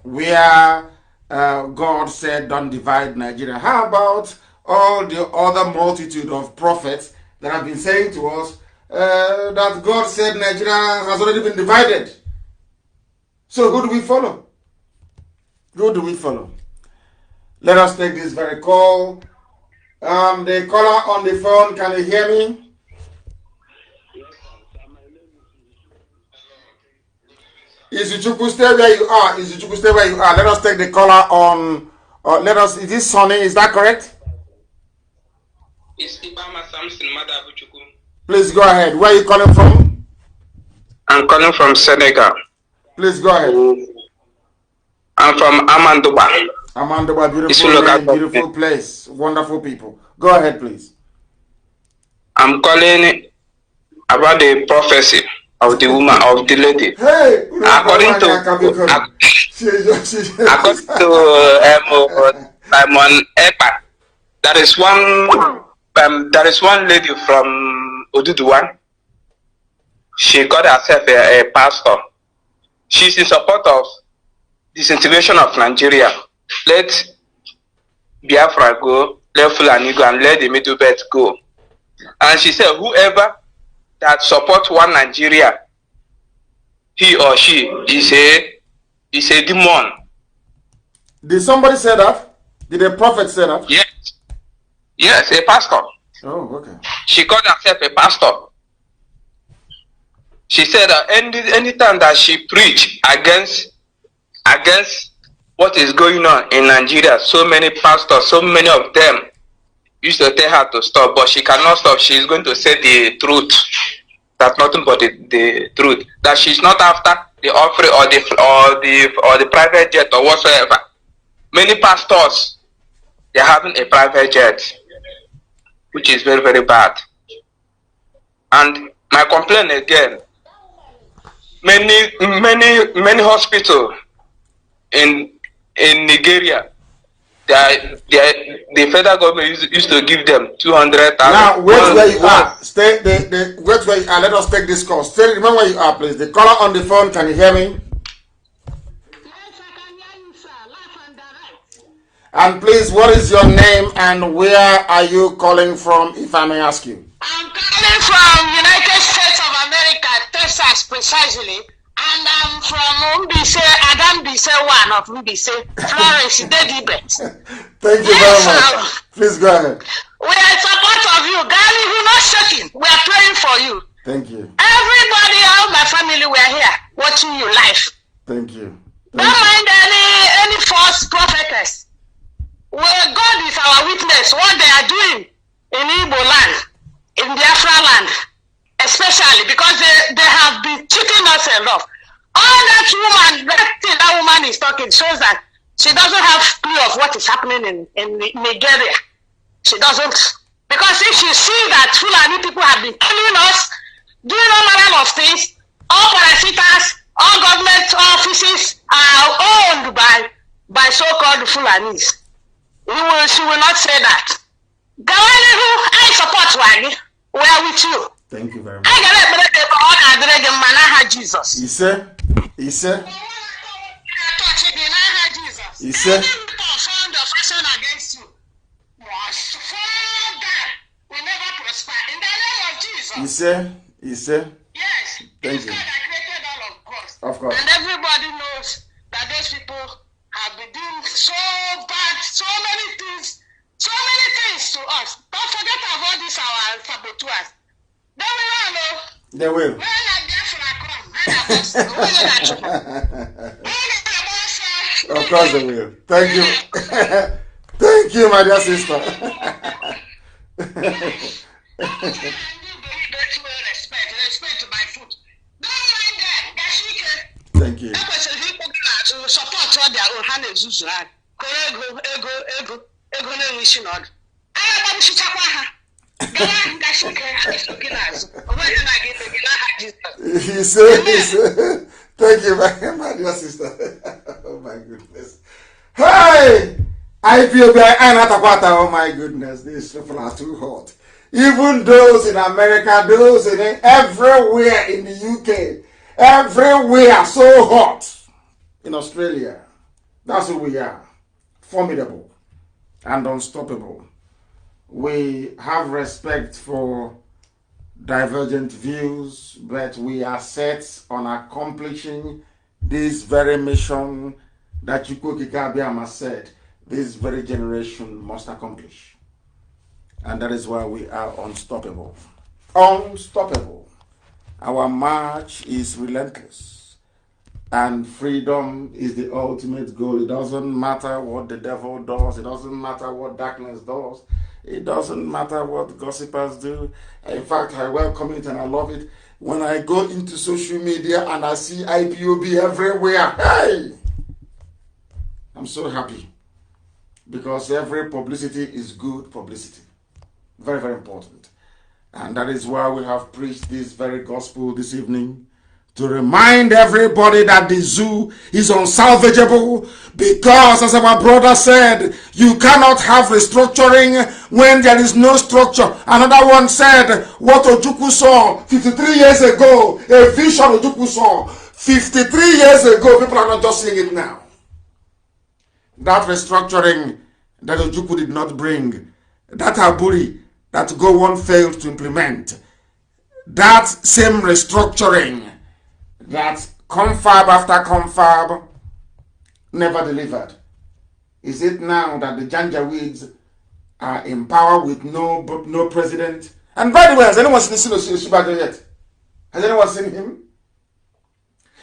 where God said, don't divide Nigeria, how about all the other multitude of prophets that have been saying to us that God said Nigeria has already been divided? So who do we follow? Who do we follow? Let us take this very call. The caller on the phone, can you hear me? Izuchukwu, stay where you are. Izuchukwu, stay where you are. Let us take the caller on. Is this Sonny? Is that correct? Please go ahead. Where are you calling from? I'm calling from Senegal. Please go ahead. I'm from Amandoba. Amandoba, beautiful name, beautiful place, wonderful people. Go ahead, please. I'm calling about the prophecy of the woman, of the lady. Hey, according to Simon Ekpa, there is one lady from Oduduwan. She called herself a pastor. She's in support of disintegration of Nigeria. Let Biafra go, let Fulani go, and let the Middle Belt go. And she said, whoever that supports one Nigeria, he or she is a demon. Did somebody say that? Did a prophet say that? Yes. Yes, a pastor. Oh, okay. She called herself a pastor. She said that anytime that she preached against what is going on in Nigeria, so many pastors, so many of them used to tell her to stop, but she cannot stop. She is going to say the truth. That's nothing but the truth. That she's not after the offering or the private jet or whatsoever. Many pastors, they're having a private jet, which is very, very bad. And my complaint again, many hospitals in Nigeria, the federal government used to give them 200,000. Now, wait where you are. Stay. Wait where you are. Let us take this call. Stay. Remember where you are, please. The caller on the phone. Can you hear me? Yes, I can hear you, sir. Live and direct. And please, what is your name and where are you calling from, if I may ask you? I'm calling from United States of America, Texas, precisely. And I'm from Mbise, Adam Bise 1 of Mbise, Florence, Dedibet. Thank you very much. Please go ahead. We are in support of you. Gali, we're not shaking. We are praying for you. Thank you. Everybody, all my family, we are here watching you live. Thank you. Don't mind any false prophetess. Well, God is our witness. What they are doing in Igbo land, in Biafra land, especially because they have been cheating us a lot. All that woman, that woman is talking shows that she doesn't have clue of what is happening in Nigeria. She doesn't. Because if she sees that Fulani people have been killing us, doing all manner of things, all parasitas, all government offices are owned by so-called Fulanis. She will not say that. I support Wani. We are with you. Thank you very much. Jesus. You say? You say? You say? Found affection against you. Was fall down. We never prosper. In the name of Jesus. You say? You say? Yes. Thank it's you. God that created all of us. Of course. And everybody knows that those people have been doing so bad, so many things to us. Don't forget about this, our saboteurs. They will know. They will. Of course they will. Thank you. Thank you, my dear sister. Respect to my food. Don't mind that. Thank you. To support all their own hand is ego na-enweisi n'ọdụ. Anya gbabụchichakwa ha. He said, thank you, my dear sister. Oh my goodness. Hey! I feel oh my goodness, these people are too hot. Even those in America, those in everywhere in the UK, everywhere so hot. In Australia, that's who we are. Formidable and unstoppable. We have respect for divergent views, but we are set on accomplishing this very mission that Chukwuka Abiyama said. this very generation must accomplish. And that is why we are unstoppable. Unstoppable. Our march is relentless. And freedom is the ultimate goal. It doesn't matter what the devil does. It doesn't matter what darkness does. It doesn't matter what gossipers do. In fact, I welcome it and I love it. When I go into social media and I see IPOB everywhere, hey! I'm so happy. Because every publicity is good publicity. Very, very important. And that is why we have preached this very gospel this evening, to remind everybody that the zoo is unsalvageable, because, as our brother said, you cannot have restructuring when there is no structure. Another one said, what Ojukwu saw 53 years ago, a vision Ojukwu saw 53 years ago, people are not just seeing it now. That restructuring that Ojukwu did not bring, that Aburi that Gowon failed to implement, that same restructuring that confab after confab never delivered. Is it now that the Janjaweeds are in power with no president? And by the way, has anyone seen Oshibajo yet? Has anyone seen him?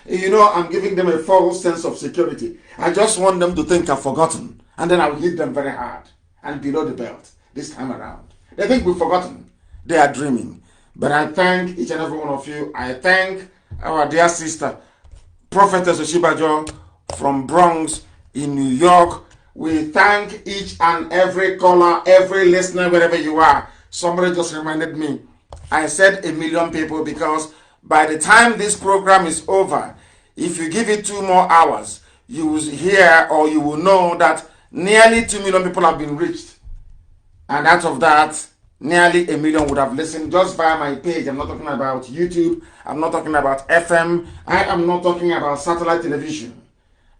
You know, I'm giving them a false sense of security. I just want them to think I've forgotten. And then I'll hit them very hard and below the belt this time around. They think we've forgotten. They are dreaming. But I thank each and every one of you. I thank our dear sister, Prophetess Oshibajo from Bronx in New York. We thank each and every caller, every listener, wherever you are. Somebody just reminded me. I said 1 million people because by the time this program is over, if you give it 2 more hours, you will hear or you will know that nearly 2 million people have been reached. And out of that, nearly 1 million would have listened just via my page. I'm not talking about YouTube. I'm not talking about FM. I am not talking about satellite television.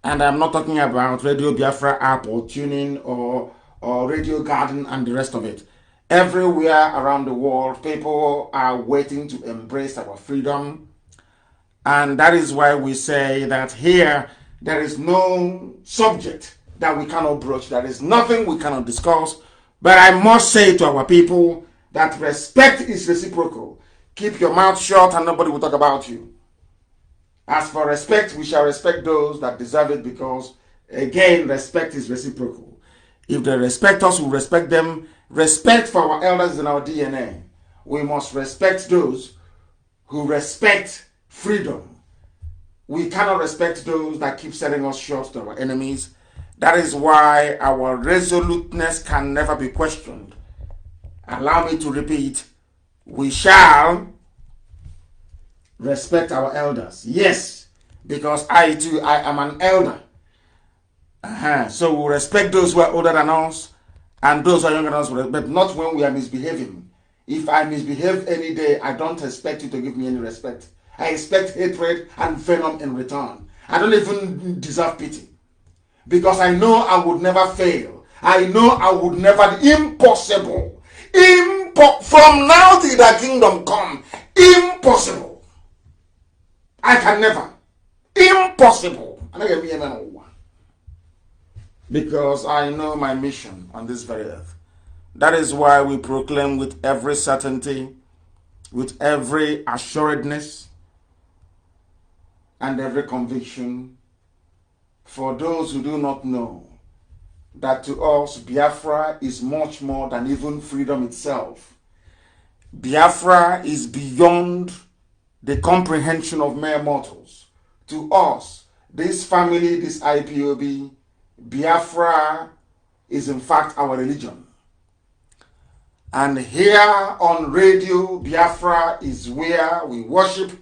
And I'm not talking about Radio Biafra app or tuning or Radio Garden and the rest of it. Everywhere around the world, people are waiting to embrace our freedom. And that is why we say that here, there is no subject that we cannot broach. There is nothing we cannot discuss. But I must say to our people that respect is reciprocal. Keep your mouth shut and nobody will talk about you. As for respect, we shall respect those that deserve it because, again, respect is reciprocal. If they respect us, we respect them. Respect for our elders in our DNA. We must respect those who respect freedom. We cannot respect those that keep selling us short to our enemies. That is why our resoluteness can never be questioned. Allow me to repeat, we shall respect our elders. Yes, because I too, I am an elder. So we respect those who are older than us and those who are younger than us, but not when we are misbehaving. If I misbehave any day, I don't expect you to give me any respect. I expect hatred and venom in return. I don't even deserve pity. Because I know I would never fail. I know I would never, impossible. From now till the kingdom come, impossible. I can never. Impossible. Because I know my mission on this very earth. That is why we proclaim with every certainty, with every assuredness, and every conviction, for those who do not know, that to us Biafra is much more than even freedom itself. Biafra is beyond the comprehension of mere mortals. To us, this family, this IPOB, Biafra is in fact our religion. And here on Radio Biafra is where we worship,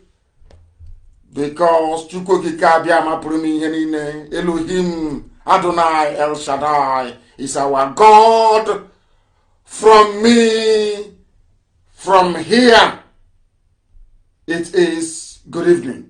because Elohim Adonai El Shaddai is our God. From me, from here, it is good evening.